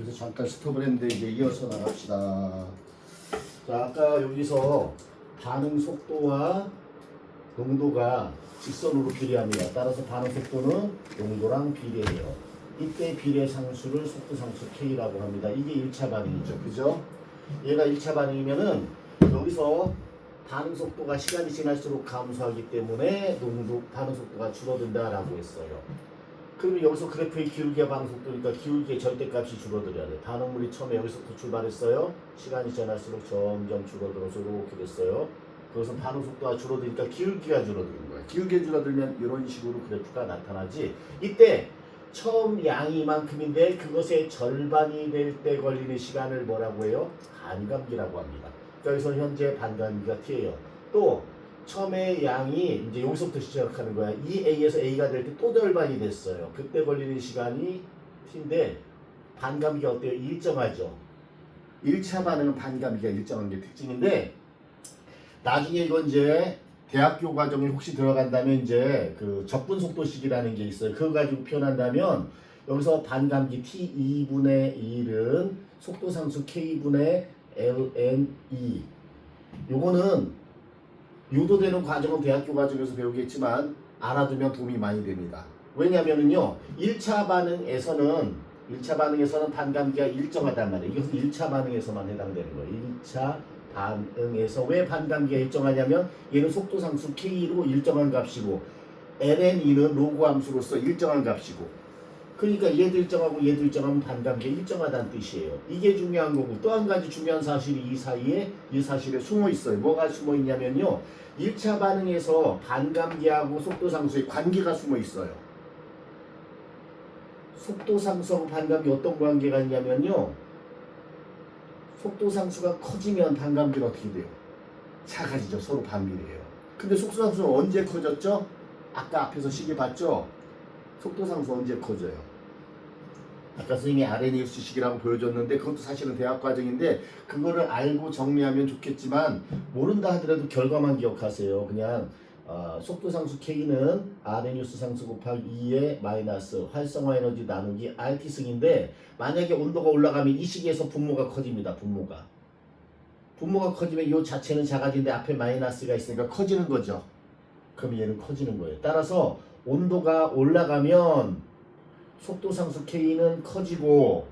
그래서 잠깐 스톱을 했는데 이제 이어서 나갑시다. 자, 아까 여기서 반응 속도와 농도가 직선으로 비례합니다. 따라서 반응 속도는 농도랑 비례해요. 이때 비례 상수를 속도 상수 K라고 합니다. 이게 1차 반응이죠. 그죠? 얘가 1차 반응이면은 여기서 반응 속도가 시간이 지날수록 감소하기 때문에 농도 반응 속도가 줄어든다라고 했어요. 그러면 여기서 그래프의 기울기가 반응 속도니까 기울기의 절대값이 줄어들어야 돼. 반응물이 처음에 여기서부터 출발했어요. 시간이 지날수록 점점 줄어들어서 이렇게 됐어요. 그것은 반응 속도가 줄어드니까 기울기가 줄어드는 거예요. 기울기가 줄어들면 이런 식으로 그래프가 나타나지. 이때 처음 양이 이만큼인데 그것의 절반이 될 때 걸리는 시간을 뭐라고 해요? 반감기라고 합니다. 그러니까 여기서 현재 반감기가 T예요. 또 처음에 양이 이제 여기서부터 시작하는 거야. 이 A에서 A가 될 때 또 절반이 됐어요. 그때 걸리는 시간이 T인데 반감기가 어때요? 일정하죠. 1차 반응은 반감기가 일정한 게 특징인데 나중에 이건 이제 대학교 과정에 혹시 들어간다면 이제 그 적분속도식이라는 게 있어요. 그거 가지고 표현한다면 여기서 반감기 T 2분의 1은 속도상수 K분의 ln2 요거는 유도되는 과정은 대학교 과정에서 배우겠지만 알아두면 도움이 많이 됩니다. 왜냐면은요 1차 반응에서는 반감기가 일정하단 말이에요. 이것은 1차 반응에서만 해당되는 거예요. 1차 반응에서 왜 반감기가 일정하냐면 얘는 속도상수 K로 일정한 값이고 ln2는 로그 함수로서 일정한 값이고 그러니까 얘도 일정하고 얘도 일정하면 반감기가 일정하다는 뜻이에요. 이게 중요한 거고 또 한 가지 중요한 사실이 이 사실에 숨어 있어요. 뭐가 숨어 있냐면요. 1차 반응에서 반감기하고 속도상수의 관계가 숨어 있어요. 속도상수하고 반감기 어떤 관계가 있냐면요. 속도상수가 커지면 반감기는 어떻게 돼요? 작아지죠. 서로 반비례해요. 근데 속도상수는 언제 커졌죠? 아까 앞에서 시계 봤죠? 속도상수 언제 커져요? 아까 선생님이 RNA-수식이라고 보여줬는데 그것도 사실은 대학 과정인데 그거를 알고 정리하면 좋겠지만 모른다 하더라도 결과만 기억하세요. 그냥 속도상수 K는 RNA-수 상수 곱하기 2의 마이너스 활성화 에너지 나누기 RT승인데 만약에 온도가 올라가면 이 시기에서 분모가 커집니다. 분모가 커지면 이 자체는 작아지는데 앞에 마이너스가 있으니까 커지는 거죠. 그럼 얘는 커지는 거예요. 따라서 온도가 올라가면 속도상수 K는 커지고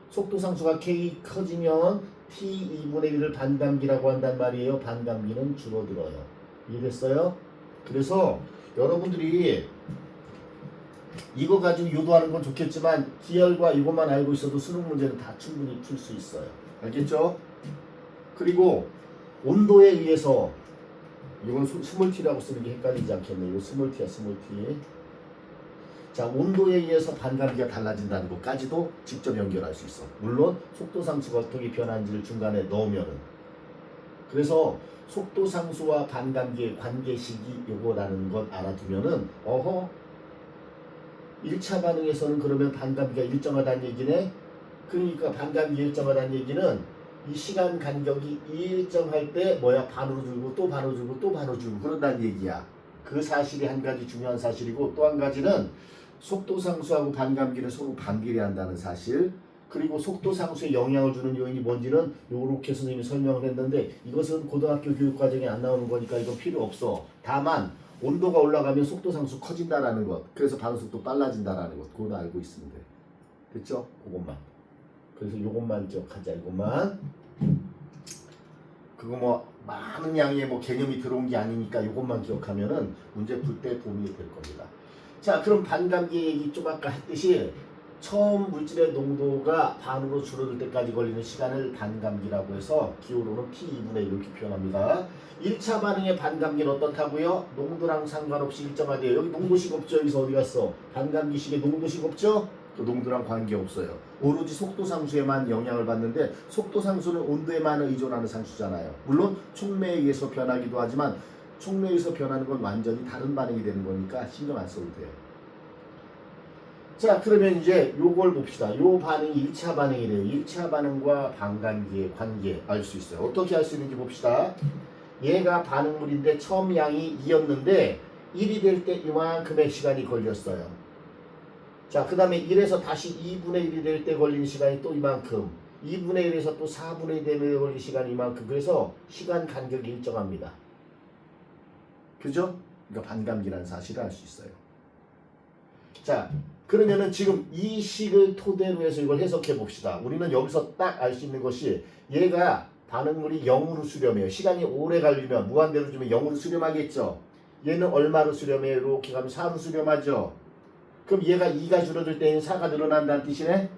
속도상수가 K 커지면 T 2분의 1을 반감기라고 한단 말이에요. 반감기는 줄어들어요. 이해됐어요? 그래서 여러분들이 이거 가지고 유도하는 건 좋겠지만 기혈과 이것만 알고 있어도 수능 문제는 다 충분히 풀 수 있어요. 알겠죠? 그리고 온도에 의해서 이건 스몰T라고 쓰는 게 헷갈리지 않겠네요. 이거 스몰T야 스몰T. 자, 온도에 의해서 반감기가 달라진다는 것까지도 직접 연결할 수 있어. 물론 속도상수가 어떻게 변하는지를 중간에 넣으면은. 그래서 속도상수와 반감기의 관계식이 요거라는 것 알아두면은 1차 반응에서는 그러면 반감기가 일정하다는 얘기네. 그러니까 반감기 일정하다는 얘기는 이 시간 간격이 일정할 때 반으로 줄고 또 반으로 줄고 또 반으로 줄고 그런다는 얘기야. 그 사실이 한 가지 중요한 사실이고 또 한 가지는 속도상수하고 반감기는 서로 반비례한다는 사실. 그리고 속도상수에 영향을 주는 요인이 뭔지는 요렇게 선생님이 설명을 했는데 이것은 고등학교 교육과정에 안 나오는 거니까 이건 필요 없어. 다만 온도가 올라가면 속도상수 커진다라는 것. 그래서 반응속도 빨라진다라는 것. 그건 알고 있으면 돼. 됐죠? 그것만. 그래서 요것만 기억하자. 이것만. 그거 많은 양의 개념이 들어온 게 아니니까 요것만 기억하면은 문제 풀 때 도움이 될 겁니다. 자, 그럼 반감기 얘기 좀 아까 했듯이 처음 물질의 농도가 반으로 줄어들 때까지 걸리는 시간을 반감기라고 해서 기호로는 T2분의 1 이렇게 표현합니다. 1차 반응의 반감기는 어떻다고요? 농도랑 상관없이 일정하대요. 여기 농도식 없죠? 여기서 어디 갔어? 반감기식에 농도식 없죠? 또 농도랑 관계없어요. 오로지 속도상수에만 영향을 받는데 속도상수는 온도에만 의존하는 상수잖아요. 물론 촉매에 의해서 변하기도 하지만 촉매에 의해서 변하는 건 완전히 다른 반응이 되는 거니까 신경 안 써도 돼요. 자, 그러면 이제 요걸 봅시다. 요 반응이 1차 반응이래요. 1차 반응과 반감기의 관계 알 수 있어요. 어떻게 할 수 있는지 봅시다. 얘가 반응물인데 처음 양이 2였는데 1이 될 때 이만큼의 시간이 걸렸어요. 자, 그 다음에 1에서 다시 2분의 1이 될 때 걸리는 시간이 또 이만큼, 2분의 1에서 또 4분의 1이 되면 걸리는 시간이 이만큼. 그래서 시간 간격이 일정합니다. 그죠? 그러니까 반감기라는 사실을 알 수 있어요. 자, 그러면은 지금 이 식을 토대로 해서 이걸 해석해 봅시다. 우리는 여기서 딱 알 수 있는 것이 얘가 반응물이 0으로 수렴해요. 시간이 오래 걸리면 무한대로 주면 0으로 수렴하겠죠. 얘는 얼마로 수렴해요? 이렇게 가면 4로 수렴하죠. 그럼 얘가 2가 줄어들 때는 4가 늘어난다는 뜻이네?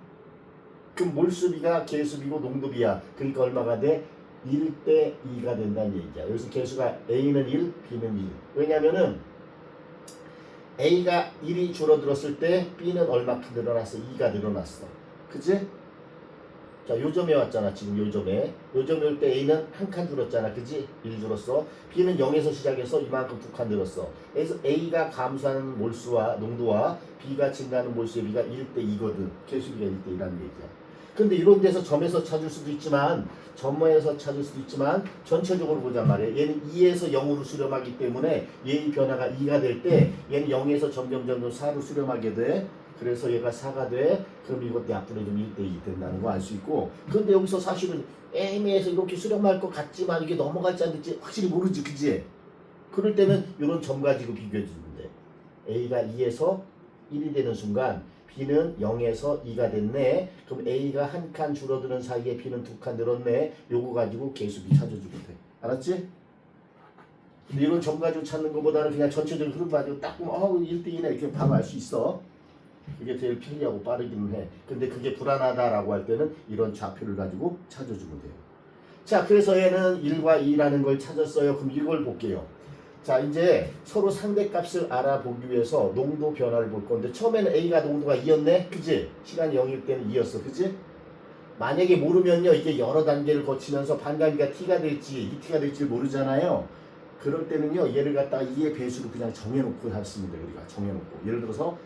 그럼 몰수비가 개수비고 농도비야. 그러니까 얼마가 돼? 1대 2가 된다는 얘기야. 여기서 개수가 A는 1, B는 2. 왜냐면은 A가 1이 줄어들었을 때 B는 얼마큼 늘어났어? 2가 늘어났어. 그치? 자, 요점에 왔잖아. 지금 요점에. 요점에 올 때 A는 한 칸 줄었잖아. 그치? 1 줄었어. B는 0에서 시작해서 이만큼 2칸 늘었어. 그래서 A가 감소하는 몰수와 농도와 B가 증가하는 몰수의 비가 1대 2거든. 개수비가 1대 2라는 얘기야. 근데 이런 데서 점에서 찾을 수도 있지만 점에서 찾을 수도 있지만 전체적으로 보자 말이에요. 얘는 2에서 0으로 수렴하기 때문에 얘의 변화가 2가 될 때 얘는 0에서 점점 4로 수렴하게 돼. 그래서 얘가 4가 돼. 그럼 이것도 앞으로 좀 1대 2 된다는 거 알 수 있고. 근데 여기서 사실은 애매해서 이렇게 수렴할 것 같지만 이게 넘어갈지 안 될지 확실히 모르지. 그지? 그럴 때는 이런 점 가지고 비교해 주면 돼. A가 2에서 1이 되는 순간 B는 0에서 2가 됐네. 그럼 A가 한 칸 줄어드는 사이에 B는 2칸 늘었네. 요거 가지고 개수비 찾아주면 돼. 알았지? 근데 이런 점 가지고 찾는 것보다는 그냥 전체적인 흐름 가지고 딱 보면 1대2네 이렇게 바로 알 수 있어. 그게 제일 편리하고 빠르기는 해. 근데 그게 불안하다라고 할 때는 이런 좌표를 가지고 찾아주면 돼요. 자, 그래서 얘는 1과 2라는 걸 찾았어요. 그럼 이걸 볼게요. 자, 이제 서로 상대값을 알아보기 위해서 농도 변화를 볼 건데 처음에는 A가 농도가 2였네? 그지? 시간이 0일 때는 2였어. 그지? 만약에 모르면요. 이게 여러 단계를 거치면서 반감기가 T가 될지 2T가 될지 모르잖아요. 그럴 때는요. 얘를 갖다가 2의 배수로 그냥 정해놓고 했습니다. 우리가 정해놓고. 예를 들어서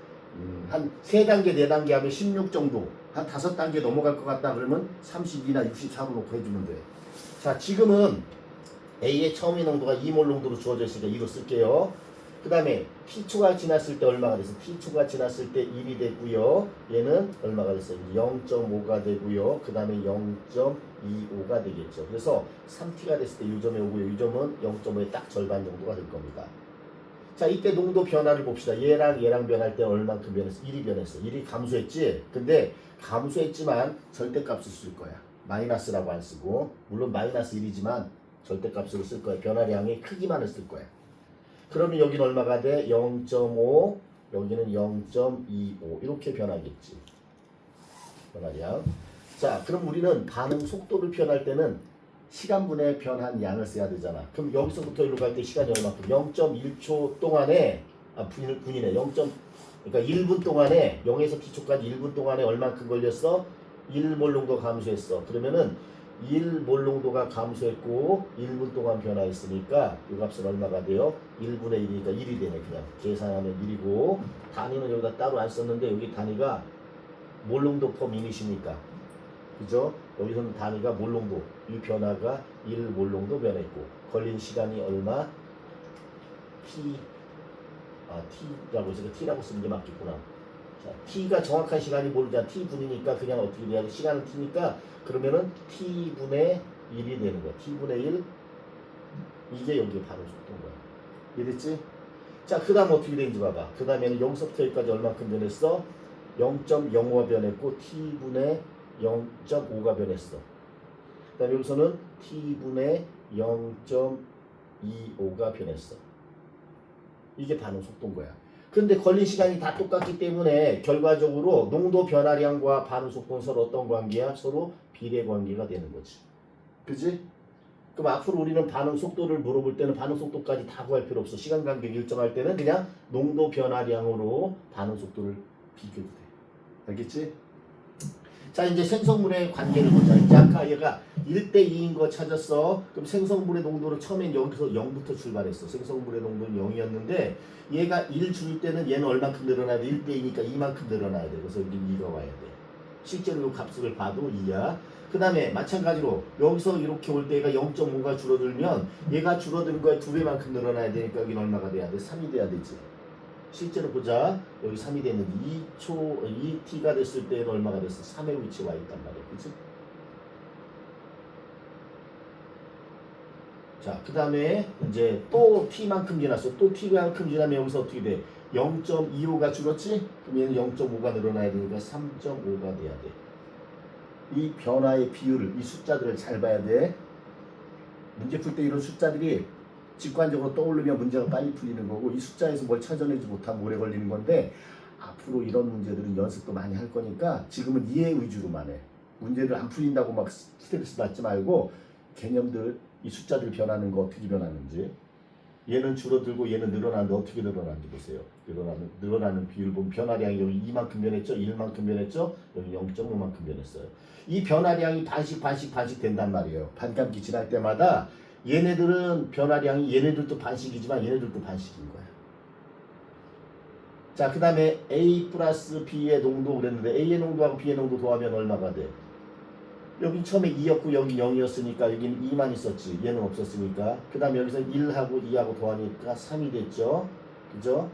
한 3단계, 4단계 하면 16 정도, 한 5단계 넘어갈 것 같다 그러면 32나 64로 놓고 해주면 돼. 자, 지금은 A의 처음의 농도가 2몰 농도로 주어져 있으니까 2로 쓸게요. 그 다음에 T초가 지났을 때 얼마가 됐어? T초가 지났을 때 1이 됐고요. 얘는 얼마가 됐어요? 0.5가 되고요. 그 다음에 0.25가 되겠죠. 그래서 3T가 됐을 때 이 점에 오고요. 이 점은 0.5의 딱 절반 정도가 될 겁니다. 자, 이때 농도 변화를 봅시다. 얘랑 변할 때 얼만큼 변했어? 1이 변했어. 1이 감소했지? 근데 감소했지만 절대값을 쓸 거야. 마이너스라고 안 쓰고. 물론 마이너스 1이지만 절대값으로 쓸 거야. 변화량의 크기만을 쓸 거야. 그러면 여기는 얼마가 돼? 0.5, 여기는 0.25 이렇게 변하겠지. 변화량. 자, 그럼 우리는 반응 속도를 표현할 때는 시간분의 변한 양을 써야 되잖아. 그럼 여기서부터 이리로 갈 때 시간이 얼마큼? 0.1초 동안에 분이네. 그러니까 1분 동안에 0에서 T초까지 1분 동안에 얼만큼 걸렸어? 1몰 농도 감소했어. 그러면은 1몰 농도가 감소했고 1분 동안 변화했으니까 이 값은 얼마가 돼요? 1분의 1이니까 1이 되네. 그냥 계산하면 1이고 단위는 여기다 따로 안 썼는데 여기 단위가 몰 농도 퍼 미닛이니까 그죠? 여기서는 단위가 몰 농도 이 변화가 1몰 농도 변했고 걸린 시간이 얼마? T라고 해서 T라고 쓰는 게 맞겠구나. 자, T가 정확한 시간이 모르잖아. T분이니까 그냥 어떻게 돼야 돼? 시간은 T니까 그러면은 T분의 1이 되는 거야. T분의 1 이게 여기 반응 속도인 거야. 이해됐지? 자, 그 다음 어떻게 되는지 봐봐. 그 다음에는 여기서부터 여기까지 얼만큼 변했어? 0.05가 변했고 T분의 0.5가 변했어. 그 다음에 여기서는 T분의 0.25가 변했어. 이게 반응 속도인 거야. 근데 걸린 시간이 다 똑같기 때문에 결과적으로 농도 변화량과 반응 속도는 서로 어떤 관계야? 서로 비례 관계가 되는 거지. 그지? 그럼 앞으로 우리는 반응 속도를 물어볼 때는 반응 속도까지 다 구할 필요 없어. 시간 간격 일정할 때는 그냥 농도 변화량으로 반응 속도를 비교해도 돼. 알겠지? 자, 이제 생성물의 관계를 보자. 이제 아까 얘가 1대2인 거 찾았어. 그럼 생성물의 농도는 처음엔 여기서 0부터 출발했어. 생성물의 농도는 0이었는데 얘가 1 줄 때는 얘는 얼만큼 늘어나야 돼? 1대2니까 이만큼 늘어나야 돼. 그래서 여기 2가 와야 돼. 실제로 이 값을 봐도 2야. 그 다음에 마찬가지로 여기서 이렇게 올 때 얘가 0.5가 줄어들면 얘가 줄어든 거에 2배만큼 늘어나야 되니까 여기는 얼마가 돼야 돼? 3이 돼야 되지. 실제로 보자. 여기 3이 됐는데 2t가 됐을 때는 얼마가 됐어? 3의 위치에 와 있단 말이야. 그치? 자, 그 다음에 이제 또 t만큼 지났어. 또 t만큼 지나면 여기서 어떻게 돼? 0.25가 줄었지? 그럼 얘는 0.5가 늘어나야 되니까 3.5가 돼야 돼. 이 변화의 비율을, 이 숫자들을 잘 봐야 돼. 문제 풀 때 이런 숫자들이 직관적으로 떠오르면 문제가 빨리 풀리는 거고, 이 숫자에서 뭘 찾아내지 못하면 오래 걸리는 건데, 앞으로 이런 문제들은 연습도 많이 할 거니까 지금은 이해 위주로만 해. 문제를 안 풀린다고 막 스트레스 받지 말고 개념들, 이 숫자들 변하는 거 어떻게 변하는지, 얘는 줄어들고 얘는 늘어나는데 어떻게 늘어나는지 보세요. 늘어나는 비율 보면 변화량이 여기 2만큼 변했죠. 1만큼 변했죠. 여기 0.5만큼 변했어요. 이 변화량이 반씩 된단 말이에요. 반감기 지날 때마다 얘네들은 변화량이 얘네들도 반씩이지만 얘네들도 반씩인 거야. 자, 그 다음에 A 플러스 B의 농도 그랬는데 A의 농도하고 B의 농도 더하면 얼마가 돼? 여기 처음에 2였고 여기 0이었으니까 여기는 2만 있었지. 얘는 없었으니까. 그 다음에 여기서 1하고 2하고 더하니까 3이 됐죠. 그죠?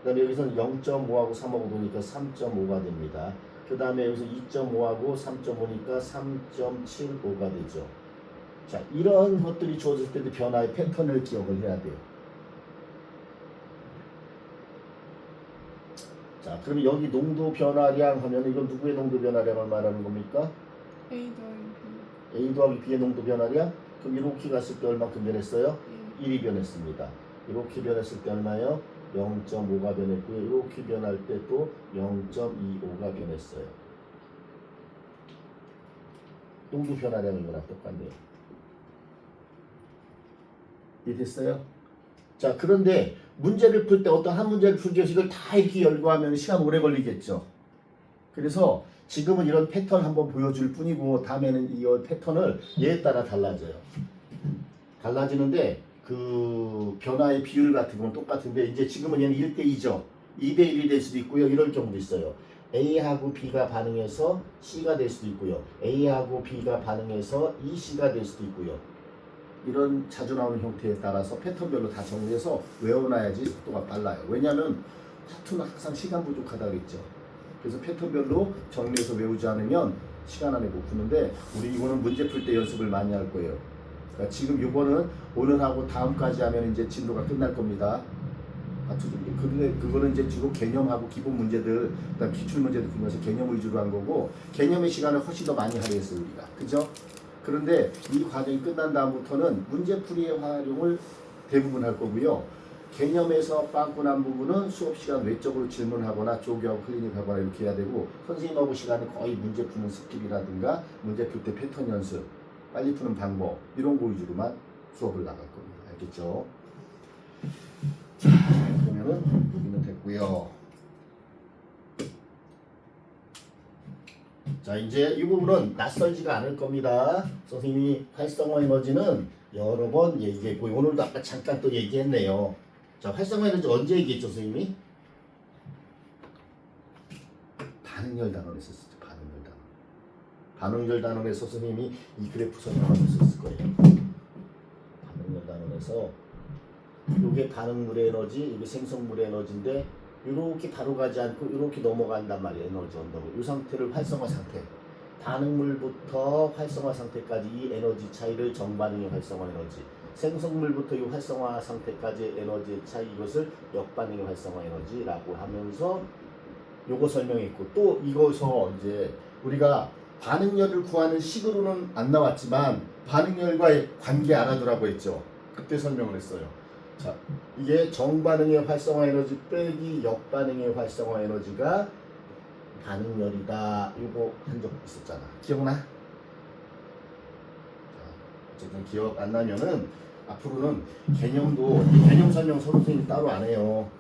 그 다음에 여기서는 0.5하고 3하고 보니까 3.5가 됩니다. 그 다음에 여기서 2.5하고 3.5니까 3.75가 되죠. 자, 이런 것들이 주어질 때도 변화의 패턴을 기억을 해야 돼요. 자, 그러면 여기 농도 변화량 하면 이건 누구의 농도 변화량을 말하는 겁니까? A 더하기 B. A 더하기 B의 농도 변화량? 그럼 이렇게 갔을 때 얼마큼 변했어요? 1이 변했습니다. 이렇게 변했을 때 얼마요? 0.5가 변했고요. 이렇게 변할 때 또 0.25가 변했어요. 농도 변화량이 이거랑 똑같네요. 이해됐어요? 자, 그런데 문제를 풀 때 어떤 한 문제를 풀기 위해서 이걸 다 이렇게 열거하면 시간 오래 걸리겠죠. 그래서 지금은 이런 패턴 한번 보여줄 뿐이고 다음에는 이 패턴을 얘에 따라 달라져요. 달라지는데 그 변화의 비율 같은 건 똑같은데 이제 지금은 얘는 1대2죠. 2대1이 될 수도 있고요. 이럴 경우도 있어요. A하고 B가 반응해서 C가 될 수도 있고요. A하고 B가 반응해서 EC가 될 수도 있고요. 이런 자주 나오는 형태에 따라서 패턴별로 다 정리해서 외워놔야지 속도가 빨라요. 왜냐하면 화투는 항상 시간 부족하다 그랬죠. 그래서 패턴별로 정리해서 외우지 않으면 시간 안에 못 푸는데 우리 이거는 문제 풀 때 연습을 많이 할 거예요. 그러니까 지금 이거는 오늘하고 다음까지 하면 이제 진도가 끝날 겁니다. 화투 준비. 근데 그거는 이제 주로 개념하고 기본 문제들, 그다음 기출 문제들 풀면서 개념 위주로 한 거고 개념의 시간을 훨씬 더 많이 할애했어요 우리가. 그죠? 그런데 이 과정이 끝난 다음부터는 문제풀이의 활용을 대부분 할 거고요. 개념에서 빵꾸 난 부분은 수업시간 외적으로 질문하거나 조교하고 클리닉하거나 이렇게 해야 되고 선생님하고 시간은 거의 문제 푸는 스킬이라든가 문제 풀 때 패턴 연습, 빨리 푸는 방법 이런 거 위주로만 수업을 나갈 겁니다. 알겠죠? 자, 그러면은 여기는 됐고요. 자, 이제 이 부분은 낯설지가 않을 겁니다. 선생님이 활성화 에너지는 여러 번 얘기했고 오늘도 아까 잠깐 또 얘기했네요. 자, 활성화 에너지 언제 얘기했죠, 선생님이? 반응열 단원에서 썼죠. 반응열 단원. 반응열 단원에서 선생님이 이 그래프 설명하면서 썼을 거예요. 반응열 단원에서 이게 반응물의 에너지, 이게 생성물의 에너지인데 이렇게 바로 가지 않고 이렇게 넘어간단 말이에요. 에너지 언덕을. 이 상태를 활성화 상태. 반응물부터 활성화 상태까지 이 에너지 차이를 정반응의 활성화 에너지. 생성물부터 이 활성화 상태까지의 에너지의 차이, 이것을 역반응의 활성화 에너지라고 하면서 요거 설명했고, 또 이거서 이제 우리가 반응열을 구하는 식으로는 안 나왔지만 반응열과의 관계 알아두라고 했죠. 그때 설명을 했어요. 자, 이게 정반응의 활성화 에너지 빼기 역반응의 활성화 에너지가 반응열이다. 이거 한 적 있었잖아. 기억나? 자, 어쨌든 기억 안 나면은 앞으로는 개념도 개념 설명 서로 선생님이 따로 안 해요.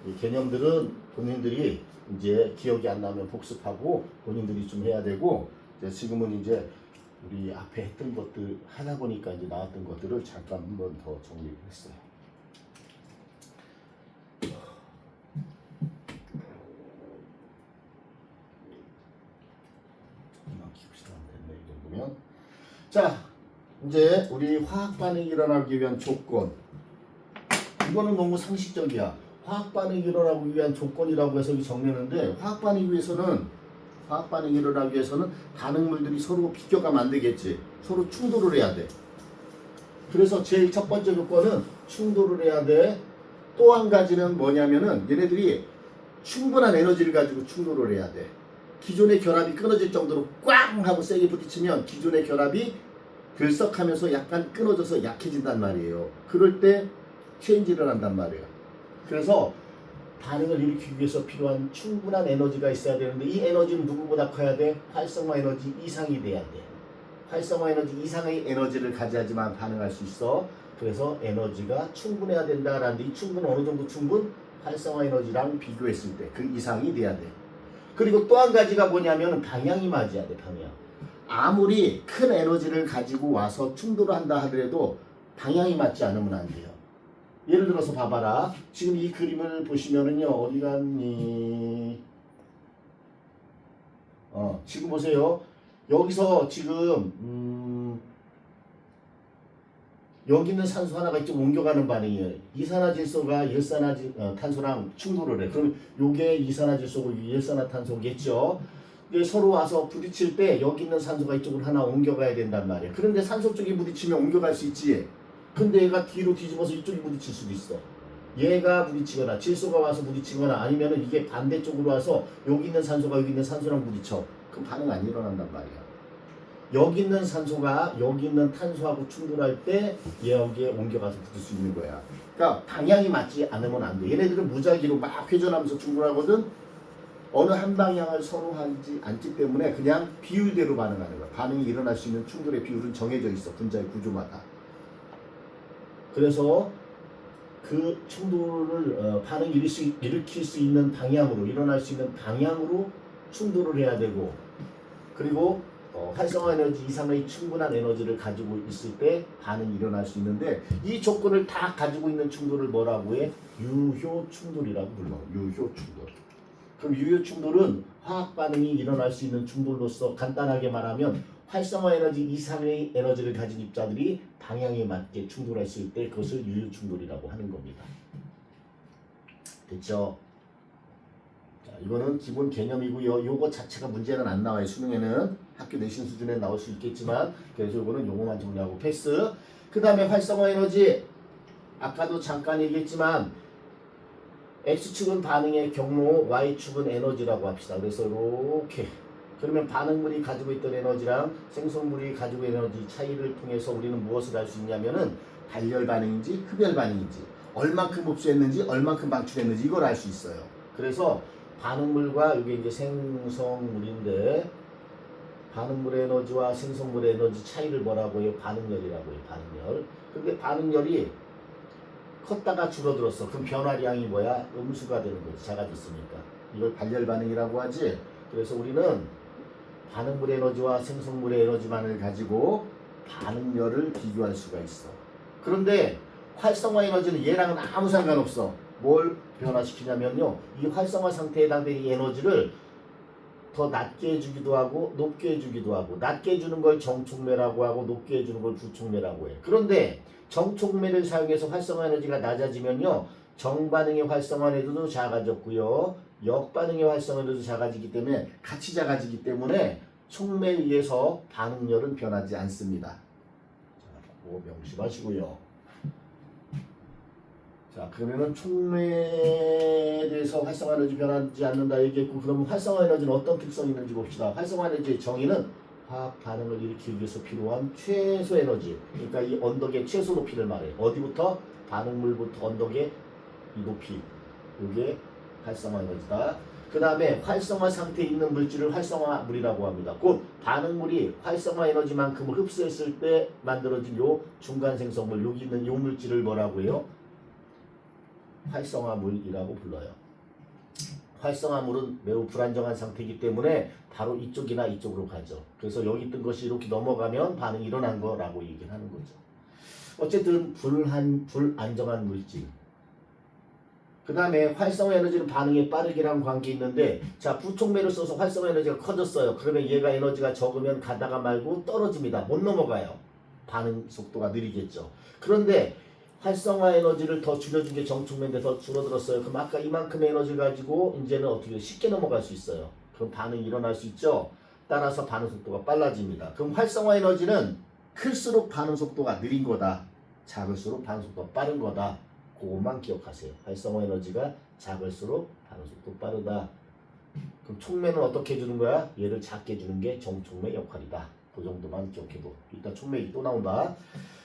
이 개념들은 본인들이 이제 기억이 안 나면 복습하고 본인들이 좀 해야 되고, 이제 지금은 이제 우리 앞에 했던 것들 하다 보니까 이제 나왔던 것들을 잠깐 한 번 더 정리를 했어요. 조금만 키웁시다. 됐네, 이 정도면. 자, 이제 우리 화학 반응이 일어나기 위한 조건. 이거는 너무 상식적이야. 화학 반응이 일어나기 위한 조건이라고 해서 여기 정리했는데 화학 반응이 일어나기 위해서는 반응물들이 서로 비교가면 안 되겠지. 서로 충돌을 해야 돼. 그래서 제일 첫 번째 조건은 충돌을 해야 돼. 또 한 가지는 뭐냐면은 얘네들이 충분한 에너지를 가지고 충돌을 해야 돼. 기존의 결합이 끊어질 정도로 꽝 하고 세게 부딪히면 기존의 결합이 들썩하면서 약간 끊어져서 약해진단 말이에요. 그럴 때 체인지를 한단 말이에요. 그래서 반응을 일으키기 위해서 필요한 충분한 에너지가 있어야 되는데 이 에너지는 누구보다 커야 돼? 활성화 에너지 이상이 돼야 돼. 활성화 에너지 이상의 에너지를 가져야지만 반응할 수 있어. 그래서 에너지가 충분해야 된다라는데 이 충분 어느 정도 충분? 활성화 에너지랑 비교했을 때 그 이상이 돼야 돼. 그리고 또 한 가지가 뭐냐면 방향이 맞아야 돼. 방향. 아무리 큰 에너지를 가지고 와서 충돌을 한다 하더라도 방향이 맞지 않으면 안 돼요. 예를 들어서 봐봐라. 지금 이 그림을 보시면은요. 어디 갔니? 지금 보세요. 여기서 지금 여기 있는 산소 하나가 이쪽 옮겨가는 반응이에요. 이산화질소가 일산화탄소랑 충돌을 해. 그럼 요게 이산화질소고 일산화탄소겠죠. 근데 서로 와서 부딪힐 때 여기 있는 산소가 이쪽으로 하나 옮겨가야 된단 말이에요. 그런데 산소 쪽이 부딪히면 옮겨갈 수 있지. 근데 얘가 뒤로 뒤집어서 이쪽이 부딪힐 수도 있어. 얘가 부딪히거나 질소가 와서 부딪히거나 아니면은 이게 반대쪽으로 와서 여기 있는 산소가 여기 있는 산소랑 부딪혀. 그럼 반응 안 일어난단 말이야. 여기 있는 산소가 여기 있는 탄소하고 충돌할 때 여기에 옮겨가서 붙을 수 있는 거야. 그러니까 방향이 맞지 않으면 안 돼. 얘네들은 무작위로 막 회전하면서 충돌하거든. 어느 한 방향을 선호하지 않기 때문에 그냥 비율대로 반응하는 거야. 반응이 일어날 수 있는 충돌의 비율은 정해져 있어. 분자의 구조마다. 그래서 그 충돌을 반응 일으킬 수 있는 방향으로 일어날 수 있는 방향으로 충돌을 해야 되고 그리고 활성화 에너지 이상의 충분한 에너지를 가지고 있을 때 반응이 일어날 수 있는데 이 조건을 다 가지고 있는 충돌을 뭐라고 해? 유효 충돌이라고 불러. 유효 충돌. 그럼 유효 충돌은 화학 반응이 일어날 수 있는 충돌로서 간단하게 말하면 활성화 에너지 이상의 에너지를 가진 입자들이 방향에 맞게 충돌했을 때 그것을 유효 충돌이라고 하는 겁니다. 됐죠? 자, 이거는 기본 개념이고요. 요거 자체가 문제는 안 나와요. 수능에는 학교 내신 수준에 나올 수 있겠지만 그래서 이거는 요거만 정리하고 패스. 그 다음에 활성화 에너지 아까도 잠깐 얘기했지만 X축은 반응의 경로, Y축은 에너지라고 합시다. 그래서 이렇게 그러면 반응물이 가지고 있던 에너지랑 생성물이 가지고 있는 에너지 차이를 통해서 우리는 무엇을 알 수 있냐면은 발열 반응인지 흡열 반응인지 얼만큼 흡수했는지 얼만큼 방출했는지 이걸 알 수 있어요. 그래서 반응물과 이게 이제 생성물인데 반응물의 에너지와 생성물의 에너지 차이를 뭐라고 해요? 반응열이라고 해요. 반응열. 근데 반응열이 컸다가 줄어들었어. 그럼 변화량이 뭐야? 음수가 되는 거지. 작아졌으니까. 이걸 발열 반응이라고 하지. 그래서 우리는 반응물의 에너지와 생성물의 에너지만을 가지고 반응열을 비교할 수가 있어. 그런데 활성화 에너지는 얘랑은 아무 상관없어. 뭘 변화시키냐면요. 이 활성화 상태에 해당되는 이 에너지를 더 낮게 해주기도 하고 높게 해주기도 하고 낮게 해주는 걸 정촉매라고 하고 높게 해주는 걸 부촉매라고 해. 그런데 정촉매를 사용해서 활성화 에너지가 낮아지면요. 정반응의 활성화 에너지도 작아졌고요. 역반응의 활성화 에너지도 작아지기 때문에 같이 작아지기 때문에 촉매에 의해서 반응열은 변하지 않습니다. 자, 그거 명심하시고요. 자, 그러면은 촉매에 대해서 활성화 에너지 변하지 않는다 얘기했고 그러면 활성화 에너지는 어떤 특성이 있는지 봅시다. 활성화 에너지의 정의는 화학 반응을 일으키기 위해서 필요한 최소 에너지. 그러니까 이 언덕의 최소 높이를 말해. 어디부터? 반응물부터 언덕의 이 높이. 이게 활성화 에너지다. 그 다음에 활성화 상태에 있는 물질을 활성화물이라고 합니다. 곧 반응물이 활성화 에너지만큼을 흡수했을 때 만들어진 요 중간 생성물, 여기 있는 요 물질을 뭐라고 해요? 활성화물이라고 불러요. 활성화물은 매우 불안정한 상태이기 때문에 바로 이쪽이나 이쪽으로 가죠. 그래서 여기 있던 것이 이렇게 넘어가면 반응이 일어난 거라고 얘기를 하는 거죠. 어쨌든 불안정한 물질. 그 다음에 활성화 에너지는 반응의 빠르기랑 관계 있는데 자 부촉매를 써서 활성화 에너지가 커졌어요. 그러면 얘가 에너지가 적으면 가다가 말고 떨어집니다. 못 넘어가요. 반응 속도가 느리겠죠. 그런데 활성화 에너지를 더 줄여준 게 정촉매인데 더 줄어들었어요. 그럼 아까 이만큼의 에너지 가지고 이제는 어떻게 쉽게 넘어갈 수 있어요. 그럼 반응이 일어날 수 있죠. 따라서 반응 속도가 빨라집니다. 그럼 활성화 에너지는 클수록 반응 속도가 느린 거다. 작을수록 반응 속도가 빠른 거다. 그것만 기억하세요. 활성화 에너지가 작을수록 반응 속도 빠르다. 그럼 촉매는 어떻게 해주는 거야? 얘를 작게 해주는 게 정촉매 역할이다. 그 정도만 기억해도. 이따 촉매이 또 나온다.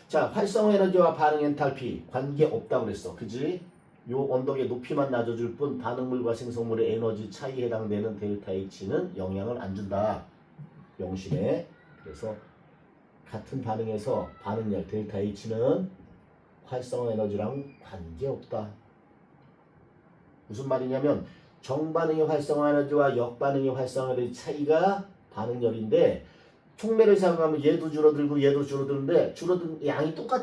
자, 활성화 에너지와 반응 엔탈피 관계 없다고 그랬어. 그지? 요 언덕의 높이만 낮아줄 뿐 반응물과 생성물의 에너지 차이에 해당되는 델타 H는 영향을 안 준다. 명심해. 그래서 같은 반응에서 반응량 델타 H는 활성화 에너지랑 관계없다. 무슨 말이냐면 정반응의 활성화 에너지와 역반응의 활성화 에너지 차이가 반응열인데 촉매를 사용하면 얘도 줄어들고 얘도 줄어드는데 줄어든 양이 똑같아.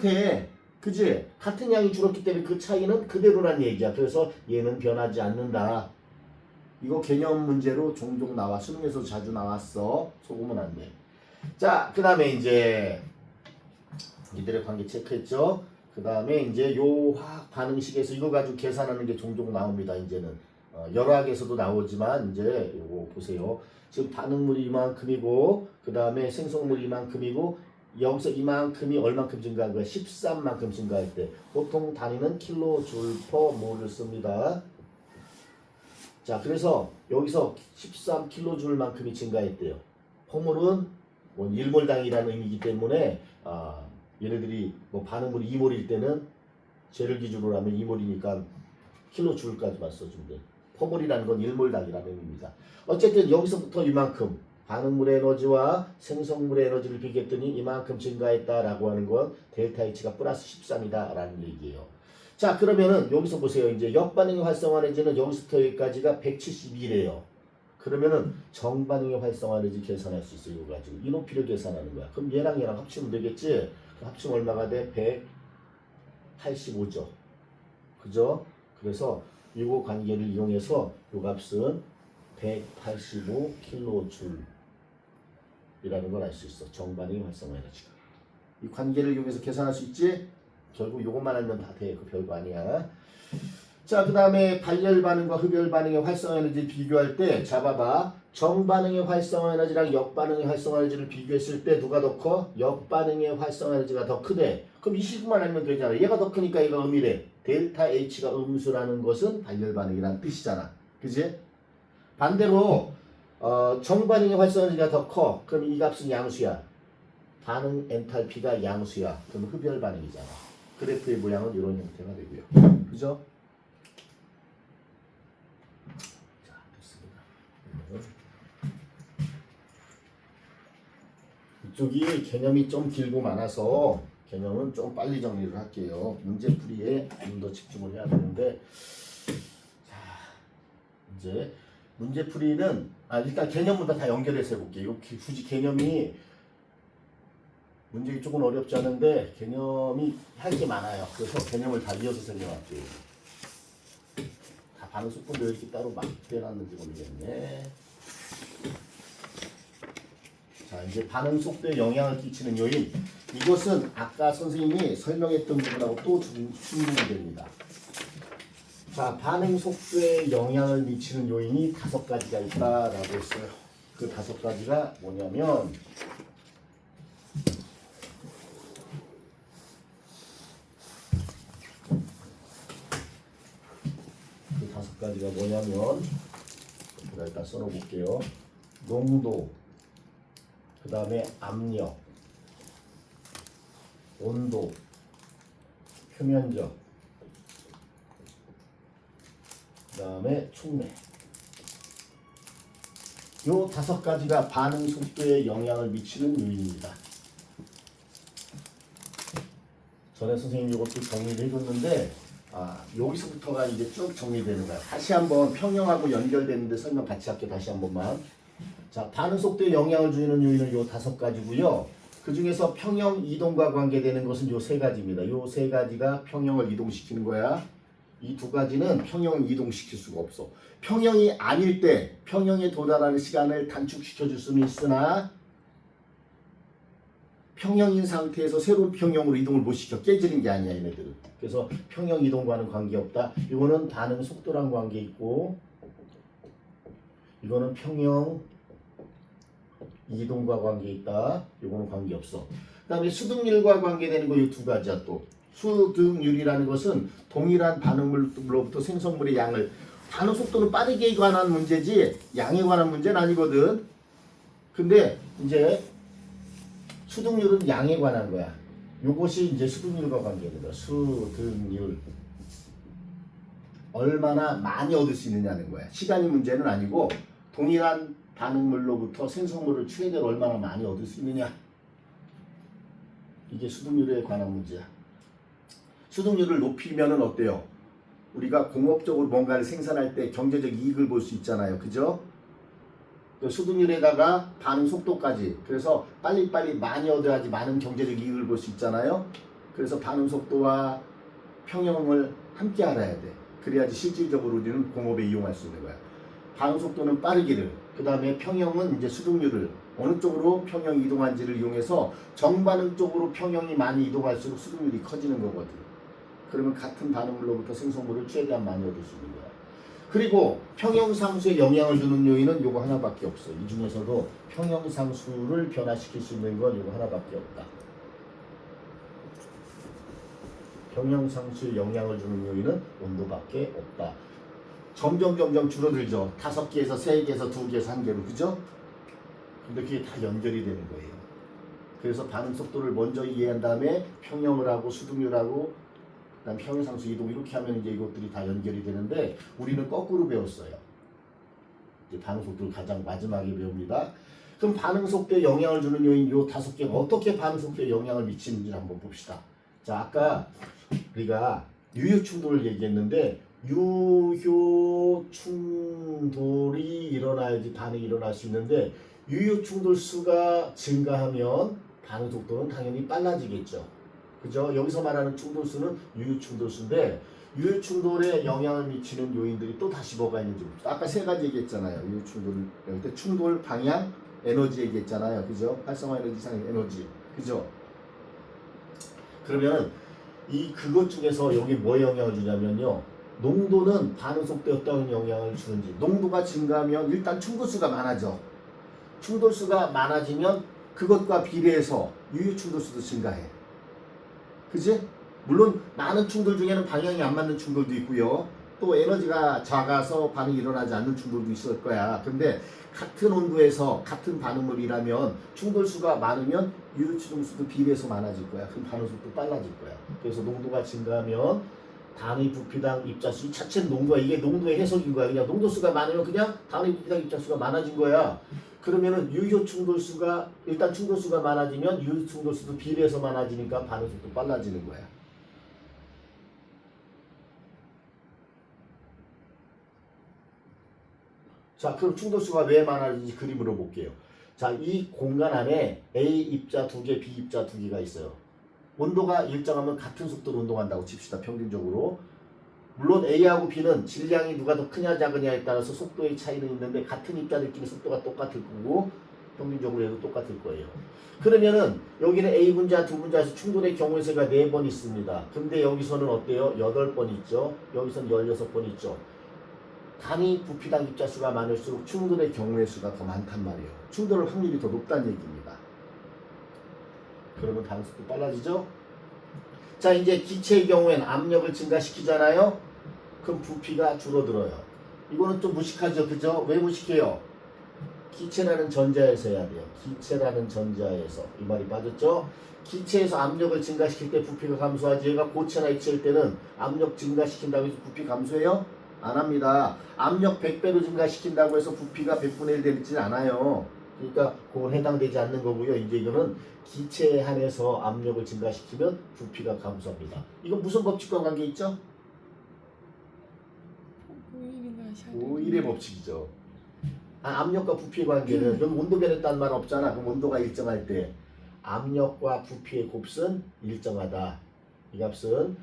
그지? 같은 양이 줄었기 때문에 그 차이는 그대로란 얘기야. 그래서 얘는 변하지 않는다. 이거 개념 문제로 종종 나와. 수능에서 자주 나왔어. 속으면 안 돼. 자, 그 다음에 이제 이들의 관계 체크했죠. 그 다음에 이제 요 화학 반응식에서 이거 가지고 계산하는 게 종종 나옵니다. 이제는 여러 학에서도 나오지만 이제 요거 보세요. 지금 반응물이 이만큼이고 그 다음에 생성물이 이만큼이고 여기서 이만큼이 얼만큼 증가한 거야? 13만큼 증가할 때 보통 단위는 킬로줄 퍼 몰을 씁니다. 자, 그래서 여기서 13킬로줄만큼이 증가했대요. 포몰은 뭐 1몰당이라는 의미이기 때문에 얘네들이 뭐 반응물이 2몰일 때는 쟤를 기준으로 하면 2몰이니까 킬로줄까지만 써준대. 포몰이라는 건 1몰당이라는 의미입니다. 어쨌든 여기서부터 이만큼 반응물의 에너지와 생성물의 에너지를 비교했더니 이만큼 증가했다라고 하는 건 델타 H가 플러스 13이다 라는 얘기예요. 자, 그러면은 여기서 보세요. 이제 역반응의 활성화 에너지는 여기서부터 여기까지가 172래요. 그러면은 정반응의 활성화 에너지 계산할 수 있어요. 이거 가지고 이 높이를 계산하는 거야. 그럼 얘랑 얘랑 합치면 되겠지? 합치면 얼마가 돼? 185죠. 그죠? 그래서 이거 관계를 이용해서 이 값은 185kJ이라는 걸 알 수 있어. 정반응의 활성화 에너지가. 이 관계를 이용해서 계산할 수 있지? 결국 이것만 알면 다 돼. 그 별거 아니야. 자, 그 다음에 발열 반응과 흡열 반응의 활성화 에너지를 비교할 때 잡아봐. 정반응의 활성화 에너지랑 역반응의 활성화 에너지를 비교했을 때 누가 더 커? 역반응의 활성화 에너지가 더 크대. 그럼 이 식만 알면 되잖아. 얘가 더 크니까 얘가 음이래. 델타 H가 음수라는 것은 발열 반응이라는 뜻이잖아. 그지? 반대로 정반응의 활성화 에너지가 더 커. 그럼 이 값은 양수야. 반응 엔탈피가 양수야. 그럼 흡열 반응이잖아. 그래프의 모양은 이런 형태가 되고요. 그죠? 자, 됐습니다. 이쪽이 개념이 좀 길고 많아서 개념은 좀 빨리 정리를 할게요. 문제풀이에 좀 더 집중을 해야 되는데, 자, 이제 문제풀이는 일단 개념부터 다 연결해서 해볼게요. 굳이 개념이 문제가 조금 어렵지 않은데 개념이 할 게 많아요. 그래서 개념을 다 이어서 설명할게요. 다 반응 속도도 이렇게 따로 막 빼놨는지 모르겠네. 자, 이제 반응 속도에 영향을 끼치는 요인. 이것은 아까 선생님이 설명했던 부분하고 또 충분히 됩니다. 자, 반응 속도에 영향을 미치는 요인이 5가지가 있다라고 했어요. 그 5가지가 뭐냐면 제가 일단 써놓을게요. 농도, 그 다음에 압력, 온도, 표면적, 그 다음에 촉매. 요 5가지가 반응 속도에 영향을 미치는 요인입니다. 전에 선생님이 이것도 정리를 해줬는데 여기서부터가 이제 쭉 정리되는 거야. 다시 한번 평형하고 연결되는데 설명 같이 할게요. 다시 한 번만. 자, 반응 속도에 영향을 주는 요인은 요 5가지고요. 그 중에서 평형 이동과 관계되는 것은 요 3가지입니다. 요 3가지가 평형을 이동시키는 거야. 이 2가지는 평형을 이동시킬 수가 없어. 평형이 아닐 때 평형에 도달하는 시간을 단축시켜 줄 수는 있으나 평형인 상태에서 새로운 평형으로 이동을 못 시켜. 깨지는 게 아니야 얘네들은. 그래서 평형 이동과는 관계없다. 이거는 반응 속도랑 관계 있고 이거는 평형 이동과 관계 있다. 이거는 관계 없어. 그 다음에 수등률과 관계되는 거 이 두 가지야 또. 수등률이라는 것은 동일한 반응물로부터 생성물의 양을 반응 속도는 빠르게 관한 문제지 양에 관한 문제는 아니거든. 근데 이제 수등률은 양에 관한 거야. 요것이 이제 수등률과 관계되는 거야. 수등률. 얼마나 많이 얻을 수 있느냐는 거야. 시간이 문제는 아니고 동일한 반응물로부터 생성물을 최대로 얼마나 많이 얻을 수 있느냐. 이게 수등률에 관한 문제야. 수등률을 높이면은 어때요? 우리가 공업적으로 뭔가를 생산할 때 경제적 이익을 볼 수 있잖아요. 그죠? 수등률에다가 반응 속도까지. 그래서 빨리빨리 많이 얻어야지 많은 경제적 이익을 볼 수 있잖아요. 그래서 반응 속도와 평형을 함께 알아야 돼. 그래야지 실질적으로 우리는 공업에 이용할 수 있는 거야. 반응 속도는 빠르기를, 그 다음에 평형은 이제 수등률을 어느 쪽으로 평형이 이동한지를 이용해서 정반응 쪽으로 평형이 많이 이동할수록 수등률이 커지는 거거든. 그러면 같은 반응물로부터 생성물을 최대한 많이 얻을 수 있는 거야. 그리고 평형상수에 영향을 주는 요인은 요거 하나밖에 없어. 이 중에서도 평형상수를 변화시킬 수 있는 건 요거 하나밖에 없다. 평형상수에 영향을 주는 요인은 온도밖에 없다. 점점 줄어들죠. 5개에서 3개에서 2개에서 1개로. 그죠? 근데 그게 다 연결이 되는 거예요. 그래서 반응 속도를 먼저 이해한 다음에 평형을 하고 수등률하고 그다음 평형상수 이동 이렇게 하면 이제 이것들이 다 연결이 되는데 우리는 거꾸로 배웠어요. 이제 반응 속도를 가장 마지막에 배웁니다. 그럼 반응 속도에 영향을 주는 요인 요 5개가 어떻게 반응 속도에 영향을 미치는지 한번 봅시다. 자, 아까 우리가 유효 충돌을 얘기했는데 유효 충돌이 일어나야지 반응이 일어날 수 있는데 유효 충돌 수가 증가하면 반응 속도는 당연히 빨라지겠죠. 그죠? 여기서 말하는 충돌수는 유효 충돌수인데 유효 충돌에 영향을 미치는 요인들이 또 다시 뭐가 있는지 봅시다. 아까 3가지 얘기했잖아요. 유효 충돌을 그때 충돌 방향 에너지 얘기했잖아요. 그죠? 활성화 에너지 이상의 에너지. 그죠? 그러면 이 그것 중에서 여기 뭐에 영향을 주냐면요. 농도는 반응 속도에 어떤 영향을 주는지. 농도가 증가하면 일단 충돌수가 많아져. 충돌수가 많아지면 그것과 비례해서 유효 충돌수도 증가해. 그지? 물론 많은 충돌 중에는 방향이 안 맞는 충돌도 있고요. 또 에너지가 작아서 반응이 일어나지 않는 충돌도 있을 거야. 근데 같은 온도에서 같은 반응물이라면 충돌수가 많으면 유효 충돌수도 비례해서 많아질 거야. 그럼 반응 속도 빨라질 거야. 그래서 농도가 증가하면 단위 부피당 입자수 이 자체는 농도야. 이게 농도의 해석인 거야. 그냥 농도수가 많으면 그냥 단위 부피당 입자수가 많아진 거야. 그러면은 유효 충돌수가 일단 충돌수가 많아지면 유효 충돌수도 비례해서 많아지니까 반응 속도 빨라지는 거야. 자, 그럼 충돌수가 왜 많아지는지 그림으로 볼게요. 자, 이 공간 안에 A 입자 2개, B 입자 2개가 있어요. 온도가 일정하면 같은 속도로 운동한다고 칩시다. 평균적으로. 물론 A하고 B는 질량이 누가 더 크냐 작으냐에 따라서 속도의 차이는 있는데 같은 입자들끼리 속도가 똑같을 거고 평균적으로 해도 똑같을 거예요. 그러면은 여기는 A 분자, 두 분자에서 충돌의 경우의 수가 4번 있습니다. 근데 여기서는 어때요? 8번 있죠. 여기서는 16번 있죠. 단위 부피당 입자수가 많을수록 충돌의 경우의 수가 더 많단 말이에요. 충돌 확률이 더 높다는 얘기입니다. 그러면 반응 속도 빨라지죠? 자, 이제 기체의 경우에는 압력을 증가시키잖아요. 그럼 부피가 줄어들어요. 이거는 좀 무식하죠, 그죠? 왜 무식해요? 기체라는 전자에서 해야 돼요. 기체라는 전자에서. 이 말이 빠졌죠? 기체에서 압력을 증가시킬 때 부피가 감소하지. 얘가 고체나 액체일 때는 압력 증가시킨다고 해서 부피 감소해요? 안 합니다. 압력 100배로 증가시킨다고 해서 부피가 100분의 1 되지 않아요. 그러니까 그건 해당되지 않는 거고요. 이제 이거는 기체에 한해서 압력을 증가시키면 부피가 감소합니다. 이건 무슨 법칙과 관계 있죠? 오일의 법칙이죠. 압력과 부피의 관계는 여기 온도 변했다는 말 없잖아. 그럼 온도가 일정할 때 압력과 부피의 곱은 일정하다. 이 값은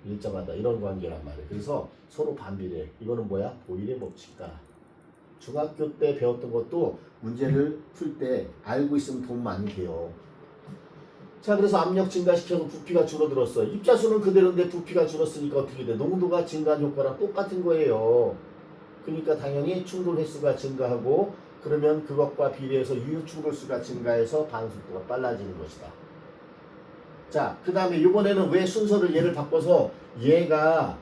일정하다. 이런 관계란 말이에요. 그래서 서로 반비례. 이거는 뭐야? 보일의 법칙이다. 중학교 때 배웠던 것도 문제를 풀 때 알고 있으면 도움 많이 돼요. 자, 그래서 압력 증가시켜서 부피가 줄어들었어요. 입자수는 그대로인데 부피가 줄었으니까 어떻게 돼? 농도가 증가한 효과랑 똑같은 거예요. 그러니까 당연히 충돌 횟수가 증가하고 그러면 그것과 비례해서 유효 충돌수가 증가해서 반응 속도가 빨라지는 것이다. 자, 그 다음에 이번에는 왜 순서를 얘를 바꿔서 얘가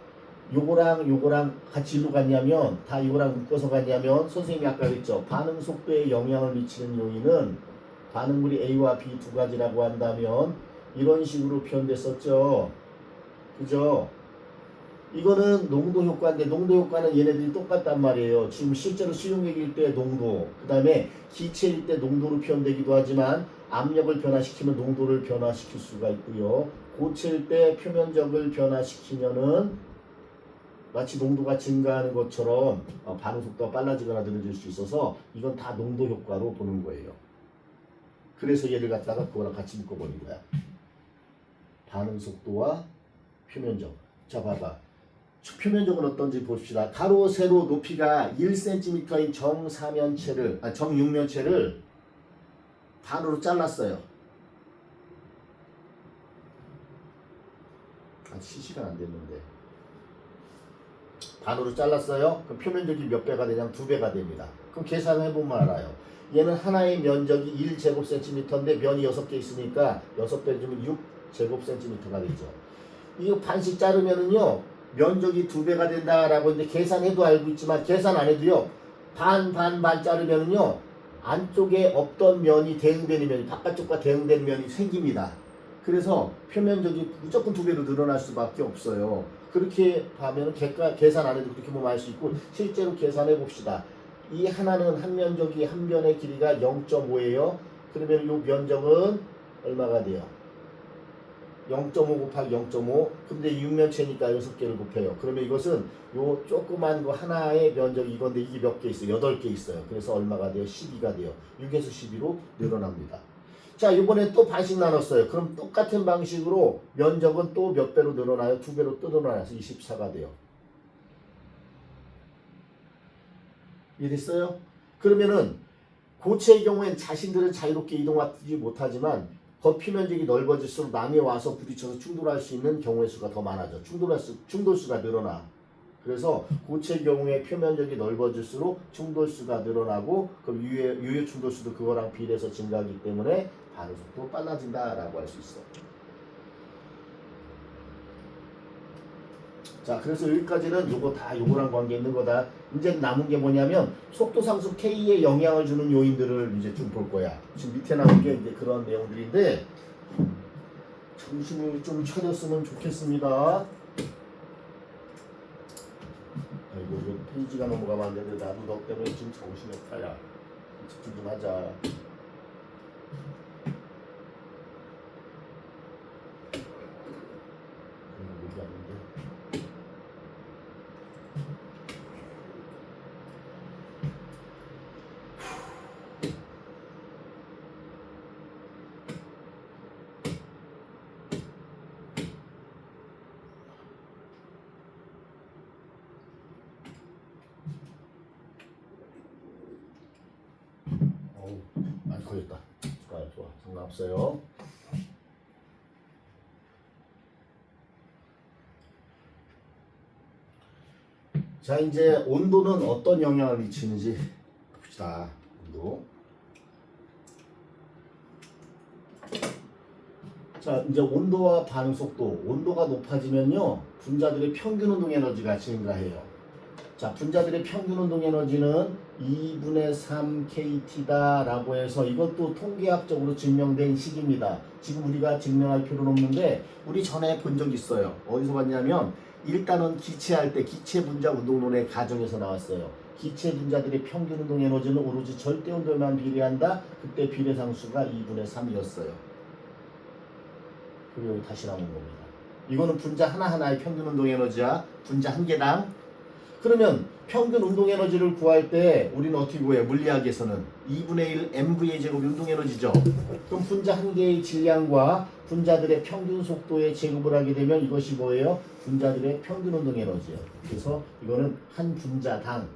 요거랑 같이 일로 갔냐면 다 이거랑 묶어서 갔냐면 선생님이 아까 그랬죠. 반응 속도에 영향을 미치는 요인은 반응물이 A와 B 두 가지라고 한다면 이런 식으로 표현됐었죠. 그죠? 이거는 농도 효과인데 농도 효과는 얘네들이 똑같단 말이에요. 지금 실제로 수용액일 때 농도, 그 다음에 기체일 때 농도로 표현되기도 하지만 압력을 변화시키면 농도를 변화시킬 수가 있고요. 고체일 때 표면적을 변화시키면은 마치 농도가 증가하는 것처럼 반응 속도가 빨라지거나 느려질 수 있어서 이건 다 농도 효과로 보는 거예요. 그래서 얘를 갖다가 그거랑 같이 묶어버린 거야. 반응 속도와 표면적. 자, 봐봐. 표면적은 어떤지 봅시다. 가로 세로 높이가 1cm인 정육면체를 반으로 잘랐어요. 아직 실시간 안 됐는데. 반으로 잘랐어요. 그럼 표면적이 몇 배가 되냐면 2배가 됩니다. 그럼 계산해보면 알아요. 얘는 하나의 면적이 1제곱cm인데 면이 6개 있으니까 6배 주면 6제곱cm가 되죠. 이거 반씩 자르면은요 면적이 2배가 된다라고 이제 계산해도 알고 있지만 계산 안 해도요 반 자르면은요 안쪽에 없던 면이 대응되는 면이 바깥쪽과 대응되는 면이 생깁니다. 그래서 표면적이 무조건 2배로 늘어날 수밖에 없어요. 그렇게 하면 계산 안 해도 그렇게 보면 알 수 있고 실제로 계산해 봅시다. 이 하나는 한 면적이 한 변의 길이가 0.5예요. 그러면 이 면적은 얼마가 돼요? 0.5 곱하기 0.5 근데 6면체니까 6개를 곱해요. 그러면 이것은 요 조그만 거 하나의 면적이 이건데 이게 몇 개 있어요? 8개 있어요. 그래서 얼마가 돼요? 12가 돼요. 6에서 12로 늘어납니다. 자, 이번에 또 반씩 나눴어요. 그럼 똑같은 방식으로 면적은 또 몇 배로 늘어나요? 2배로 또 늘어나서 24가 돼요. 이해됐어요? 그러면은 고체의 경우엔 자신들은 자유롭게 이동하지 못하지만 겉표면적이 넓어질수록 남이 와서 부딪혀서 충돌할 수 있는 경우의 수가 더 많아져. 충돌수가 늘어나. 그래서 고체의 경우에 표면적이 넓어질수록 충돌수가 늘어나고 그럼 유효 충돌수도 그거랑 비례해서 증가하기 때문에 반응 속도 빨라진다라고 할 수 있어. 자, 그래서 여기까지는 요거랑 관계 있는 거다. 이제 남은 게 뭐냐면 속도 상수 K에 영향을 주는 요인들을 이제 좀 볼 거야. 지금 밑에 나온 게 이제 그런 내용들인데 정신을 좀 차렸으면 좋겠습니다. 아이고, 이거 페이지가 넘어가면 안 되는데 나도 너 때문에 지금 정신이 없다. 야, 집중 좀 하자. 많이 걸렸다. 좋아. 상관없어요. 자, 이제 온도는 어떤 영향을 미치는지 봅시다. 온도. 자, 이제 온도와 반응 속도. 온도가 높아지면요, 분자들의 평균 운동 에너지가 증가해요. 자, 분자들의 평균 운동 에너지는 2분의 3 kT다라고 해서 이것도 통계학적으로 증명된 식입니다. 지금 우리가 증명할 필요는 없는데 우리 전에 본 적 있어요. 어디서 봤냐면 일단은 기체할 때 기체 분자 운동론의 가정에서 나왔어요. 기체 분자들의 평균 운동 에너지는 오로지 절대 온도에만 비례한다. 그때 비례상수가 2분의 3이었어요. 그리고 다시 나온 겁니다. 이거는 분자 하나하나의 평균 운동 에너지야. 분자 한 개당. 그러면 평균 운동 에너지를 구할 때 우리는 어떻게 구해요? 물리학에서는 2분의 1 mv의 제곱이 운동 에너지죠. 그럼 분자 한 개의 질량과 분자들의 평균 속도의 제곱을 하게 되면 이것이 뭐예요? 분자들의 평균 운동 에너지예요. 그래서 이거는 한 분자당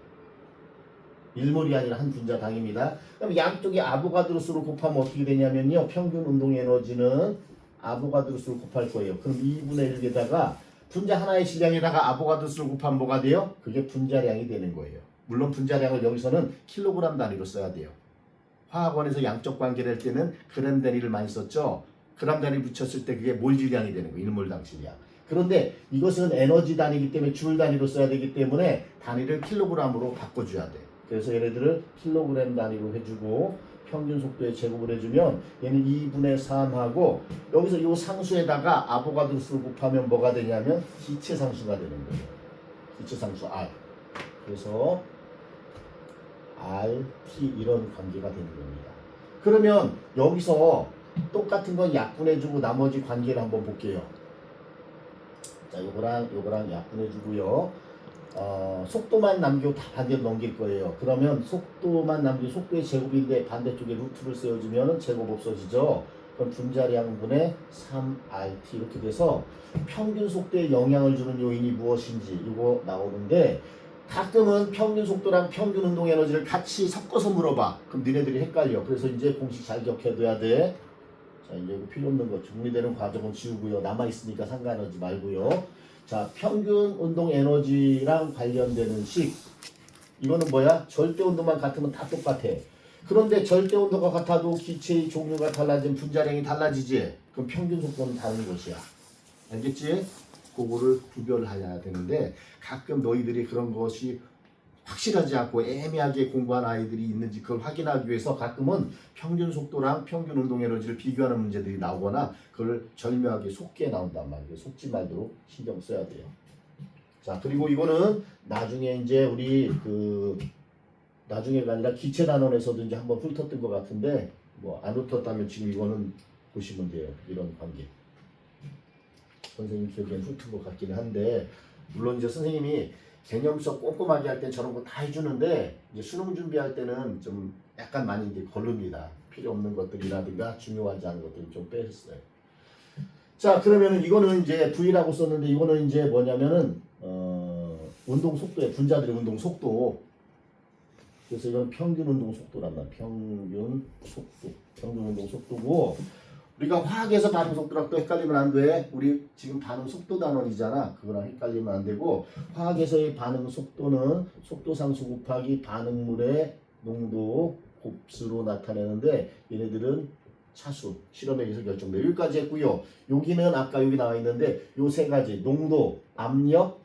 1몰이 아니라 한 분자당입니다. 그럼 양쪽에 아보가드로 수로 곱하면 어떻게 되냐면요. 평균 운동 에너지는 아보가드로 수를 곱할 거예요. 그럼 2분의 1에다가 분자 하나의 질량에다가 아보가드로 수를 곱하면 뭐가 돼요? 그게 분자량이 되는 거예요. 물론 분자량을 여기서는 킬로그램 단위로 써야 돼요. 화학원에서 양적 관계를 할 때는 그램 단위를 많이 썼죠. 그램 단위 붙였을 때 그게 몰 질량이 되는 거예요. 1몰당 질량. 그런데 이것은 에너지 단위이기 때문에 줄 단위로 써야 되기 때문에 단위를 킬로그램으로 바꿔줘야 돼. 그래서 얘네들을 킬로그램 단위로 해주고 평균 속도에 제곱을 해주면 얘는 2분의 3하고 여기서 이 상수에다가 아보가드로 수를 곱하면 뭐가 되냐면 기체 상수가 되는 거예요. 기체 상수 R. 그래서 RT 이런 관계가 되는 겁니다. 그러면 여기서 똑같은 건 약분해주고 나머지 관계를 한번 볼게요. 자, 요거랑 약분해주고요. 속도만 남기고 다 반대로 넘길 거예요. 그러면 속도만 남기고 속도의 제곱인데 반대쪽에 루트를 세워주면 제곱 없어지죠. 그럼 분자량분의 3RT 이렇게 돼서 평균 속도에 영향을 주는 요인이 무엇인지 이거 나오는데 가끔은 평균 속도랑 평균 운동 에너지를 같이 섞어서 물어봐. 그럼 니네들이 헷갈려. 그래서 이제 공식 잘 기억해둬야 돼. 자, 이제 이거 필요 없는 거 정리되는 과정은 지우고요. 남아있으니까 상관하지 말고요. 자, 평균 운동 에너지랑 관련되는 식. 이거는 뭐야? 절대 온도만 같으면 다 똑같아. 그런데 절대 온도가 같아도 기체의 종류가 달라지면 분자량이 달라지지. 그럼 평균 속도는 다른 것이야. 알겠지? 그거를 구별해야 되는데 가끔 너희들이 그런 것이 확실하지 않고 애매하게 공부한 아이들이 있는지 그걸 확인하기 위해서 가끔은 평균 속도랑 평균 운동 에너지를 비교하는 문제들이 나오거나 그걸 절묘하게 속게 나온단 말이에요. 속지 말도록 신경 써야 돼요. 자, 그리고 이거는 나중에 이제 우리 나중에가 아니라 기체 단원에서도 이제 한번 훑었던 것 같은데 뭐 안 훑었다면 지금 이거는 보시면 돼요. 이런 관계. 선생님 기억엔 훑은 것 같기는 한데 물론 이제 선생님이 개념 수업 꼼꼼하게 할 땐 저런 거 다 해주는데 이제 수능 준비할 때는 좀 약간 많이 이제 걸릅니다. 필요 없는 것들이라든가 중요하지 않은 것들을 좀 뺐어요. 자, 그러면은 이거는 이제 V라고 썼는데 이거는 이제 뭐냐면은 운동 속도에 분자들의 운동 속도. 그래서 이건 평균 운동 속도란 말이야. 평균 운동 속도고. 우리가 화학에서 반응 속도랑 또 헷갈리면 안 돼. 우리 지금 반응 속도 단원이잖아. 그거랑 헷갈리면 안 되고 화학에서의 반응 속도는 속도 상수 곱하기 반응물의 농도 곱수로 나타내는데 얘네들은 차수, 실험에 의해서 결정돼. 여기까지 했고요. 여기는 아까 여기 나와 있는데 요 세 가지 농도, 압력,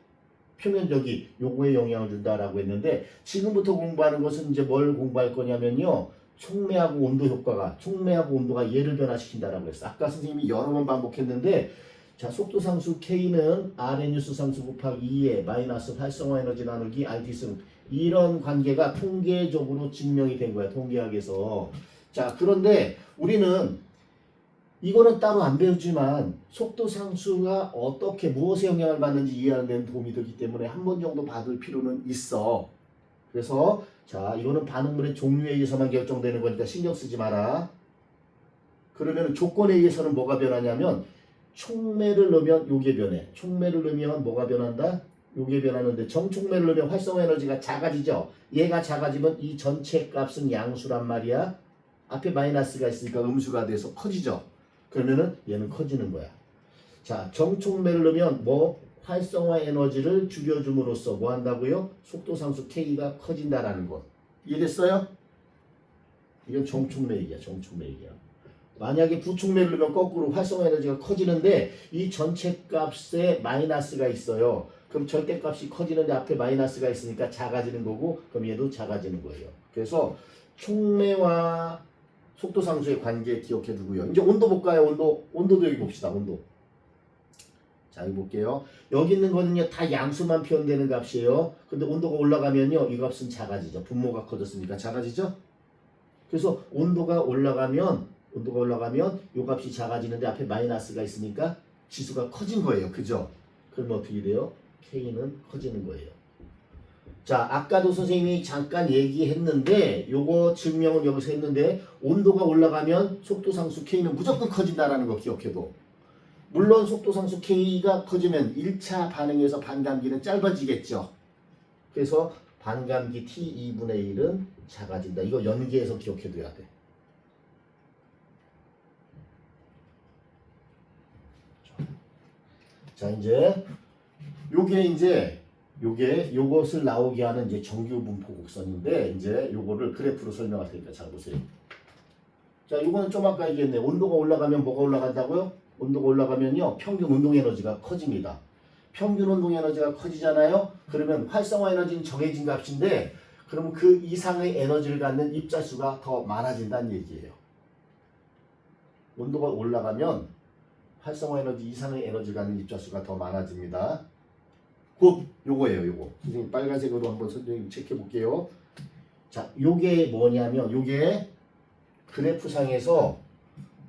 표면적이 요거에 영향을 준다라고 했는데 지금부터 공부하는 것은 이제 뭘 공부할 거냐면요. 촉매하고 온도 효과가 촉매하고 온도가 얘를 변화시킨다라고 했어. 아까 선생님이 여러 번 반복했는데 자, 속도 상수 K는 RNU스 상수 곱하기 2에 마이너스 활성화 에너지 나누기 RT승 이런 관계가 통계적으로 증명이 된 거야. 통계학에서. 자, 그런데 우리는 이거는 따로 안 배우지만 속도 상수가 어떻게 무엇에 영향을 받는지 이해하는 데는 도움이 되기 때문에 한 번 정도 받을 필요는 있어. 그래서 자, 이거는 반응물의 종류에 의해서만 결정되는 거니까 신경 쓰지 마라. 그러면 조건에 의해서는 뭐가 변하냐면 촉매를 넣으면 요게 변해. 촉매를 넣으면 뭐가 변한다? 요게 변하는데 정촉매를 넣으면 활성화 에너지가 작아지죠. 얘가 작아지면 이 전체 값은 양수란 말이야. 앞에 마이너스가 있으니까 음수가 돼서 커지죠. 그러면은 얘는 커지는 거야. 자, 정촉매를 넣으면 뭐 활성화 에너지를 줄여줌으로써 뭐 한다고요? 속도 상수 K가 커진다라는 것. 이해됐어요? 이건 정촉매 얘기야. 정촉매 얘기야. 만약에 부촉매를 넣으면 거꾸로 활성화 에너지가 커지는데 이 전체 값에 마이너스가 있어요. 그럼 절대값이 커지는데 앞에 마이너스가 있으니까 작아지는 거고 그럼 얘도 작아지는 거예요. 그래서 촉매와 속도 상수의 관계 기억해 두고요. 이제 온도 볼까요? 온도도 여기 봅시다. 온도. 자, 여기 볼게요. 여기 있는 거는요 다 양수만 표현되는 값이에요. 근데 온도가 올라가면요 이 값은 작아지죠. 분모가 커졌으니까 작아지죠. 그래서 온도가 올라가면 이 값이 작아지는데 앞에 마이너스가 있으니까 지수가 커진 거예요. 그죠? 그러면 어떻게 돼요? K는 커지는 거예요. 자, 아까도 선생님이 잠깐 얘기했는데 요거 증명은 여기서 했는데 온도가 올라가면 속도상수 K는 무조건 커진다라는 거 기억해도. 물론 속도상수 K가 커지면 1차 반응에서 반감기는 짧아지겠죠. 그래서 반감기 T 2분의 1은 작아진다. 이거 연계해서 기억해둬야 돼. 자, 이제 요것을 나오게 하는 이제 정규 분포 곡선인데 이제 요거를 그래프로 설명할 테니까 잘 보세요. 자, 요거는 좀 아까 얘기했네. 온도가 올라가면 뭐가 올라간다고요? 온도가 올라가면요, 평균 운동 에너지가 커집니다. 평균 운동 에너지가 커지잖아요. 그러면 활성화 에너지는 정해진 값인데, 그러면 그 이상의 에너지를 갖는 입자수가 더 많아진다는 얘기예요. 온도가 올라가면 활성화 에너지 이상의 에너지를 갖는 입자수가 더 많아집니다. 곧 요거예요, 요거. 선생님 빨간색으로 한번 선생님 체크해 볼게요. 자, 요게 뭐냐면 요게 그래프상에서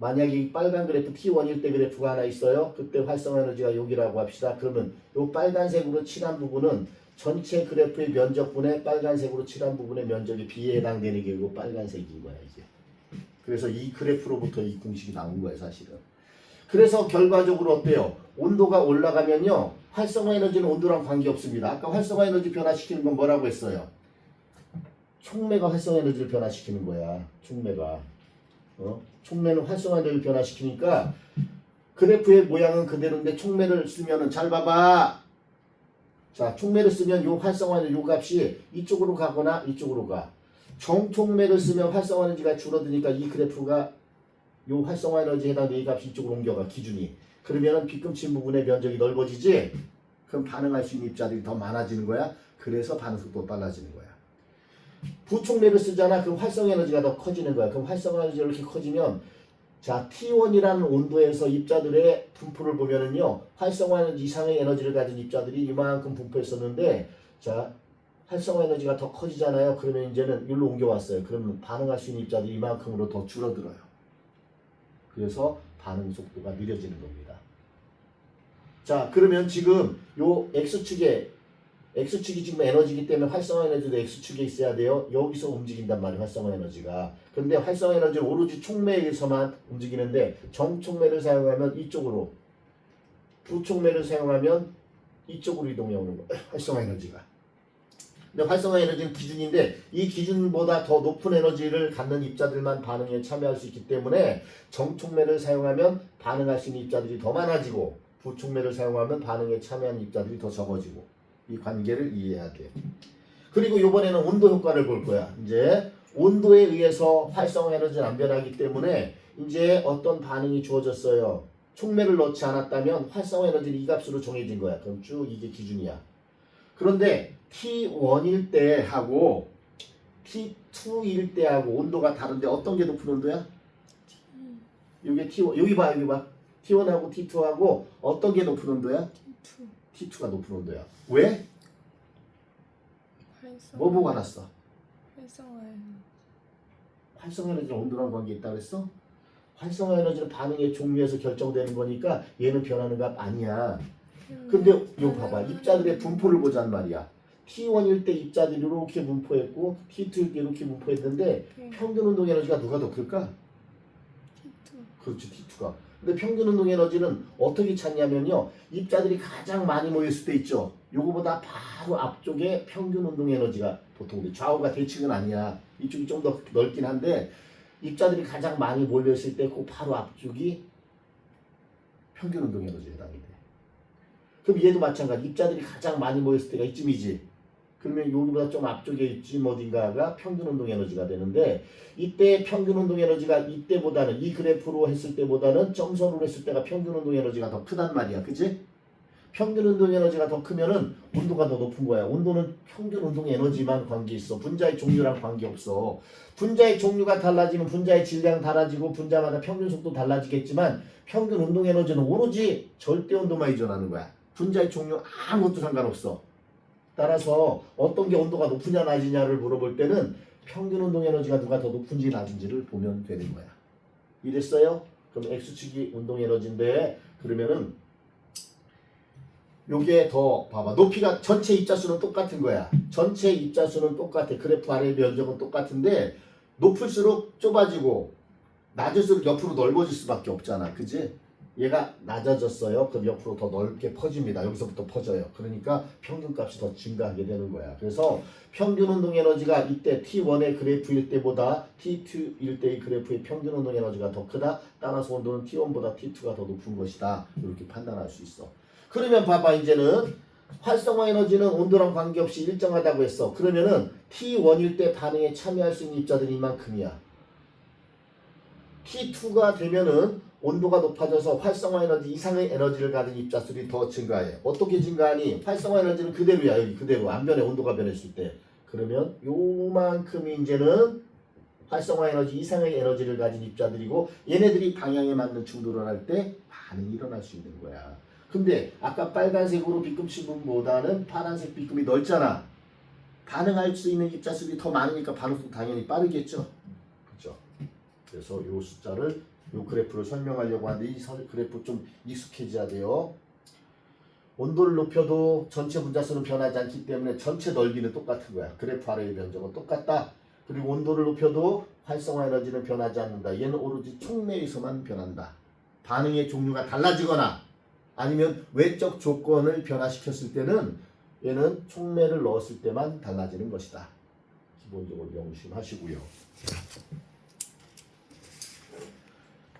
만약에 이 빨간 그래프 T1일 때 그래프가 하나 있어요. 그때 활성화 에너지가 여기라고 합시다. 그러면 요 빨간색으로 칠한 부분은 전체 그래프의 면적분의 빨간색으로 칠한 부분의 면적에 비에 해당되는 게 이거 빨간색인 거야, 이게. 그래서 이 그래프로부터 이 공식이 나온 거예요, 사실은. 그래서 결과적으로 어때요? 온도가 올라가면요, 활성화 에너지는 온도랑 관계없습니다. 아까 활성화 에너지 변화시키는 건 뭐라고 했어요? 촉매가 활성화 에너지를 변화시키는 거야. 촉매가. 촉매는 활성화 에너지를 변화시키니까 그래프의 모양은 그대로인데 촉매를 쓰면은 잘 봐봐. 자, 촉매를 쓰면 요 활성화 에너지 요 값이 이쪽으로 가거나 이쪽으로 가. 정촉매를 쓰면 활성화 에너지가 줄어드니까 이 그래프가 요 활성화 에너지에 해당되는 이 값이 이쪽으로 옮겨가, 기준이. 그러면은 빗금친 부분의 면적이 넓어지지? 그럼 반응할 수 있는 입자들이 더 많아지는 거야. 그래서 반응 속도가 빨라지는 거야. 부촉매를 쓰잖아. 그럼 활성화 에너지가 더 커지는 거야. 그럼 활성화 에너지가 이렇게 커지면, 자, T1이라는 온도에서 입자들의 분포를 보면은요, 활성화 에너지 이상의 에너지를 가진 입자들이 이만큼 분포했었는데, 자, 활성화 에너지가 더 커지잖아요. 그러면 이제는 여기로 옮겨왔어요. 그러면 반응할 수 있는 입자들이 이만큼으로 더 줄어들어요. 그래서 반응 속도가 느려지는 겁니다. 자, 그러면 지금 요 X축이 지금 에너지이기 때문에 활성화 에너지도 X축에 있어야 돼요. 여기서 움직인단 말이에요, 활성화 에너지가. 근데 활성화 에너지는 오로지 촉매에 의해서만 움직이는데, 정촉매를 사용하면 이쪽으로, 부촉매를 사용하면 이쪽으로 이동해 오는 거예요, 활성화 에너지가. 근데 활성화 에너지는 기준인데, 이 기준보다 더 높은 에너지를 갖는 입자들만 반응에 참여할 수 있기 때문에 정촉매를 사용하면 반응할 수 있는 입자들이 더 많아지고, 부촉매를 사용하면 반응에 참여하는 입자들이 더 적어지고, 이 관계를 이해해야 돼요. 그리고 이번에는 온도 효과를 볼 거야. 이제 온도에 의해서 활성화 에너지는 안 변하기 때문에 이제 어떤 반응이 주어졌어요. 촉매를 넣지 않았다면 활성화 에너지는 이 값으로 정해진 거야. 그럼 쭉 이게 기준이야. 그런데 T1일 때하고 T2일 때하고 온도가 다른데 어떤 게 높은 온도야? 이게 T1, 여기 봐. T1하고 T2하고 어떤 게 높은 온도야? T2가 높은 온도야. 왜? 뭐 보고 알았어? 활성화 에너지는 온도랑 관계 있다고 했어? 활성화 에너지는 반응의 종류에서 결정되는 거니까 얘는 변하는 값 아니야. 근데 이거 봐봐. 입자들의 분포를 보자는 말이야. T1일 때 입자들이 이렇게 분포했고 T2일 때 이렇게 분포했는데 평균 운동 에너지가 누가 더 클까? 그렇지, T2가. 근데 평균 운동 에너지는 어떻게 찾냐면요, 입자들이 가장 많이 모였을 때 있죠. 요거보다 바로 앞쪽에 평균 운동 에너지가 보통 좌우가 대칭은 아니야. 이쪽이 좀 더 넓긴 한데 입자들이 가장 많이 몰려있을 때 그 바로 앞쪽이 평균 운동 에너지에 해당이 돼. 그럼 얘도 마찬가지. 입자들이 가장 많이 모였을 때가 이쯤이지. 그러면 여기보다 좀 앞쪽에 있지 어딘가가 평균 운동 에너지가 되는데, 이때 평균 운동 에너지가 이때보다는, 이 그래프로 했을 때보다는 점선으로 했을 때가 평균 운동 에너지가 더 크단 말이야. 그치? 평균 운동 에너지가 더 크면은 온도가 더 높은 거야. 온도는 평균 운동 에너지만 관계 있어. 분자의 종류랑 관계 없어. 분자의 종류가 달라지면 분자의 질량 달라지고 분자마다 평균 속도 달라지겠지만 평균 운동 에너지는 오로지 절대 온도만 의존하는 거야. 분자의 종류 아무것도 상관없어. 따라서 어떤 게 온도가 높으냐 낮으냐를 물어볼 때는 평균 운동 에너지가 누가 더 높은지 낮은지를 보면 되는 거야. 이랬어요? 그럼 X축이 운동 에너지인데, 그러면은 요게 더 봐봐. 높이가 전체 입자수는 똑같은 거야. 전체 입자수는 똑같아. 그래프 아래의 면적은 똑같은데 높을수록 좁아지고 낮을수록 옆으로 넓어질 수밖에 없잖아. 그지? 얘가 낮아졌어요. 그럼 옆으로 더 넓게 퍼집니다. 여기서부터 퍼져요. 그러니까 평균값이 더 증가하게 되는 거야. 그래서 평균 운동 에너지가 이때 T1의 그래프일 때보다 T2일 때의 그래프의 평균 운동 에너지가 더 크다. 따라서 온도는 T1보다 T2가 더 높은 것이다. 이렇게 판단할 수 있어. 그러면 봐봐 이제는 활성화 에너지는 온도랑 관계없이 일정하다고 했어. 그러면은 T1일 때 반응에 참여할 수 있는 입자들이 이만큼이야. T2가 되면은 온도가 높아져서 활성화 에너지 이상의 에너지를 가진 입자수들이 더 증가해. 어떻게 증가하니? 활성화 에너지는 그대로야. 여기 그대로 안 변해. 온도가 변했을 때. 그러면 요만큼이 이제는 활성화 에너지 이상의 에너지를 가진 입자들이고 얘네들이 방향에 맞는 충돌을 할 때 반응이 일어날 수 있는 거야. 근데 아까 빨간색으로 B급 신분보다는 파란색 B급이 넓잖아. 반응할 수 있는 입자수들이 더 많으니까 반응도 당연히 빠르겠죠. 그렇죠? 그래서 이 숫자를 이 그래프를 설명하려고 하는데 이 그래프 좀 익숙해져야 돼요. 온도를 높여도 전체 분자수는 변하지 않기 때문에 전체 넓이는 똑같은 거야. 그래프 아래의 면적은 똑같다. 그리고 온도를 높여도 활성화 에너지는 변하지 않는다. 얘는 오로지 촉매에서만 변한다. 반응의 종류가 달라지거나 아니면 외적 조건을 변화시켰을 때는 얘는 촉매를 넣었을 때만 달라지는 것이다. 기본적으로 명심하시고요.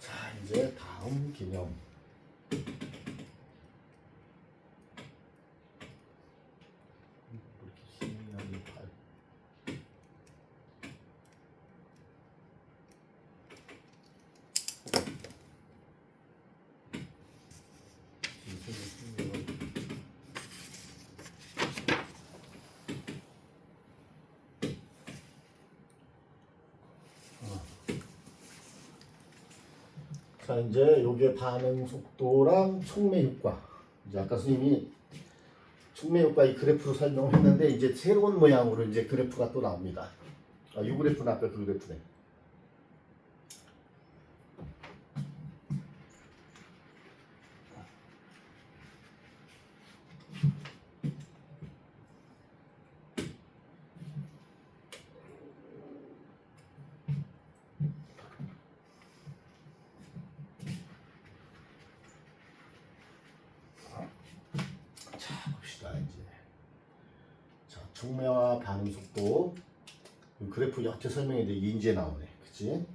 자, 이제 다음 개념. 자, 이제 요게 반응 속도랑 촉매 효과. 이제 아까 선생님이 촉매 효과 이 그래프로 설명을 했는데 이제 새로운 모양으로 이제 그래프가 또 나옵니다. 이 그래프는 아까 그 그래프네. 자, 봅시다 이제. 자, 촉매와 반응 속도. 그래프 옆에 설명했는데 이게 이제 나오네. 그치?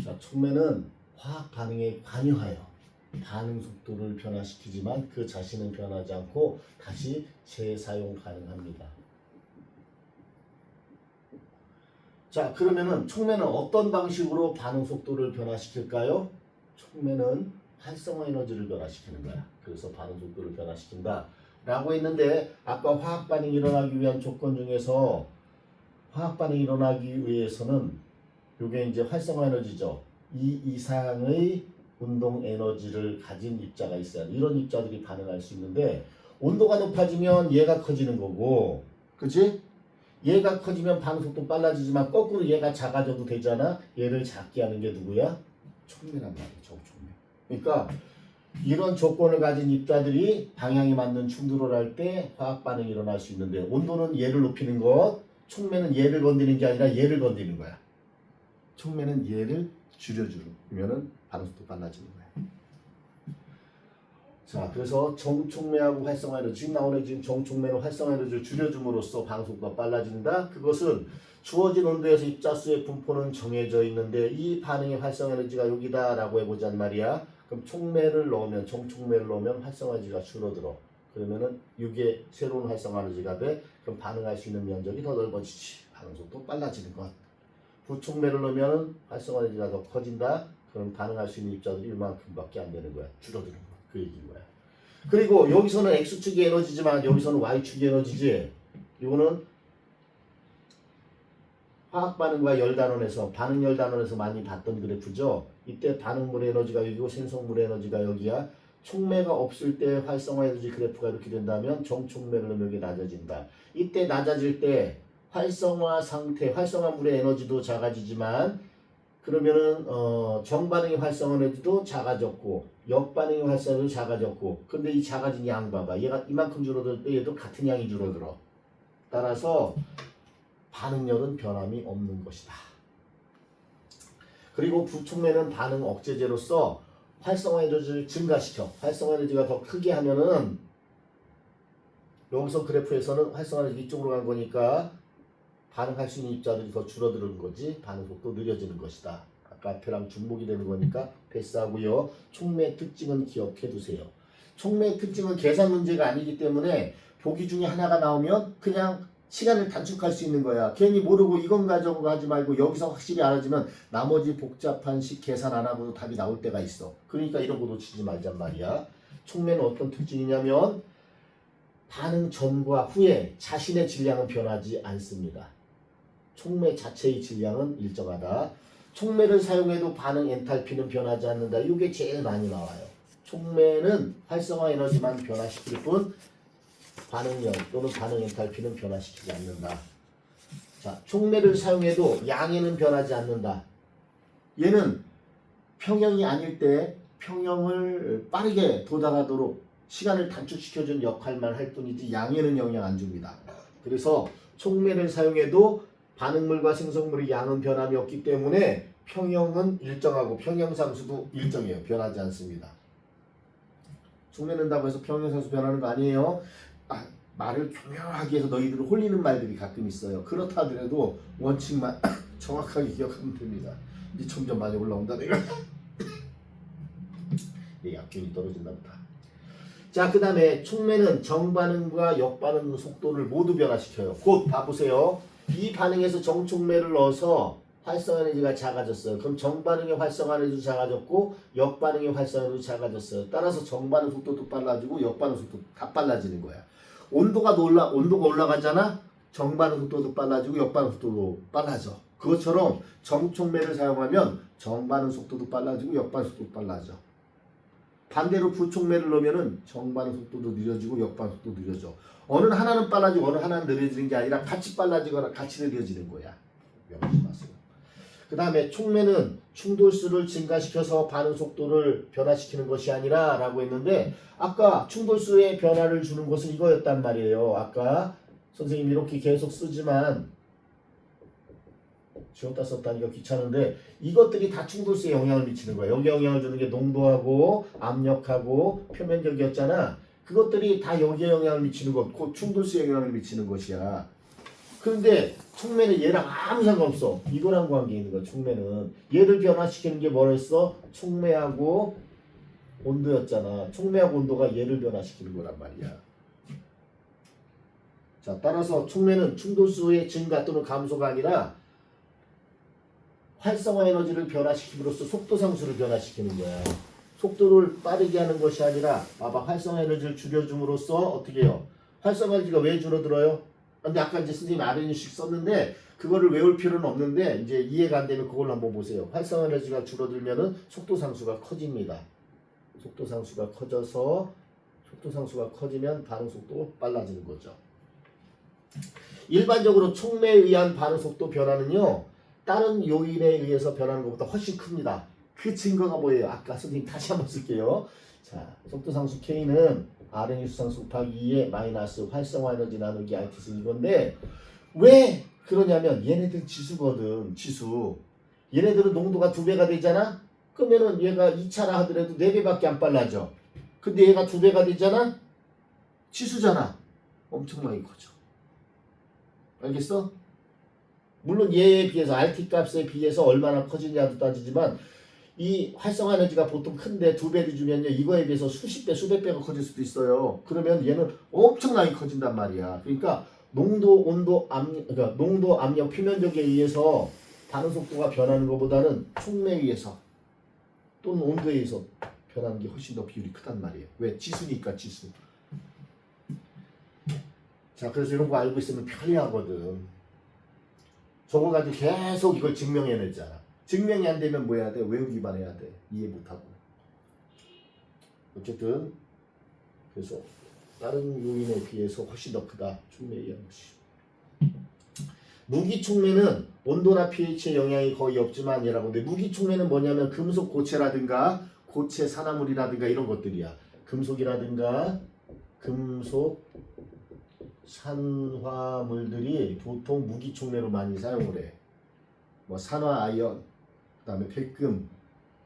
자, 촉매는 화학 반응에 관여하여 반응 속도를 변화시키지만 그 자신은 변하지 않고 다시 재사용 가능합니다. 자, 그러면은 촉매는 어떤 방식으로 반응 속도를 변화시킬까요? 촉매는 활성화 에너지를 변화시키는 거야. 그래서 반응 속도를 변화시킨다 라고 했는데 아까 화학 반응이 일어나기 위한 조건 중에서 화학 반응이 일어나기 위해서는 요게 이제 활성화 에너지죠. 이 이상의 운동 에너지를 가진 입자가 있어야 돼. 이런 입자들이 반응할 수 있는데 온도가 높아지면 얘가 커지는 거고, 그치? 얘가 커지면 반응 속도 빨라지지만 거꾸로 얘가 작아져도 되잖아. 얘를 작게 하는 게 누구야? 촉매란 말이야. 촉매. 그러니까 이런 조건을 가진 입자들이 방향에 맞는 충돌을 할 때 화학 반응이 일어날 수 있는데 온도는 얘를 높이는 것, 촉매는 얘를 건드리는 게 아니라 얘를 건드리는 거야. 촉매는 얘를 줄여주면은 반응 속도 빨라지는 거야. 자, 그래서 정촉매하고 활성화 에너지, 지금 나오는 지금 정촉매는 활성화 에너지를 줄여줌으로써 반응 속도가 빨라진다. 그것은 주어진 온도에서 입자수의 분포는 정해져 있는데 이 반응의 활성화 에너지가 여기다라고 해보자는 말이야. 그럼 촉매를 넣으면 정촉매를 넣으면 활성화 에너지가 줄어들어. 그러면은 이게 새로운 활성화 에너지가 돼. 그럼 반응할 수 있는 면적이 더 넓어지지. 반응 속도 빨라지는 것. 부촉매를 넣으면 활성화 에너지가 더 커진다. 그럼 반응할 수 있는 입자들이 이만큼밖에 안 되는 거야. 줄어드는 거야. 그 얘기인 거야. 그리고 여기서는 X축의 에너지지만 여기서는 Y축의 에너지지. 이거는 화학 반응과 열단원에서 반응 열단원에서 많이 봤던 그래프죠. 이때 반응물의 에너지가 여기고 생성물의 에너지가 여기야. 촉매가 없을 때 활성화 에너지 그래프가 이렇게 된다면 정촉매를 넣으면 여기 낮아진다. 이때 낮아질 때 활성화 상태, 활성화물의 에너지도 작아지지만 그러면은 정반응의 활성화 에너지도 작아졌고 역반응의 활성화 에너지도 작아졌고 근데 이 작아진 양 봐봐. 얘가 이만큼 줄어들 때 얘도 같은 양이 줄어들어. 따라서 반응력은 변함이 없는 것이다. 그리고 부촉매는 반응 억제제로서 활성화 에너지를 증가시켜. 활성화 에너지가 더 크게 하면은 여기서 그래프에서는 활성화 에너지 이쪽으로 간 거니까 반응할 수 있는 입자들이 더 줄어드는 거지 반응 속도 느려지는 것이다. 바깥이랑 중복이 되는 거니까 패스하고요. 촉매 특징은 기억해 두세요. 촉매 특징은 계산 문제가 아니기 때문에 보기 중에 하나가 나오면 그냥 시간을 단축할 수 있는 거야. 괜히 모르고 이건가 저건가 하지 말고 여기서 확실히 알아주면 나머지 복잡한 식 계산 안 하고도 답이 나올 때가 있어. 그러니까 이런 거 놓치지 말잔 말이야. 촉매는 어떤 특징이냐면 반응 전과 후에 자신의 질량은 변하지 않습니다. 촉매 자체의 질량은 일정하다. 촉매를 사용해도 반응 엔탈피는 변하지 않는다. 이게 제일 많이 나와요. 촉매는 활성화 에너지만 변화시킬 뿐 반응량 또는 반응 엔탈피는 변화시키지 않는다. 자, 촉매를 사용해도 양에는 변하지 않는다. 얘는 평형이 아닐 때 평형을 빠르게 도달하도록 시간을 단축시켜준 역할만 할 뿐이지 양에는 영향 안 줍니다. 그래서 촉매를 사용해도 반응물과 생성물의 양은 변함이 없기 때문에 평형은 일정하고 평형상수도 일정해요. 변하지 않습니다. 촉매는다고 해서 평형상수 변하는 거 아니에요. 말을 교묘하게 해서 너희들을 홀리는 말들이 가끔 있어요. 그렇다 하더라도 원칙만 정확하게 기억하면 됩니다. 이제 점점 많이 올라온다 내가. 내 약균이 떨어진다 보다. 자, 그 다음에 촉매는 정반응과 역반응 속도를 모두 변화시켜요. 곧 봐보세요. 이 반응에서 정촉매를 넣어서 활성화 에너지가 작아졌어요. 그럼 정반응의 활성화 에너지도 작아졌고 역반응의 활성화 에너지도 작아졌어요. 따라서 정반응 속도도 빨라지고 역반응 속도도 다 빨라지는 거야. 온도가 올라가잖아. 정반응 속도도 빨라지고 역반응 속도도 빨라져. 그것처럼 정촉매를 사용하면 정반응 속도도 빨라지고 역반응 속도도 빨라져. 반대로 부촉매를 넣으면은 정반응 속도도 느려지고 역반응 속도도 느려져. 어느 하나는 빨라지고 어느 하나는 느려지는 게 아니라 같이 빨라지거나 같이 느려지는 거야. 명심하세요. 그 다음에 촉매는 충돌수를 증가시켜서 반응 속도를 변화시키는 것이 아니라 라고 했는데 아까 충돌수의 변화를 주는 것은 이거였단 말이에요. 아까 선생님이 이렇게 계속 쓰지만 지웠다 썼다니까 귀찮은데 이것들이 다 충돌수에 영향을 미치는 거예요. 여기 영향을 주는 게 농도하고 압력하고 표면적이었잖아. 그것들이 다 여기에 영향을 미치는 것, 곧 충돌수에 영향을 미치는 것이야. 그런데 촉매는 얘랑 아무 상관없어. 이거랑 관계 있는 거야. 촉매는 얘를 변화시키는 게 뭐랬어? 촉매하고 온도였잖아. 촉매하고 온도가 얘를 변화시키는 거란 말이야. 자, 따라서 촉매는 충돌수의 증가 또는 감소가 아니라 활성화 에너지를 변화시킴으로써 속도 상수를 변화시키는 거야. 속도를 빠르게 하는 것이 아니라 봐봐, 활성화 에너지를 줄여줌으로써 어떻게 해요? 활성화 에너지가 왜 줄어들어요? 근데 아까 이제 선생님 RNU식 썼는데 그거를 외울 필요는 없는데 이제 이해가 안 되면 그걸 한번 보세요. 활성화 에너지가 줄어들면은 속도 상수가 커집니다. 속도 상수가 커져서 속도 상수가 커지면 반응 속도 빨라지는 거죠. 일반적으로 촉매에 의한 반응 속도 변화는요, 다른 요인에 의해서 변하는 것보다 훨씬 큽니다. 그 증거가 뭐예요? 아까 선생님 다시 한번 쓸게요. 자, 속도 상수 K는 RNU 수상수 곱하기 2의 마이너스 활성화 에너지 나누기 RTC 이건데 왜 그러냐면 얘네들 지수거든. 지수. 얘네들은 농도가 2배가 되잖아. 그러면은 얘가 2차라 하더라도 4배밖에 안 빨라져. 근데 얘가 2배가 되잖아. 지수잖아. 엄청나게 커져. 알겠어? 물론 얘에 비해서 RT 값에 비해서 얼마나 커지냐도 따지지만 이 활성화 에너지가 보통 큰데 2배를 주면요 이거에 비해서 수십 배 수백 배가 커질 수도 있어요. 그러면 얘는 엄청나게 커진단 말이야. 그러니까 농도, 온도, 압력, 그러니까 농도, 압력, 표면적에 의해서 반응 속도가 변하는 것보다는 촉매에 의해서 또는 온도에 의해서 변하는 게 훨씬 더 비율이 크단 말이에요. 왜? 지수니까 지수. 자, 그래서 이런 거 알고 있으면 편리하거든. 저거 가지고 계속 이걸 증명해냈잖아. 증명이 안 되면 뭐 해야 돼? 외우기만 해야 돼. 이해 못하고. 어쨌든 그래서 다른 요인에 비해서 훨씬 더 크다. 촉매에 의한 것이. 무기촉매는 온도나 pH의 영향이 거의 없지만 이라고. 근데 무기촉매는 뭐냐면 금속 고체라든가 고체 산화물이라든가 이런 것들이야. 금속이라든가 금속 산화물들이 보통 무기촉매로 많이 사용을 해. 뭐 산화 아이언, 그 다음에 백금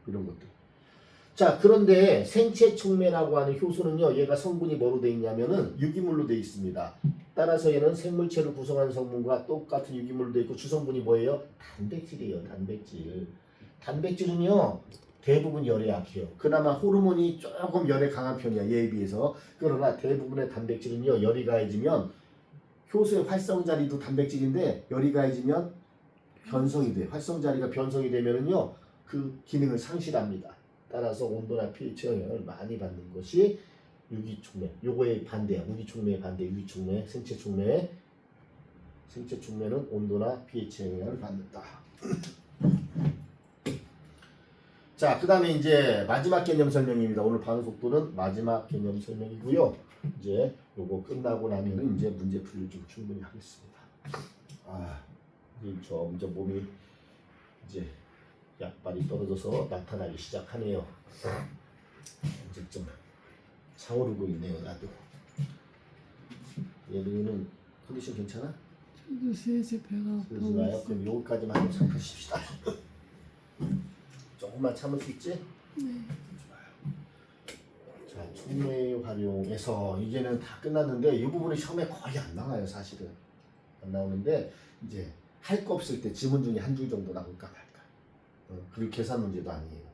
이런 것들. 자, 그런데 생체 촉매라고 하는 효소는요, 얘가 성분이 뭐로 되어 있냐면은 유기물로 되어 있습니다. 따라서 얘는 생물체를 구성하는 성분과 똑같은 유기물로 되어 있고 주성분이 뭐예요? 단백질이에요. 단백질. 단백질은요 대부분 열에 약해요. 그나마 호르몬이 조금 열에 강한 편이야 얘에 비해서. 그러나 대부분의 단백질은요 열이 가해지면 효소의 활성 자리도 단백질인데 열이 가해지면 변성이 돼. 활성 자리가 변성이 되면은요 그 기능을 상실합니다. 따라서 온도나 pH 영향을 많이 받는 것이 유기촉매. 요거의 반대야. 무기촉매의 반대. 유기촉매, 생체촉매. 생체촉매는 온도나 pH 영향을 받는다. 자, 그 다음에 이제 마지막 개념 설명입니다. 오늘 반응 속도는 마지막 개념 설명이고요. 이제 요거 끝나고 나면은 이제 문제 풀이를 좀 충분히 하겠습니다. 이제 점점 몸이 이제 약발이 떨어져서 나타나기 시작하네요. 이제 좀 차오르고 있네요, 나도. 얘는 컨디션 괜찮아? 저도 슬슬 배가 그러지 마요. 아파요. 그럼 요거까지만 하고 참으십시다. 조금만 참을 수 있지? 네. 자, 촉매 활용해서 이제는 다 끝났는데 이 부분은 시험에 거의 안 나와요, 사실은. 안 나오는데 이제 할 거 없을 때 지문 중에 한 줄 정도 나올까 말까. 그리고 계산 문제도 아니에요.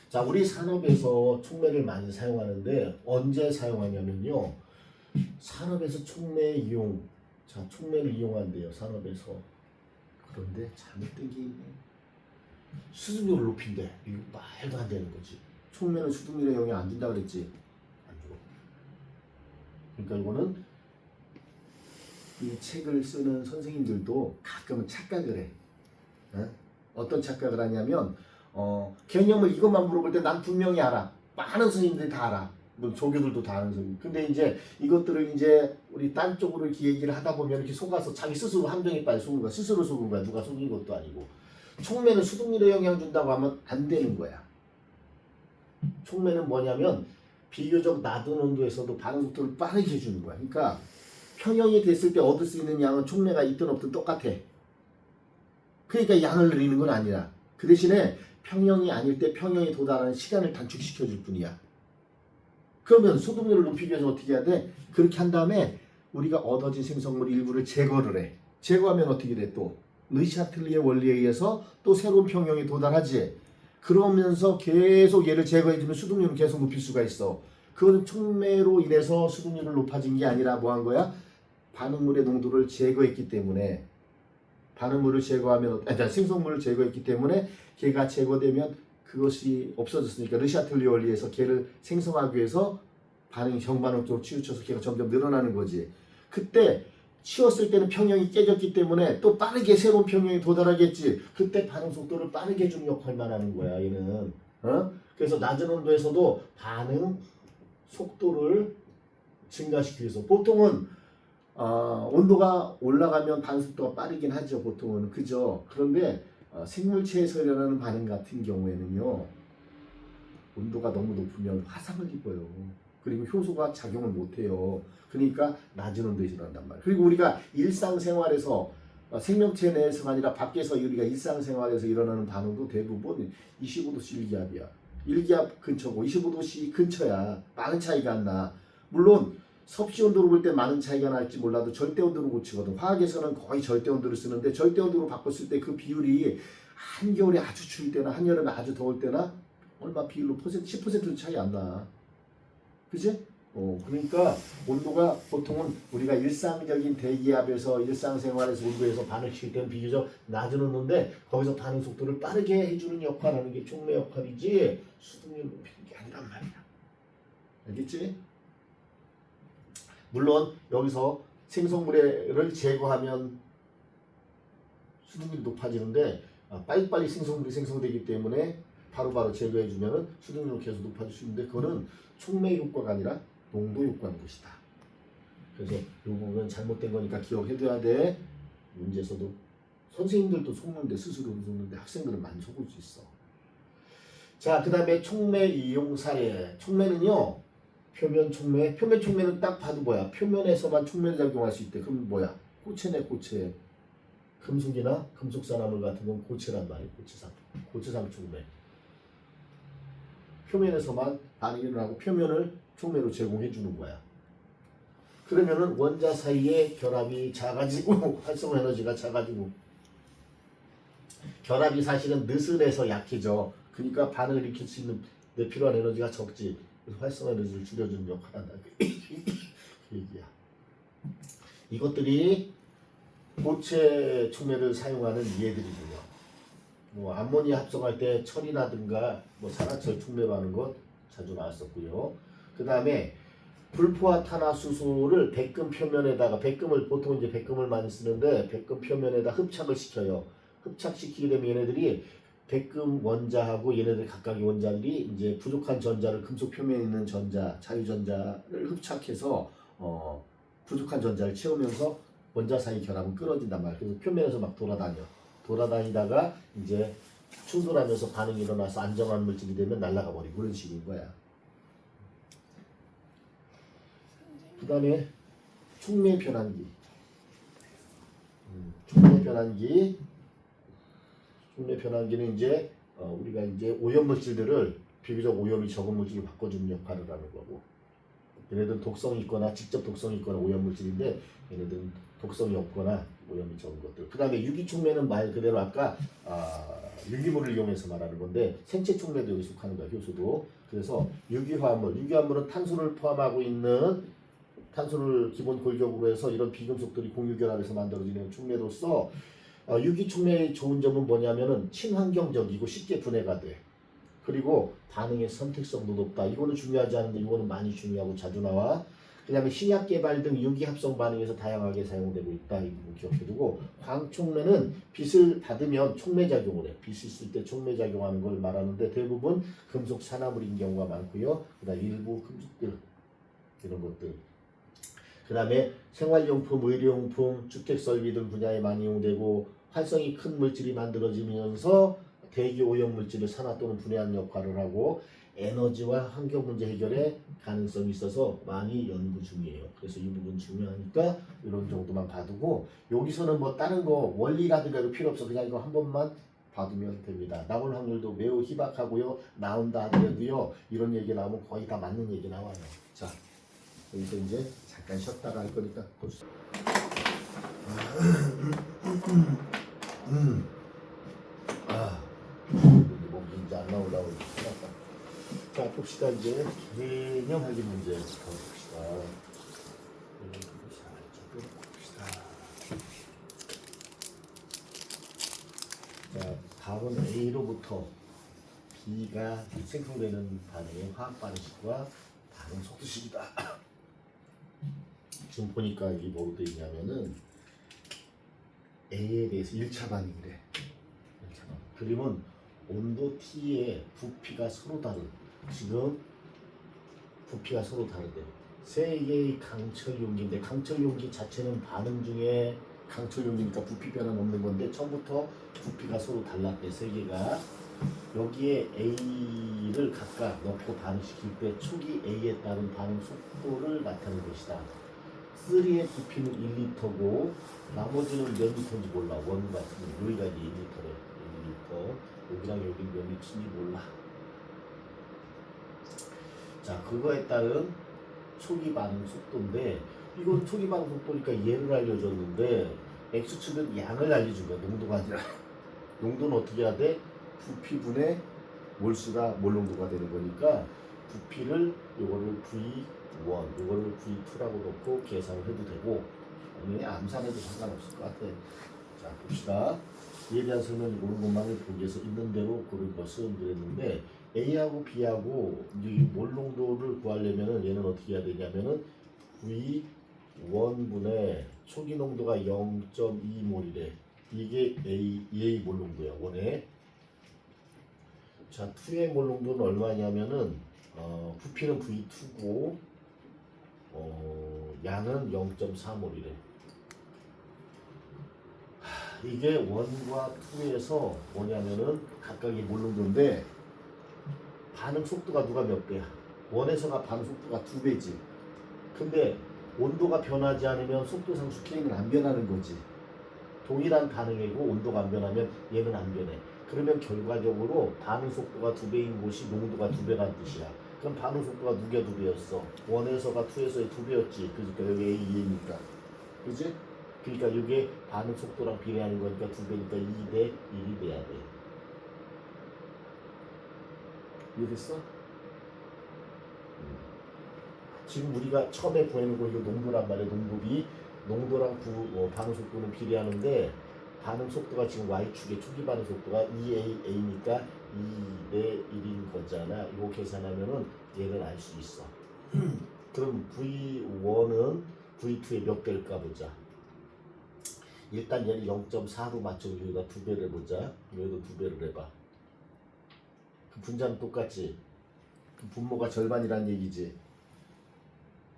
자, 우리 산업에서 촉매를 많이 사용하는데 언제 사용하냐면요. 산업에서 촉매 이용, 자, 촉매를 이용한대요, 산업에서. 그런데 잘못된 게 있네. 수증률을 높인대. 이거 말도 안 되는 거지. 촉매는 수증률에 영향 안 준다 그랬지? 안 줘. 그러니까 이거는 이 책을 쓰는 선생님들도 가끔은 착각을 해. 어떤 착각을 하냐면 개념을 이것만 물어볼 때 난 분명히 알아. 많은 선생님들이 다 알아. 뭐 조교들도 다 아는 선생님. 근데 이제 이것들을 이제 우리 딴 쪽으로 이렇게 얘기를 하다 보면 이렇게 속아서 자기 스스로 함정에 빠져 속은 거야. 스스로 속은 거야. 누가 속인 것도 아니고. 촉매는 수동률에 영향 준다고 하면 안 되는 거야. 촉매는 뭐냐면 비교적 낮은 온도에서도 반응 속도를 빠르게 해주는 거야. 그러니까 평형이 됐을 때 얻을 수 있는 양은 촉매가 있든 없든 똑같아. 그러니까 양을 늘리는 건 아니라 그 대신에 평형이 아닐 때 평형에 도달하는 시간을 단축시켜 줄 뿐이야. 그러면 소독률을 높이기 위해서 어떻게 해야 돼? 그렇게 한 다음에 우리가 얻어진 생성물 일부를 제거를 해. 제거하면 어떻게 돼 또? 르샤틀리의 원리에 의해서 또 새로운 평형에 도달하지. 그러면서 계속 얘를 제거해주면 수독률을 계속 높일 수가 있어. 그거는 촉매로 인해서 수독률을 높아진 게 아니라 뭐 한 거야? 반응물의 농도를 제거했기 때문에 반응물을 제거하면 생성물을 제거했기 때문에 걔가 제거되면 그것이 없어졌으니까 르샤틀리 원리에서 걔를 생성하기 위해서 반응이 정반응 쪽으로 치우쳐서 걔가 점점 늘어나는 거지. 그때 치웠을 때는 평형이 깨졌기 때문에 또 빠르게 새로운 평형에 도달하겠지. 그때 반응 속도를 빠르게 해주는 역할만 하는 거야 얘는. 그래서 낮은 온도에서도 반응 속도를 증가시키기 위해서 보통은 온도가 올라가면 반응 속도가 빠르긴 하죠. 보통은. 그죠? 그런데 생물체에서 일어나는 반응 같은 경우에는요. 온도가 너무 높으면 화상을 입어요. 그리고 효소가 작용을 못해요. 그러니까 낮은 온도에서 일어난단 말이에요. 그리고 우리가 일상생활에서 생명체 내에서가 아니라 밖에서 우리가 일상생활에서 일어나는 반응도 대부분 25도씨 일기압이야. 일기압 근처고 25도씨 근처야. 많은 차이가 안 나. 물론 섭씨 온도로 볼 때 많은 차이가 날지 몰라도 절대 온도로 고치거든. 화학에서는 거의 절대 온도를 쓰는데 절대 온도로 바꿨을 때 그 비율이 한겨울에 아주 추울 때나 한여름에 아주 더울 때나 얼마 비율로 10%도 차이 안 나. 그지? 그러니까 온도가 보통은 우리가 일상적인 대기압에서 일상생활에서 온도에서 반응을 시킬 때는 비교적 낮은 온도인데 거기서 반응 속도를 빠르게 해주는 역할을 하는 게 촉매 역할이지 수동률 높이는 게 아니란 말이야. 알겠지? 물론 여기서 생성물을 제거하면 수동률이 높아지는데 빨리빨리 생성물이 생성되기 때문에 바로바로 제거해주면 수동률은 계속 높아질 수 있는데 그거는 촉매 효과가 아니라 농도 효과인 것이다. 그래서 이 부분은 잘못된 거니까 기억해둬야 돼. 문제에서도 선생님들도 속는데 스스로 속는데 학생들은 많이 속을 수 있어. 자, 그 다음에 촉매 이용 사례. 촉매는요. 표면 촉매는 딱 봐도 뭐야? 표면에서만 촉매를 작용할 수 있대. 그럼 뭐야? 고체네, 고체. 금속이나 금속산화물 같은 건 고체란 말이에요. 고체상 촉매. 표면에서만 반응이 일어나고 표면을 촉매로 제공해 주는 거야. 그러면은 원자 사이의 결합이 작아지고 활성 에너지가 작아지고 결합이 사실은 느슨해서 약해져. 그러니까 반응을 일으킬 수 있는 내 필요한 에너지가 적지. 그래서 활성화 에너지를 줄여주는 역할을 한다. 그 얘기야. 이것들이 고체 촉매를 사용하는 예들이고요. 뭐 암모니아 합성할 때 철이라든가 뭐 산화철 촉매로 하는 것 자주 나왔었고요. 그 다음에 불포화 탄화수소를 백금 표면에다가, 백금을 보통 이제 백금을 많이 쓰는데 백금 표면에다 흡착을 시켜요. 흡착시키게 되면 얘네들이 백금 원자하고 얘네들 각각의 원자들이 이제 부족한 전자를 금속 표면에 있는 전자, 자유전자를 흡착해서 부족한 전자를 채우면서 원자 사이 결합은 끊어진단 말이에요. 그래서 표면에서 막 돌아다니다가 이제 충돌하면서 반응이 일어나서 안정한 물질이 되면 날아가 버리고 그런 식인 거야. 그 다음에 촉매 변환기. 촉매 변환기는 이제 우리가 이제 오염 물질들을 비교적 오염이 적은 물질로 바꿔주는 역할을 하는 거고, 얘네들은 독성이 있거나 직접 독성이 있거나 오염 물질인데 얘네들은 독성이 없거나 오염이 적은 것들. 그 다음에 유기촉매는 말 그대로 아까 유기물을 이용해서 말하는 건데 생체 촉매도 여기 속하는 거야, 효소도. 그래서 유기화합물은 탄소를 포함하고 있는, 탄소를 기본 골격으로 해서 이런 비금속들이 공유결합해서 만들어지는 촉매로서 유기촉매의 좋은 점은 뭐냐면은 친환경적이고 쉽게 분해가 돼. 그리고 반응의 선택성도 높다. 이거는 중요하지 않은데 이거는 많이 중요하고 자주 나와. 그 다음에 신약 개발 등 유기합성 반응에서 다양하게 사용되고 있다. 이 부분 기억해두고, 광촉매는 빛을 받으면 촉매작용을 해. 빛이 있을 때 촉매작용하는 걸 말하는데 대부분 금속 산화물인 경우가 많고요. 그 다음 일부 금속들, 이런 것들. 그 다음에 생활용품, 의료용품, 주택설비 등 분야에 많이 이용되고, 활성이 큰 물질이 만들어지면서 대기 오염 물질을 산화 또는 분해하는 역할을 하고, 에너지와 환경 문제 해결에 가능성이 있어서 많이 연구 중이에요. 그래서 이 부분 중요하니까 이런 정도만 봐두고, 여기서는 뭐 다른 거 원리라든가 이거 필요 없어. 그냥 이거 한 번만 봐두면 됩니다. 나올 확률도 매우 희박하고요. 나온다 하더라도요, 이런 얘기 나오면 거의 다 맞는 얘기 나와요. 자, 여기서 이제 잠깐 쉬었다가 할 거니까 보시죠. 뭐 문제 안 나오려고 생각다. 자, 봅시다. 이제 개념 확인 문제 봅시다. 자, 답은 A로부터 B가 생성되는 반응의 화학 반응식과 반응 속도식이다. 지금 보니까 이게 뭐로 되어 있냐면은 A에 대해서 1차 반응이래. 1차 반응. 그러면 온도 T에 부피가 서로 다른, 지금 부피가 서로 다른데 세 개의 강철 용기인데, 강철 용기 자체는 반응 중에 강철 용기니까 부피 변화는 없는 건데 처음부터 부피가 서로 달랐대. 세 개가. 여기에 A를 각각 넣고 반응시킬 때 초기 A에 따른 반응 속도를 나타낼 것이다. 3의 부피는 1리터고 나머지는 몇 리터인지 몰라. 원 같은 거 여기가 이제 1리터래. 1리터. 여기랑 여기 몇 리터인지 몰라. 자, 그거에 따른 초기 반응 속도인데, 이건 초기 반응 속도니까 얘를 알려줬는데 X축은 양을 알려준 거야. 농도가 아니라. 농도는 어떻게 해야 돼? 부피분의 몰수가 몰농도가 되는 거니까 부피를 요거를 V1, 요거를 V2라고 놓고 계산을 해도 되고, 아니 암산해도 상관없을 것 같아. 자, 봅시다. 이에 대한 설명이 오는 것만을 보기 위해서 있는 대로 고른 것은 그랬는데, A하고 B하고 이 몰농도를 구하려면은 얘는 어떻게 해야 되냐면은 V1분의 초기 농도가 0.2몰이래. 이게 A의 몰농도야, 원에. 자, 2의 몰농도는 얼마냐면은 부피는 V2고 양은 0.4몰이래. 이게 1과 2에서 뭐냐면은 각각의 몰농도인데 반응 속도가 누가 몇 배야? 1에서가 반응 속도가 2배지. 근데 온도가 변하지 않으면 속도상수 K는 안 변하는 거지. 동일한 반응이고 온도가 안 변하면 얘는 안 변해. 그러면 결과적으로 반응 속도가 2배인 곳이 농도가 2배라는 뜻이야. 그럼 반응 속도가 누가 2배였어? 1에서가 2에서의 2배였지. 그러니까 여기 A, 2니까. 그지? 그러니까 이게 반응 속도랑 비례하는 거니까 2배니까 2대 1이 돼야 돼. 이해됐어? 지금 우리가 처음에 구해놓은 거 이거 농도란 말이야. 농도비. 농도랑 반응 속도는 비례하는데 반응 속도가 지금 y축의 초기 반응 속도가 2a니까 2대 1인 거잖아. 이거 계산하면은 얘를 알 수 있어. 그럼 V1은 V2의 몇 배일까 보자. 일단 얘를 0.4로 맞춰서 여기다 2배를 해보자. 여기도 2배를 해봐. 그 분자는 똑같지? 그 분모가 절반이란 얘기지.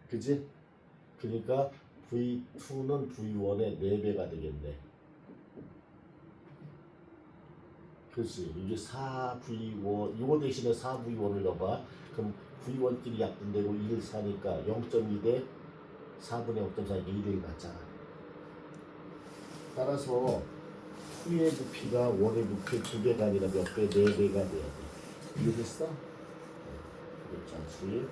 그지? 그러니까 V2는 V1의 4배가 되겠네. 그렇지. 이게 4V1, 이거 대신에 4V1을 넣어봐. 그럼 V1끼리 약분되고 1, 4니까 0.2 대 4분의 0.4니까 2대 1 맞잖아. 따라서 2의 부피가 1의 부피 2배가 아니라 몇 배? 4배가 돼야 돼. 이해됐어? 그렇지 않지?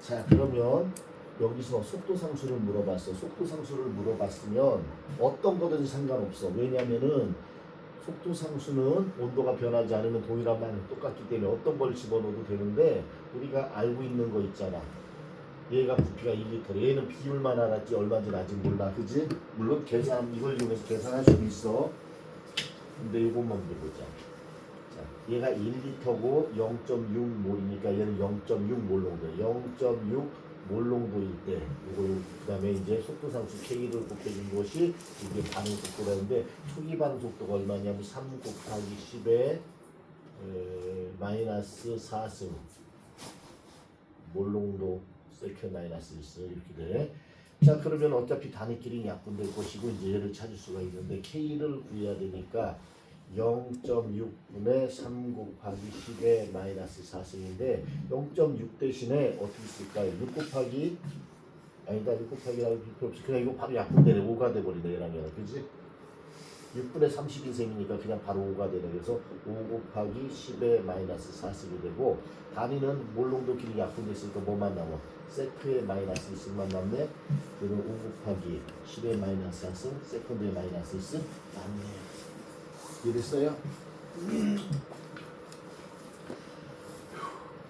자, 그러면 여기서 속도상수를 물어봤어. 속도상수를 물어봤으면 어떤 거든지 상관없어. 왜냐면은 속도상수는 온도가 변하지 않으면 동일한 만큼 똑같기 때문에 어떤 걸 집어넣어도 되는데 우리가 알고 있는 거 있잖아. 얘가 부피가 2리터. 얘는 비율만 알았지 얼마인지 아직 몰라. 그지? 물론 계산, 이걸 이용해서 계산할 수는 있어. 근데 이것만 보자. 자, 얘가 1리터고 0.6몰이니까 얘는 0.6몰 농도. 0.6 몰농도일 때 이거 그다음에 이제 속도상수 K를 곱해준 것이 이게 반응 속도라는데 초기 반응 속도가 얼마냐면 3 곱하기 10의 마이너스 4승 몰농도 세컨 마이너스 1승 이렇게 돼. 자, 그러면 어차피 단위끼리 약분될 것이고 이제 얘를 찾을 수가 있는데 K를 구해야 되니까 0.6분의 3 곱하기 10의 마이너스 4승인데 0.6 대신에 어떻게 쓸까요? 6 곱하기 아니다 6 곱하기라고 필요 없이 그냥 이거 바로 약분되네. 5가 돼버리네 얘라면. 그지? 6분의 30인승이니까 그냥 바로 5가 되네. 그래서 5 곱하기 10의 마이너스 4승이 되고 단위는 몰농도끼리 약분됐으니까 뭐만 남아? 세크의 마이너스 1승만 남네. 그리고 5 곱하기 10의 마이너스 4승 세컨드의 마이너스 1승 남네. 이해됐어요?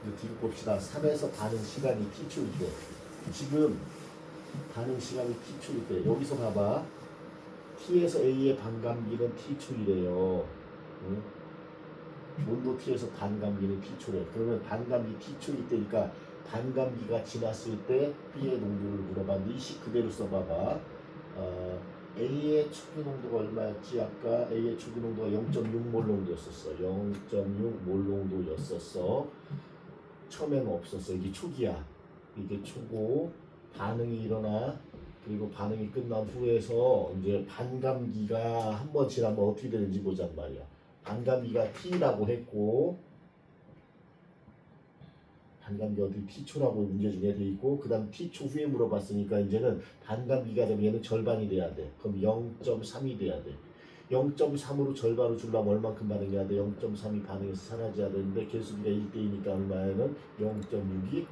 이제 뒤로 봅시다. 3에서 반응 시간이 t초일 때 지금 반응 시간이 t초일 때 여기서 봐봐. t에서 a의 반감기는 t초이래요. 응? 온도 t에서 반감기는 t초래. 그러면 반감기 t초일 때니까 반감기가 지났을 때 b의 농도를 물어봤는데 이 식 그대로 써봐봐. A의 초기 농도가 얼마였지? 아까 A의 초기 농도가 0.6몰 농도였었어. 0.6몰 농도였었어. 처음에는 없었어. 이게 초기야. 이게 초고 반응이 일어나. 그리고 반응이 끝난 후에서 이제 반감기가 한 번 지나면 어떻게 되는지 보잔 말이야. 반감기가 T라고 했고 반감기 어디 T초라고 문제 중에 돼 있고 그 다음 T초 후에 물어봤으니까 이제는 반감기가 되면 얘는 절반이 돼야 돼. 그럼 0.3이 돼야 돼. 0.3으로 절반을 주려면 얼만큼 반응해야 돼? 0.3이 반응해서 사라져야 되는데 개수비가 1대2니까 얼마에는 0.6이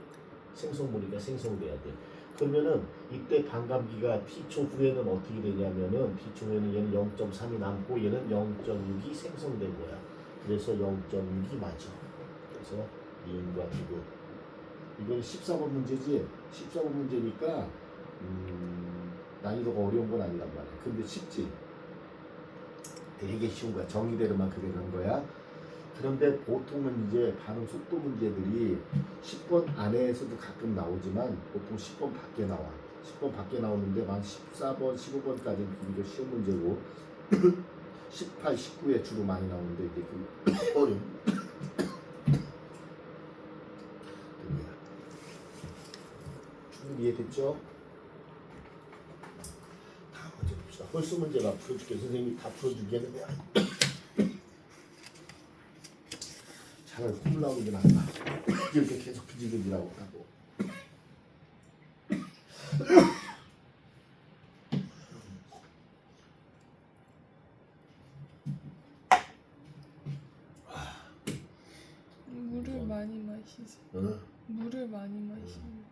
생성물이니까 생성돼야 돼. 그러면은 이때 반감기가 T초 후에는 어떻게 되냐면은 T초 후에는 얘는 0.3이 남고 얘는 0.6이 생성된 거야. 그래서 0.6이 맞아. 그래서 이음과 비교. 이건 14번 문제지. 14번 문제니까 난이도가 어려운 건 아니란 말이야. 근데 쉽지. 되게 쉬운 거야. 정의대로만 그래 간 거야. 그런데 보통은 이제 반응 속도 문제들이 10번 안에서도 가끔 나오지만 보통 10번 밖에 나와. 10번 밖에 나오는데 한 14번, 15번까지는 비교적 쉬운 문제고 18, 19에 주로 많이 나오는데 이게 그 어려운 이해됐죠? 다음 문제 봅시다. 홀수 문제 나 풀어줄게. 선생님이 다 풀어주겠는데 차라리 콧물 나오는 게 낫다. 이렇게 계속 뒤지기라고 하고. 물을 많이 마시세요. 응? 물을 많이 마시면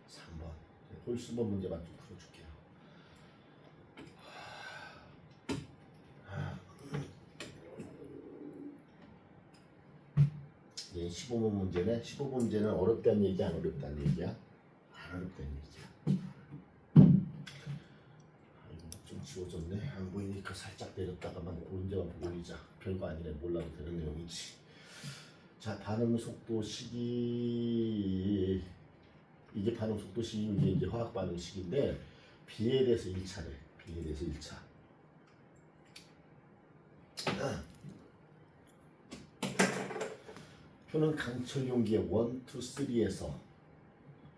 3번 홀수번 문제만 좀 풀어줄게요. 15번 문제네. 15번 문제는 어렵다는 얘기 안 어렵다는 얘기야? 안 어렵다는 얘기야. 좀 지워졌네. 안 보이니까 살짝 내렸다가만 보인자만 보고 올리자. 별거 아니네. 몰라도 되는 내용이지. 자, 반응 속도 식이 이게 반응 속도 식이 이게 이제 화학 반응 식인데 B에 대해서 1차래. B에 대해서 1차. 표는 강철 용기의 1, 2, 3에서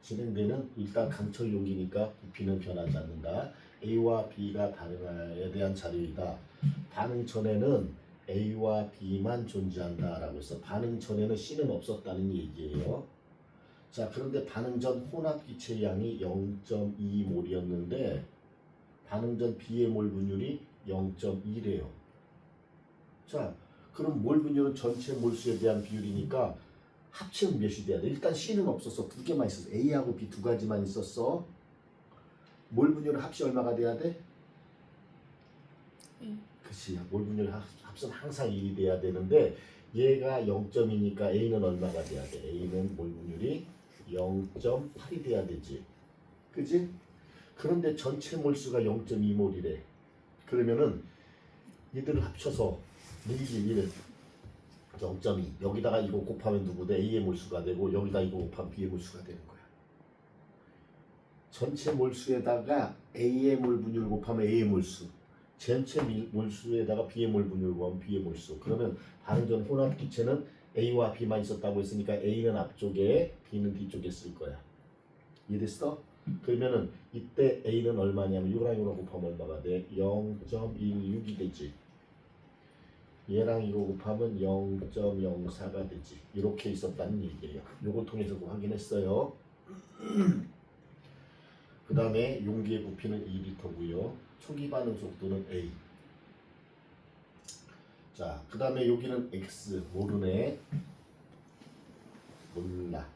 진행되는 일단 강철 용기니까 부피는 변하지 않는다. A와 B가 반응에 대한 자료이다. 반응 전에는 A와 B만 존재한다라고 해서 반응 전에는 C는 없었다는 얘기예요. 자, 그런데 반응 전 혼합 기체 양이 0.2몰이었는데 반응 전 B의 몰 분율이 0.2래요. 자, 그럼 몰 분율은 전체 몰수에 대한 비율이니까 합치면 몇이 돼야 돼? 일단 C는 없었어. 두 개만 있었어. A하고 B 두 가지만 있었어. 몰 분율은 합치 얼마가 돼야 돼? 그치. 몰 분율 합은 항상 1이 돼야 되는데 얘가 0.2니까 A는 얼마가 돼야 돼? A는 몰 분율이 0.8이 돼야 되지. 그치? 그런데 전체 몰수가 0.2몰이래. 그러면은 얘들을 합쳐서 1, 0.2 여기다가 이거 곱하면 누구 돼? A의 몰수가 되고 여기다 이거 곱하면 B의 몰수가 되는 거야. 전체 몰수에다가 A의 몰 분율 곱하면 A의 몰수, 전체 몰수에다가 B의 몰 분율 곱하면 B의 몰수. 그러면 반응 전 혼합 기체는 A와 B만 있었다고 했으니까 A는 앞쪽에 B는 뒤쪽에 쓸 거야. 이해됐어? 그러면은 이때 A는 얼마냐면 이거랑 이거랑 곱하면 얼마가 돼? 0.16이 되지. 얘랑 이거 곱하면 0.04가 되지. 이렇게 있었다는 얘기예요. 요걸 통해서 확인했어요. 그 다음에 용기의 부피는 2리터고요. 초기 반응 속도는 A. 자, 그 다음에 여기는 X 모르네. 몰라.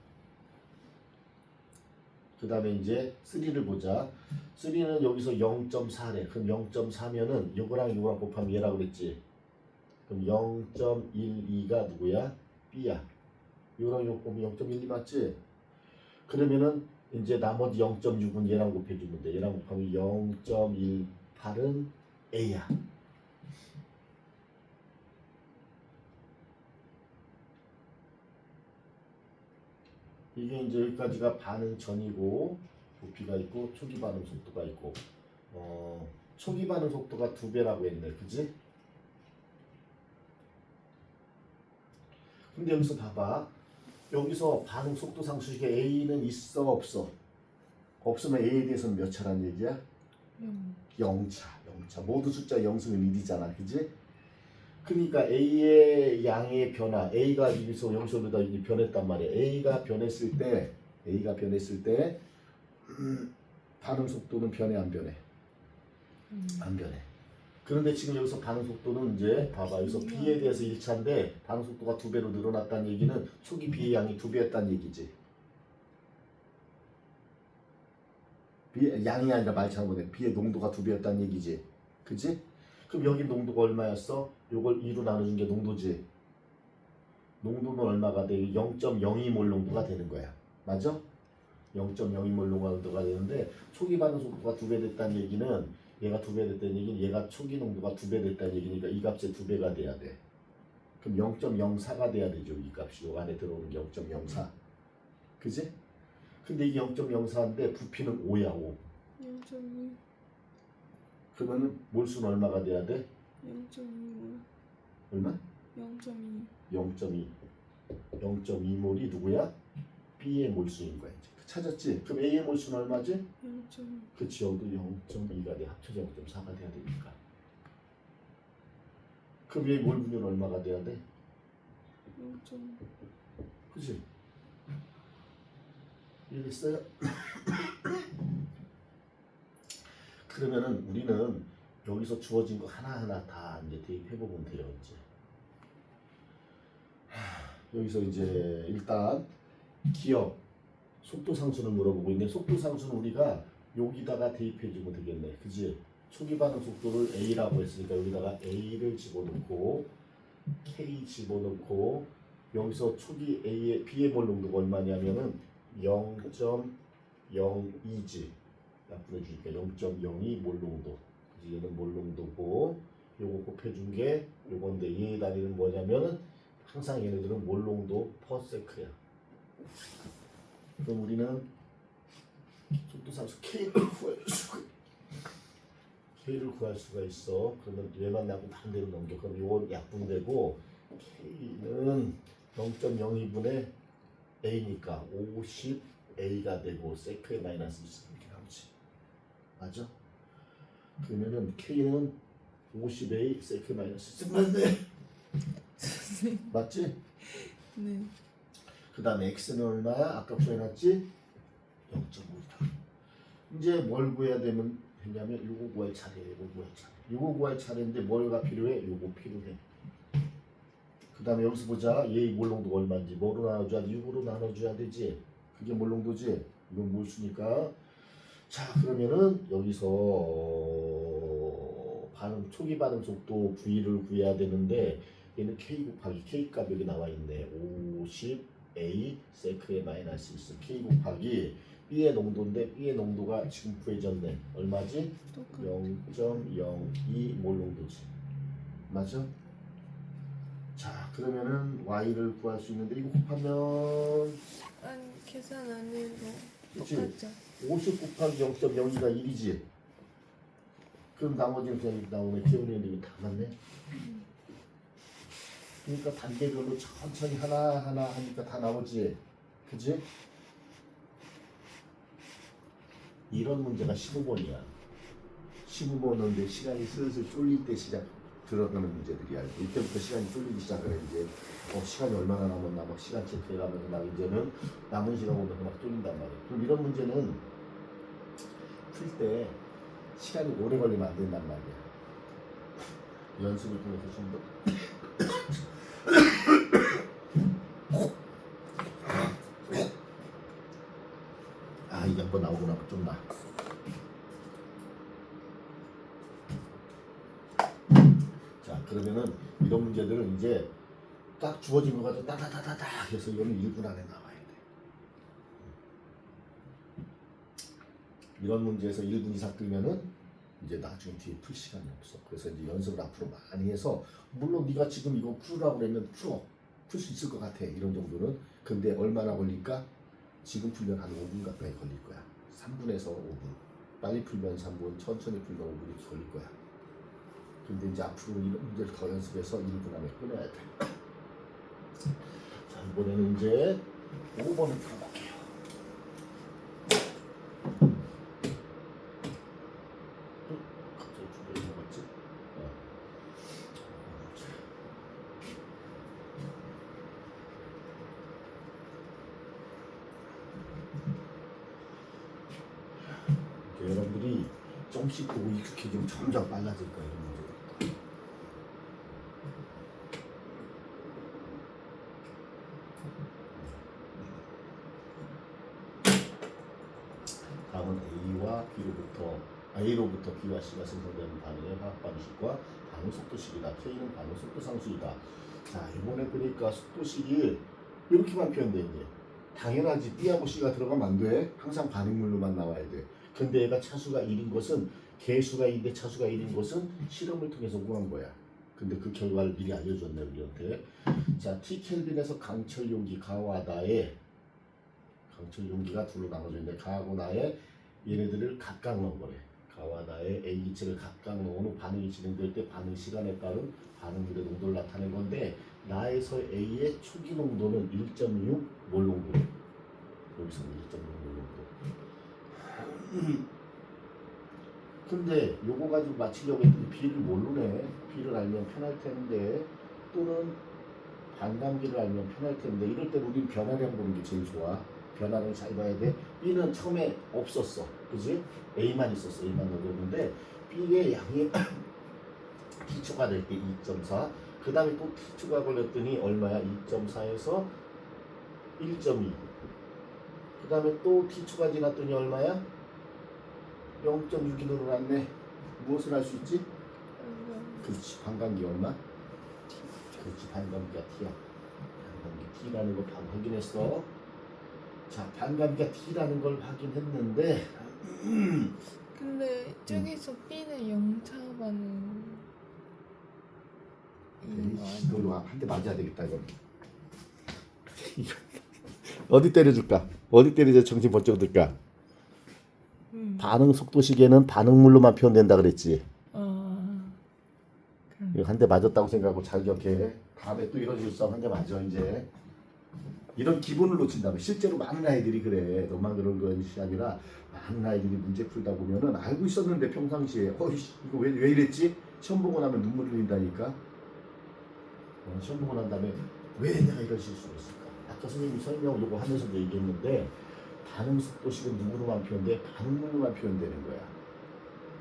그 다음에 이제 3를 보자. 3는 여기서 0.4래. 그럼 0.4면은 요거랑 요거랑 곱하면 얘라고 그랬지. 그럼 0.12가 누구야? B야. 이거랑 이거 보면 0.12 맞지? 그러면은 이제 나머지 0.6은 얘랑 곱해주면 돼. 얘랑 곱하면 0.18은 A야. 이게 이제 여기까지가 반응 전이고 부피가 있고 초기 반응 속도가 있고 초기 반응 속도가 2배라고 했네. 그지? 근데 여기서 봐봐. 여기서 반응 속도 상수식에 A는 있어 없어? 없으면 A에 대해서는 몇 차란 얘기야? 0차. 모두 숫자 0승은 1이잖아. 그지? 그러니까 A의 양의 변화, A가 여기서보다 변했단 말이야. A가 변했을 때 반응 속도는 변해 안 변해? 안 변해. 그런데 지금 여기서 반응 속도는 이제 봐봐. 여기서 B에 대해서 1차인데 반응 속도가 2배로 늘어났다는 얘기는 초기 B의 양이 2배였다는 얘기지. B의 양이 아니라 말 잘못해. B의 농도가 2배였다는 얘기지. 그지? 그럼 여기 농도가 얼마였어? 요걸 2로 나눠준 게 농도지. 농도는 얼마가 돼? 0.02몰 농도가 되는 거야. 맞아? 0.02몰 농도가 되는데 초기 반응 속도가 2배 됐다는 얘기는 얘가 2배 됐다는 얘기는 얘가 초기 농도가 2배 됐다는 얘기니까 이 값의 2배가 돼야 돼. 그럼 0.04가 돼야 되죠. 이 값이 요 안에 들어오는 게 0.04. 그지? 근데 이게 0.04인데 부피는 5야. 5. 0.2. 그러면 몰수는 얼마가 돼야 돼? 0.2몰. 얼마? 0.2. 0.2. 0.2몰이 누구야? B의 몰수인 거야. 이제. 찾았지? 그럼 A의 몰수는 얼마지? 0.2. 그치, 여기도 0.2가 돼. 합쳐져 0.4가 돼야 되니까. 그럼 얘 몰 분율 얼마가 돼야 돼? 0.2. 그치? 이해됐어요? 그러면은 우리는 여기서 주어진 거 하나하나 다 이제 대입해보면 돼요. 이제. 여기서 이제 일단 기억 속도 상수를 물어보고 있는데 속도 상수는 우리가 여기다가 대입해주면 되겠네. 그지? 초기 반응 속도를 A라고 했으니까 여기다가 A를 집어넣고 K 집어넣고 여기서 초기 A의 B의 몰 농도가 얼마냐면은 0.02지. 약분해 주니까 0.02 몰 농도. 그래서 얘는 몰 농도고 요거 곱해준 게 요건데 얘의 단위는 뭐냐면은 항상 얘네들은 몰 농도 퍼세크야. 그럼 우리는 속도상수 K를 구할 수가 있어. 그러면 얘만 나고 반대로 넘겨. 그럼 이건 약분되고 K는 0.02분의 A니까 50A가 되고 세크의 마이너스 20 이렇게 나오지. 맞아? 그러면은 K는 50A 세크의 마이너스 20 맞네. 맞지? 네. 그 다음에 X는 얼마야? 아까 구해놨지? 0.5다. 이제 뭘 구해야 되냐면 요거 구할 차례예요. 요거 구할 차례. 요거 구할 차례인데 뭐가 필요해? 요거 필요해. 그 다음에 여기서 보자. 얘의 몰농도가 얼마인지 뭐로 나눠줘야 돼? 6으로 나눠줘야 되지. 그게 몰농도지. 이건 몰수니까. 자 그러면은 여기서 초기 반응 속도 V를 구해야 되는데 얘는 K 곱하기 K 값 여기 나와 있네. 50A 세크의 마이너스 20 K 곱하기 B의 농도인데 B의 농도가 지금 구해졌네. 얼마지? 똑같. 0.02 몰 농도지. 맞아? 자 그러면은 Y를 구할 수 있는데 이거 곱하면 아니 계산 안 해도 그치? 똑같죠. 50 곱하기 0.02가 1이지. 그럼 나머지는 그냥 이렇게 나오네. 기울이는데 이거 다 맞네. 그러니까 단계별로 천천히 하나하나 하니까 다 나오지. 그지? 이런 문제가 15번이야. 15번인데 시간이 슬슬 쫄릴 때 시작 들어가는 문제들이야. 이때부터 시간이 쫄리기 시작을 해. 이제 시간이 얼마나 남았나 막 시간 체크해가면서 막 이제는 남은 시간 보면서 막 쫄린단 말이야. 그럼 이런 문제는 풀 때 시간이 오래 걸리면 안 된단 말이야. 연습을 통해서 좀 더. 아 이게 한번 나오구나. 좀 나. 자 그러면은 이런 문제들은 이제 딱 주어진 거 가지고 따다다다다 해서 이거는 1분 안에 나와야 돼. 이런 문제에서 1분 이상 뜨면은 이제 나중에 뒤에 풀 시간이 없어. 그래서 이제 연습을 앞으로 많이 해서 물론 네가 지금 이거 풀으라고 그러면 풀 수 있을 것 같아. 이런 정도는. 근데 얼마나 걸릴까? 지금 풀면 한 5분 가까이 걸릴 거야. 3분에서 5분. 빨리 풀면 3분, 천천히 풀면 5분 이렇게 걸릴 거야. 근데 이제 앞으로 이런 문제를 더 연습해서 1분 안에 끝내야 돼. 자 이번에는 이제 5번을 풀어볼게요. 갑자기 주변에 뭐갔지? 여러분들이 조금씩 보고 익숙해지면 점점 빨라질 거예요. 이런 문제들. 다음은 A로부터 B와 C가 생성되는 반응의 화학 방식과 반응 속도식이다. K는 반응 속도 상수이다. 자 이번에 보니까 속도식이 이렇게만 표현돼 있네. 당연하지. B하고 C가 들어가면 안 돼. 항상 반응물로만 나와야 돼. 근데 얘가 차수가 1인 것은 개수가 2인데 차수가 1인 것은 실험을 통해서 구한 거야. 근데 그 결과를 미리 알려줬네 우리한테. 자 T켈빈에서 강철 용기 가와 나의 강철 용기가 둘로 나눠져 있는데 가하고 나의 얘네들을 각각 넣은 거래. 가와 나의 A 기체를 각각 넣은 후 반응이 진행될 때 반응 시간에 따른 반응물의 농도를 나타낸 건데 나에서 A의 초기 농도는 1.6 몰 농도. 여기서 1.6 몰 농도. 근데 요거 가지고 맞추려고 했더니 B를 모르네. B를 알면 편할 텐데 또는 반감기를 알면 편할 텐데 이럴 때 우린 변화량 보는 게 제일 좋아. 변화를 잘 봐야 돼. B는 처음에 없었어. 그지? A만 있었어. A만 넣었는데 B의 양이 T초가 될 때 2.4. 그 다음에 또 T초가 걸렸더니 얼마야? 2.4에서 1.2. 그 다음에 또 T초가 지났더니 얼마야? 0.6이 늘어났네. 무엇을 할 수 있지? 그렇지. 반감기 얼마? 그렇지. 반감기가 T야. 반감기 T라는 거 확인했어. 자, 반감기가 T라는 걸 확인했는데 근데 저기서 B는 영차 반응 이걸로 한 대 맞아야 되겠다 이거. 어디 때려줄까? 어디 때리자 정신 번쩍 들까? 반응 속도 시계는 반응물로만 표현된다 그랬지. 이거 한 대 맞았다고 생각하고 잘 기억해. 다음에 또 이런 실수 한 대 맞아 이제. 이런 기분을 놓친다면 실제로 많은 아이들이 그래. 너만 그런 것이 아니라 많은 아이들이 문제 풀다 보면은 알고 있었는데 평상시에 어이씨 이거 왜 이랬지? 시험 보고 나면 눈물 흘린다니까. 시험 보고 난 다음에 왜 내가 이런 실수를 했을까? 아까 선생님이 설명 요거 하면서도 얘기했는데 반응 속도식은 누구로만 표현돼? 반응물로만 표현되는 거야.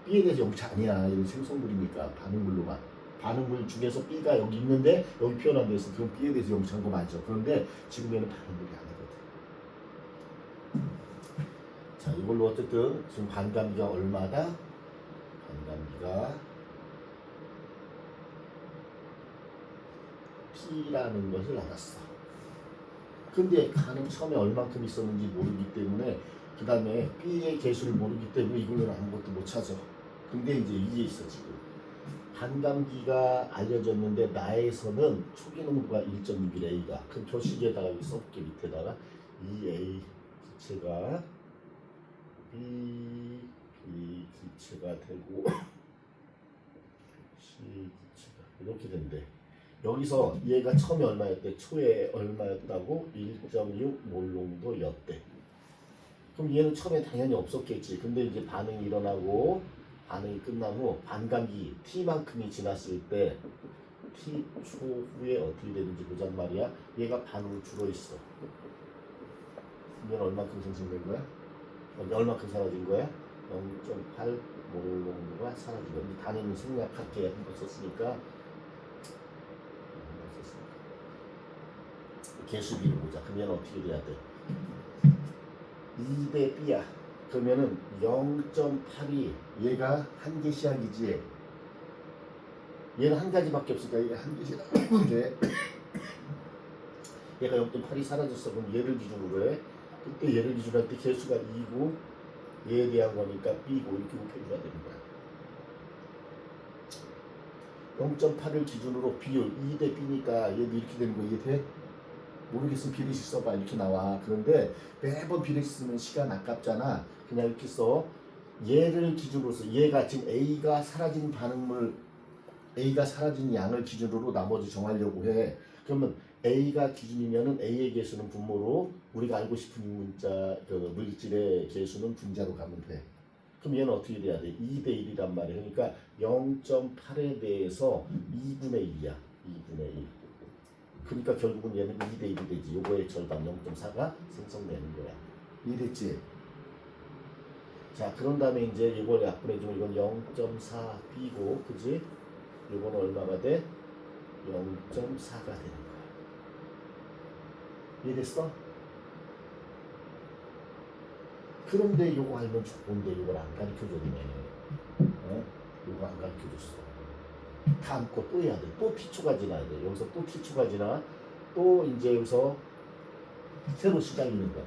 B에 대해서 영차 아니야. 이건 생성물이니까 반응물로만. 반응물 중에서 B가 여기 있는데 여기 표현 안 돼서 그건 B에 대해서 영차한 거 맞죠. 그런데 지금 얘는 반응물이 아니거든. 자, 이걸로 어쨌든 지금 반감기가 얼마다? 반감기가 T라는 것을 알았어. 근데 가는 처음에 얼만큼 있었는지 모르기 때문에 그 다음에 B의 개수를 모르기 때문에 이걸로는 아무것도 못 찾아. 근데 이제 이게 있어 지금. 반감기가 알려졌는데 나에서는 초기 농도가 1.6A가 그 표시기에다가 여기 써볼게 밑에다가 2A 기체가 B 기체가 되고 C 기체가 이렇게 된대. 여기서 얘가 처음에 얼마였대? 초에 얼마였다고? 1.6 몰농도였대. 그럼 얘는 처음에 당연히 없었겠지. 근데 이제 반응이 일어나고 반응이 끝난 후 반감기 T만큼이 지났을 때 T 초후에 어떻게 되는지 보잔 말이야. 얘가 반으로 줄어있어. 얘는 얼마큼 생성된 거야? 얼마큼 사라진 거야? 0.8 몰농도가 사라지고 이제 단위는 생략할게. 한번 썼으니까 개수비를 보자. 그럼 얘는 어떻게 돼야 돼? 2대 B야. 그러면은 0.8이 얘가 한 개 시약이지. 얘는 한 가지밖에 없으니까 얘가 한 개 시약인데 얘가 0.8이 사라졌어. 그럼 얘를 기준으로 해. 그때 얘를 기준으로 할 때 개수가 2고 얘에 대한 거니까 B고 이렇게 우표가 되는 거야. 0.8을 기준으로 비율 2대 B니까 얘도 이렇게 되는 거 이해돼? 모르겠으면 비례식 써봐. 이렇게 나와. 그런데 매번 비례식 쓰면 시간 아깝잖아. 그냥 이렇게 써. 얘를 기준으로 써. 얘가 지금 A가 사라진 반응물 A가 사라진 양을 기준으로 나머지 정하려고 해. 그러면 A가 기준이면은 A의 개수는 분모로 우리가 알고 싶은 문자 그 물질의 개수는 분자로 가면 돼. 그럼 얘는 어떻게 돼야 돼? 2대 1이란 말이야. 그러니까 0.8에 대해서 2분의 1이야. 2분의 1. 그러니까 결국은 얘는 2대 1이 되지. 요거의 절반 0.4가 생성되는 거야. 이해됐지? 자, 그런 다음에 이제 이걸 약분해주면 이건 0.4B고, 그지? 요거는 얼마가 돼? 0.4가 되는 거야. 이해됐어? 그런데 요거 알면 좋은데 요걸 안 가르쳐줬네. 요거 안 가르쳐줬어. 다음 거 또 해야 돼. 또 T초가 지나야 돼. 여기서 또 T초가 지나. 또 이제 여기서 새로 시작이는 거야.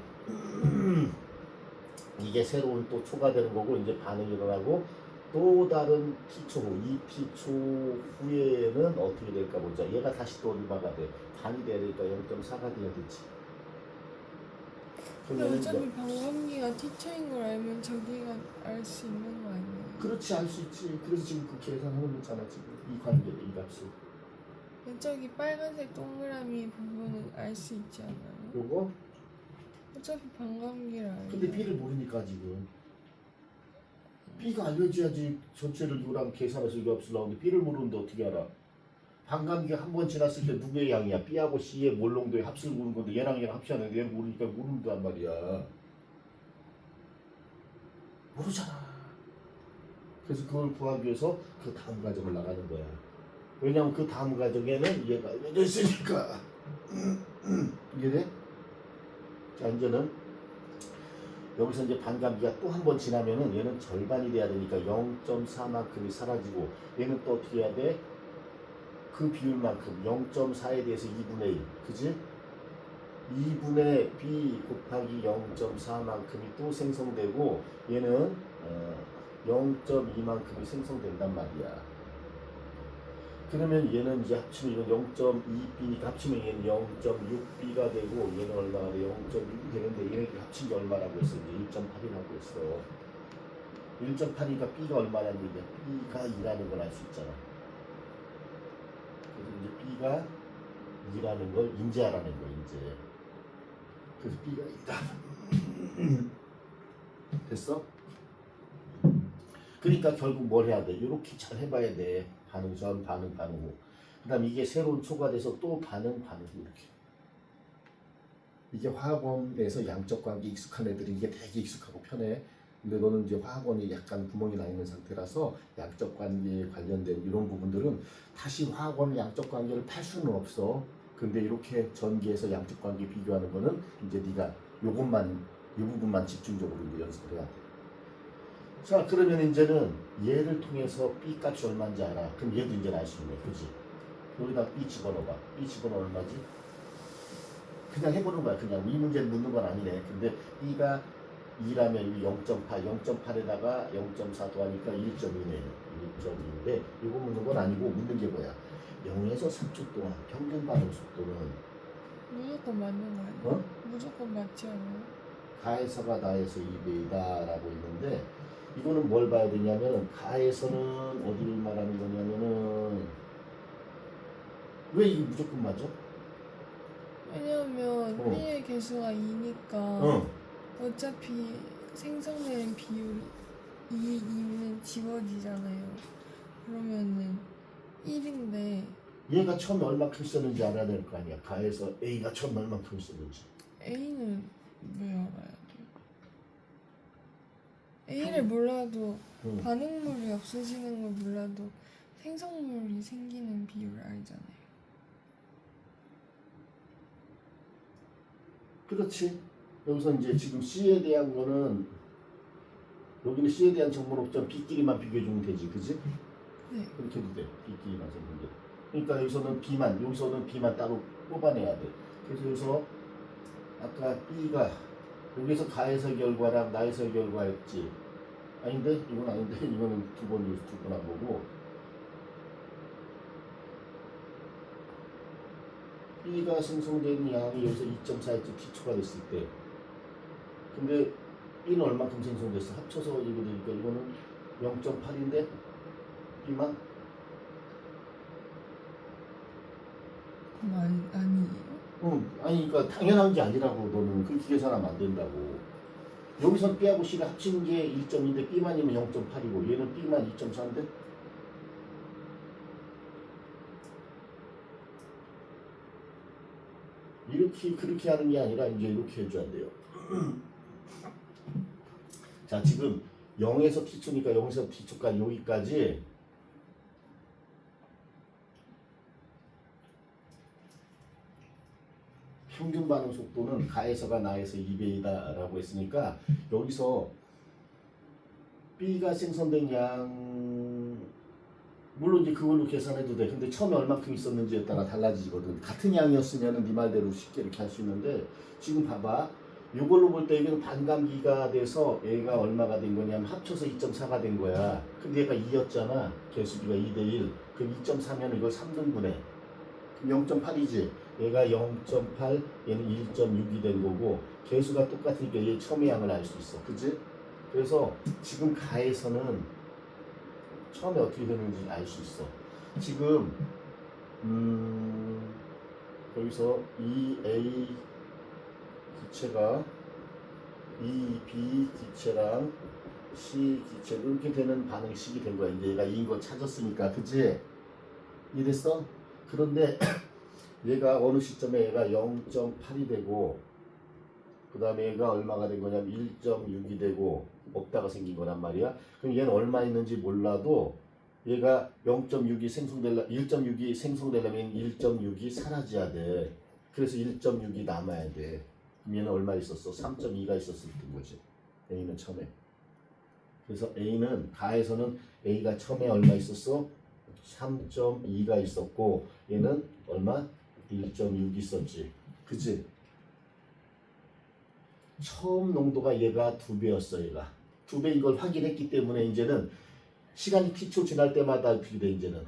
이게 새로운 또 초가 되는 거고 이제 반응이 일어나고 또 다른 T초 후, 이 T초 후에는 어떻게 될까 보자. 얘가 다시 또 얼마가 돼? 반이 돼야 되니까 0.4가 돼야 되지. 근데 어차피 반감기가 T초인 걸 알면 저기가 알 수 있는 거 아니에요? 그렇지, 알 수 있지. 그래서 지금 그 계산하는 거잖아 지금. 이 관계, 이 값을. 저기 빨간색 동그라미 부분은 알 수 있지 않아요? 요거? 어차피 반감기를 알아요. 근데 B를 모르니까 지금. B가 알려줘야지 전체를 이거랑 계산해서 이 값을 나오는데 B를 모르는데 어떻게 알아? 반감기가 한 번 지났을 때 누구의 양이야? B하고 C의 몰농도의 합을 모르는 건데 얘랑 얘랑 합치하는데 얘를 모르니까 모른단 말이야. 모르잖아. 그래서 그걸 구하기 위해서 그 다음 과정을 나가는 거야. 왜냐면 그 다음 과정에는 얘가 알려져 있으니까. 이해돼? 자, 이제는 여기서 이제 반감기가 또 한 번 지나면은 얘는 절반이 돼야 되니까 0.4만큼이 사라지고 얘는 또 어떻게 해야 돼? 그 비율만큼 0.4에 대해서 2분의 1, 그지? 2분의 b 곱하기 0.4만큼이 또 생성되고 얘는 0.2만큼이 생성된단 말이야. 그러면 얘는 이제 합치면 이건 0.2b니까 합치면 얘는 0.6b가 되고 얘는 얼마가 돼? 0.6이 되는데 얘네들이 합친 게 얼마라고 했어? 이제 1.8이라고 했어. 1.8이니까 b가 얼마라는 얘기야? b가 2라는 걸 알 수 있잖아. 그래서 이제 b가 2라는 걸 인지하라는 거야, 이제. 그래서 b가 2다. 됐어? 그러니까 결국 뭘 해야 돼? 이렇게 잘 해봐야 돼. 반응 전, 반응, 반응 후. 그 다음 이게 새로운 초가 돼서 또 반응, 반응 후 이렇게. 이게 화학원에서 양적 관계 익숙한 애들이 이게 되게 익숙하고 편해. 근데 너는 이제 화학원이 약간 구멍이 나 있는 상태라서 양적 관계에 관련된 이런 부분들은 다시 화학원 양적 관계를 팔 수는 없어. 근데 이렇게 전기에서 양적 관계 비교하는 거는 이제 네가 요것만 이 부분만 집중적으로 이제 연습을 해야 돼. 자, 그러면 이제는 얘를 통해서 B 값이 얼마인지 알아. 그럼 얘도 이제 알 수 있네, 그지? 여기다 B 집어넣어봐. B 집어넣어 얼마지? 그냥 해보는 거야. 그냥 이 문제를 묻는 건 아니네. 근데 B가 2라면 여기 0.8, 0.8에다가 0.4 더하니까 1.2네요. 1.2인데 이거 묻는 건 아니고 묻는 게 뭐야? 0에서 3초 동안 평균 반응 속도는 무조건 맞는 거 아니야? 어? 무조건 맞지 않아요? 가에서가 나에서 2배이다 라고 있는데 이거는 뭘 봐야 되냐면 가에서는 어디를 말하는 거냐면은 왜 이게 무조건 맞아? 왜냐면 어. B의 개수가 2니까 어. 어차피 생성되는 비율이 2는 지워지잖아요. 그러면은 1인데 얘가 처음에 얼마큼 썼는지 알아야 될 거 아니야. 가에서 A가 처음에 얼마큼 썼는지. A는 왜 알아야 돼요? A를 몰라도 응. 반응물이 없어지는 걸 몰라도 생성물이 생기는 비율을 알잖아요. 그렇지. 여기서 이제 지금 C에 대한 거는 여기는 C에 대한 정보 없잖아. B끼리만 비교해주면 되지, 그지? 네. 그렇게 해도 돼. B끼리만 정보. 그러니까 여기서는 B만, 여기서는 B만 따로 뽑아내야 돼. 그래서 여기서 아까 B가 여기서 가에서 결과랑 나에서 결과였지. 아닌데? 이건 아닌데? 이거는 두번 한 거고. B가 생성된 양이 여기서 2.4의 T초가 됐을 때. 근데 B는 얼마큼 생성됐어? 합쳐서 이거 되니까 이거는 0.8인데 B만? 그럼 아니에요? 응. 아니 그러니까 당연한 게 아니라고 너는 그렇게 계산하면 안 된다고. 여기서 B하고 C를 합친 게 1.2인데 B만이면 0.8이고 얘는 B만 2.4인데 이렇게 그렇게 하는 게 아니라 이제 이렇게 해줘야 돼요. 자 지금 0에서 T초니까 0에서 T초까지 여기까지 평균 반응 속도는 가에서가 나에서 2배이다 라고 했으니까 여기서 B가 생성된 양 물론 이제 그걸로 계산해도 돼. 근데 처음에 얼마큼 있었는지에 따라 달라지거든. 같은 양이었으면 네 말대로 쉽게 이렇게 할 수 있는데 지금 봐봐. 이걸로 볼 때 여기는 반감기가 돼서 얘가 얼마가 된 거냐면 합쳐서 2.4가 된 거야. 근데 얘가 2였잖아. 개수비가 2대1. 그럼 2.4면 이걸 3등분해. 그럼 0.8이지. 얘가 0.8, 얘는 1.6이 된 거고 개수가 똑같으니까 얘 처음의 양을 알 수 있어. 그지? 그래서 지금 가에서는 처음에 어떻게 되는지 알 수 있어. 지금 여기서 EA 기체가 EB 기체랑 C 기체 이렇게 되는 반응식이 된 거야. 이제 얘가 이인 거 찾았으니까, 그치? 이랬어? 그런데 얘가 어느 시점에 얘가 0.8이 되고 그 다음에 얘가 얼마가 된 거냐면 1.6이 되고 없다가 생긴 거란 말이야. 그럼 얘는 얼마 있는지 몰라도 얘가 0.6이 생성되려 1.6이 생성되려면 1.6이 사라져야 돼. 그래서 1.6이 남아야 돼. 그럼 얘는 얼마 있었어? 3.2가 있었을 때 거지. A는 처음에. 그래서 A는 가에서는 A가 처음에 얼마 있었어? 3.2가 있었고 얘는 얼마? 1.6 있었지. 그치? 처음 농도가 얘가 2배였어. 얘가 2배 이걸 확인했기 때문에 이제는 시간이 t초 지날 때마다 어떻게 돼 이제는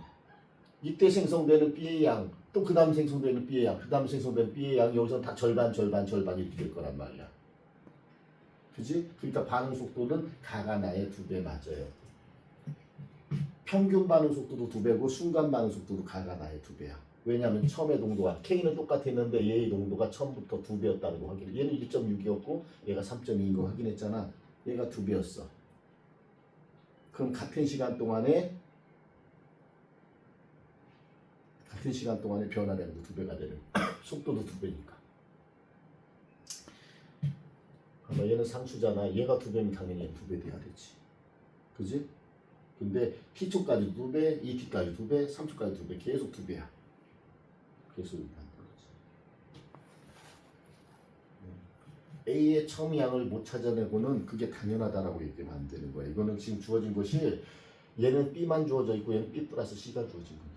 이때 생성되는 B의 양, 또 그 다음 생성되는 B의 양, 그 다음 생성되는 B의 양 여기서 다 절반 이렇게 될 거란 말이야. 그지? 그러니까 반응 속도는 가가나의 2배 맞아요. 평균 반응 속도도 2배고 순간 반응 속도도 가가나의 2배야. 왜냐하면 처음에 농도가 K는 똑같았는데 얘의 농도가 처음부터 2배였다는 거 확인해. 얘는 1.6이었고 얘가 3.2인 거 확인했잖아. 얘가 2배였어. 그럼 같은 시간 동안에 변화량도 2배가 되는 속도도 2배니까. 아마 얘는 상수잖아. 얘가 2배면 당연히 얘는 2배 돼야 되지. 그지? 근데 t초까지 2배, 2t까지 2배, 3초까지 2배 계속 2배야. 그래서 이렇게 한다는 거지. A의 처음 양을 못 찾아내고는 그게 당연하다라고 얘기하면 안 되는 거야. 이거는 지금 주어진 것이 얘는 B만 주어져 있고 얘는 B 플러스 C가 주어진 거니까.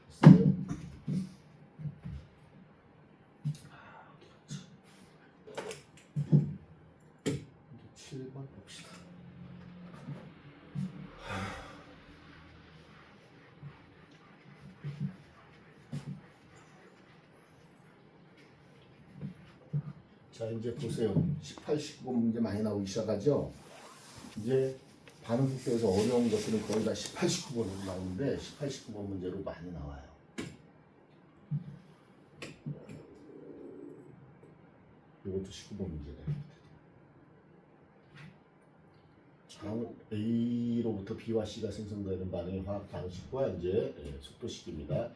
됐어요? 7번 봅시다. 자, 이제 보세요. 18, 19번 문제 많이 나오기 시작하죠? 이제 반응 속도에서 어려운 것들은 거의 다 18, 19번으로 나오는데 18, 19번 문제로 많이 나와요. 이것도 19번 문제네. 다음 A로부터 B와 C가 생성되는 반응의 화학 방식과 이제 속도식입니다.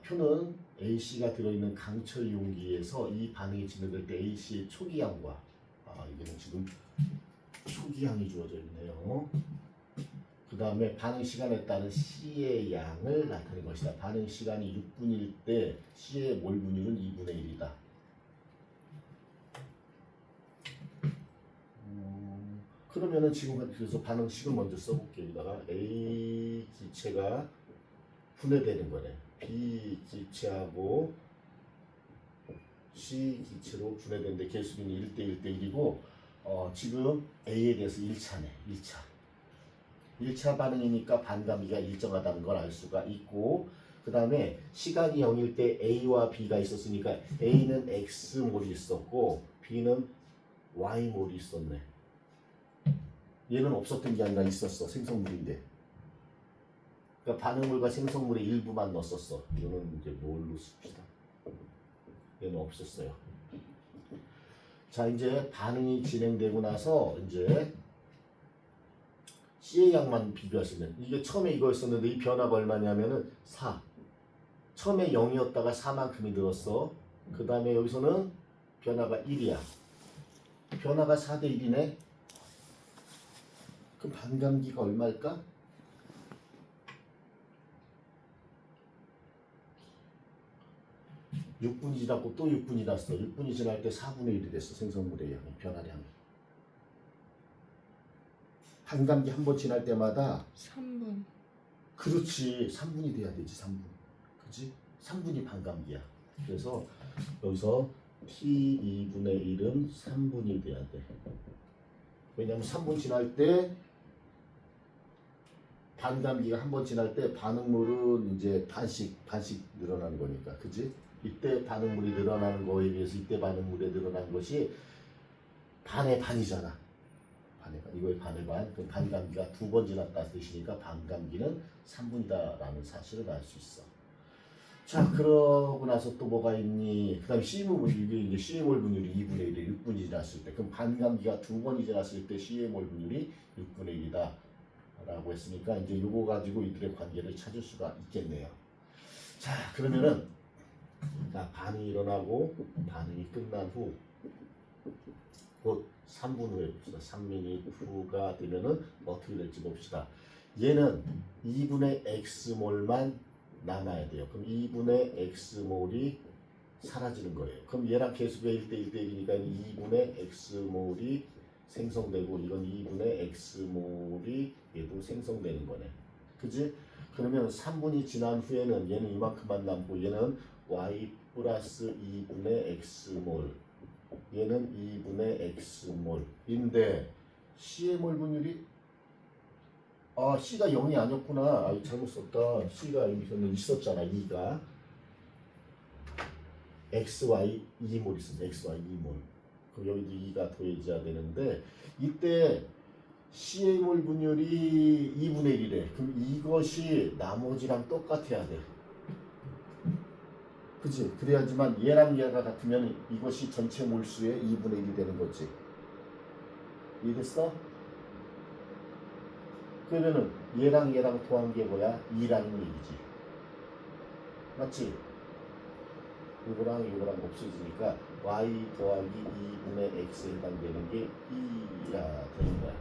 표는 AC가 들어있는 강철 용기에서 이 반응이 진행될 때 AC의 초기양과 이게는 지금 초기양이 주어져 있네요. 그 다음에 반응 시간에 따른 C의 양을 나타낸 것이다. 반응 시간이 6분일 때 C의 몰 분율은 2분의 1이다. 그러면은 지금 그래서 반응식을 먼저 써볼게요. 여기다가 A 기체가 분해되는 거네. B 기체하고 C 기체로 분해되는데 개수비는 1대 1대 1이고 지금 A에 대해서 1차네. 1차 반응이니까 반감기가 일정하다는 걸 알 수가 있고 그 다음에 시간이 0일 때 A와 B가 있었으니까 A는 X몰이 있었고 B는 Y몰이 있었네. 얘는 없었던 게 아니라 있었어. 생성물인데. 그러니까 반응물과 생성물의 일부만 넣었었어. 이거는 이제 뭘로 씁시다. 얘는 없었어요. 자, 이제 반응이 진행되고 나서 이제 C의 양만 비교하시면 이게 처음에 이거였었는데 이 변화가 얼마냐면은 4. 처음에 0이었다가 4만큼이 늘었어. 그 다음에 여기서는 변화가 1이야. 변화가 4대 1이네. 그럼 반감기가 얼마일까? 6분이 지났고 또 6분이 지났어. 6분이 지날 때 4분의 1이 됐어. 생성물의 양이, 변화량이. 반감기 한 번 지날 때마다 3분. 그렇지. 3분이 돼야 되지. 3분. 그치? 3분이 반감기야. 그래서 여기서 T 2분의 1은 3분이 돼야 돼. 왜냐면 3분 지날 때 반감기가 한 번 지날 때 반응물은 이제 반씩 늘어나는 거니까. 그치? 이때 반응물이 늘어나는 거에 비해서 이때 반응물이 늘어난 것이 반의 반이잖아. 반의 반. 이거의 반의 반. 그럼 반감기가 2번 지났다 뜻이니까 반감기는 3분이다라는 사실을 알 수 있어. 자, 그러고 나서 또 뭐가 있니? 그 다음에 C몰, 이게 이제 C몰 분율이 2분의 1에 6분이 지났을 때, 그럼 반감기가 2번이 지났을 때 C몰 분율이 6분의 1이다. 라고 했으니까, 이제 요거 가지고 이들의 관계를 찾을 수가 있겠네요. 자, 그러면은, 자, 반응이 일어나고, 반응이 끝난 후, 곧 3분 후에 봅시다. 3미닛 후가 되면은 어떻게 될지 봅시다. 얘는 2분의 X몰만 남아야 돼요. 그럼 2분의 X몰이 사라지는 거예요. 그럼 얘랑 개수가 1대 1대 1이니까 2분의 X몰이 생성되고 이건 2분의 X몰이 얘도 생성되는 거네. 그지? 그러면 3분이 지난 후에는 얘는 이만큼만 남고 얘는 Y 플러스 2분의 x몰, 얘는 2분의 x몰인데 C의 몰 분율이 C가 0이 아니었구나. 잘못 썼다. C가 여기서는 있었잖아. 2가 XY 2몰 있었어. XY 2몰. 그럼 여기도 2가 더해져야 되는데 이때 C의 몰 분율이 2분의 1이래. 그럼 이것이 나머지랑 똑같아야 돼. 그치? 그래야지만 얘랑 얘가 같으면 이것이 전체 몰수의 2분의 1이 되는 거지. 이해됐어? 그러면은 얘랑 얘랑 더한 게 뭐야? 2라는 얘기지. 맞지? 이거랑 이거랑 없어지니까 y 더하기 2분의 x에 해당되는 게 2가 되는 거야.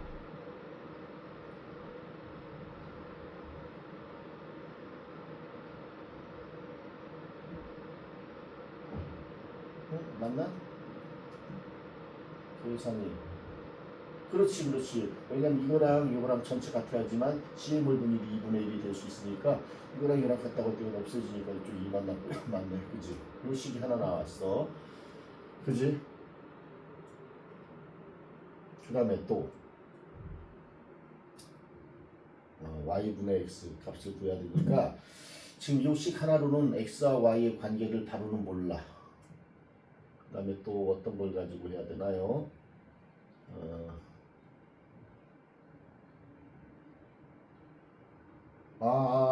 응? 맞나? 계산이. 그렇지. 왜냐면 이거랑 전체 같아야지만 C의 몰 분율이 2분의 1이 될 수 있으니까 이거랑 이거랑 같다고 할 때는 없어지니까 이쪽 2만 남고 맞네. 그지? 요 식이 하나 나왔어. 그지? 그 다음에 또 y분의 x 값을 구해야 되니까 지금 요 식 하나로는 x와 y의 관계를 바로는 몰라. 그 다음에 또 어떤 걸 가지고 해야 되나요?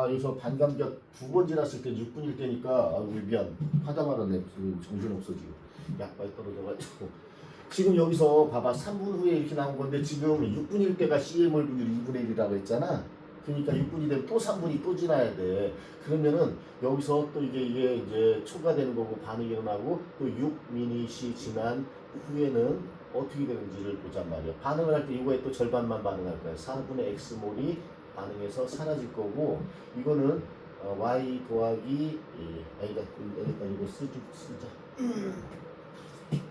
여기서 반감격 두 번 지났을 때 6분일 때니까 우리 미안 하다 말았네. 정신 없어 지금. 약발 떨어져가지고 지금 여기서 봐봐 3분 후에 이렇게 나온 건데 지금 6분일 때가 CMR 분율 2분의 1이라고 했잖아. 그러니까 6분이 되면 또 3분이 또 지나야 돼. 그러면은 여기서 또 이게 이제 초과되는 거고 반응이 일어나고 또 6미닛이 지난 후에는 어떻게 되는지를 보잔 말이야. 반응을 할 때 이거에 또 절반만 반응할 거야. 4분의 x몰이 반응해서 사라질 거고 이거는 y 더하기 여기다 이거 쓰자.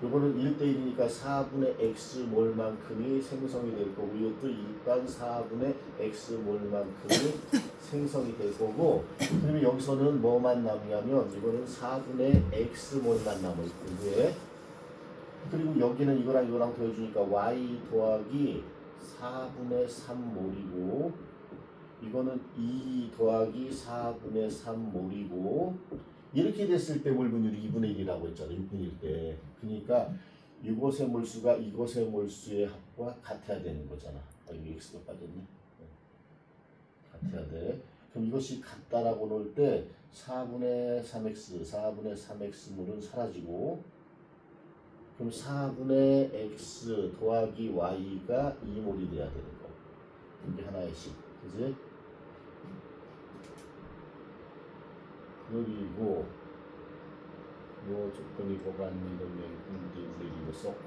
이거는 1대1이니까 4분의 x몰만큼이 생성이 될 거고 이것도 일단 4분의 x몰만큼이 생성이 될 거고 그러면 여기서는 뭐만 남냐면 이거는 4분의 x몰만 남을 거고요. 그리고 여기는 이거랑 더해주니까 y 더하기 4분의 3몰이고 이거는 2 더하기 4분의 3몰이고 이렇게 됐을 때 몰 분율이 2분의 1이라고 했잖아요. 6분일 때. 그러니까 이곳의 몰수가 이곳의 몰수의 합과 같아야 되는 거잖아. 여기 x가 빠졌네. 같아야 돼. 그럼 이것이 같다라고 놓을 때 4분의 3x 몰은 사라지고 그럼 4분의 x 더하기 y가 2몰이 돼야 되는 거. 이게 하나의 식. 그지? 그리고 요 조건이 보관 이런 우리 이거 썼고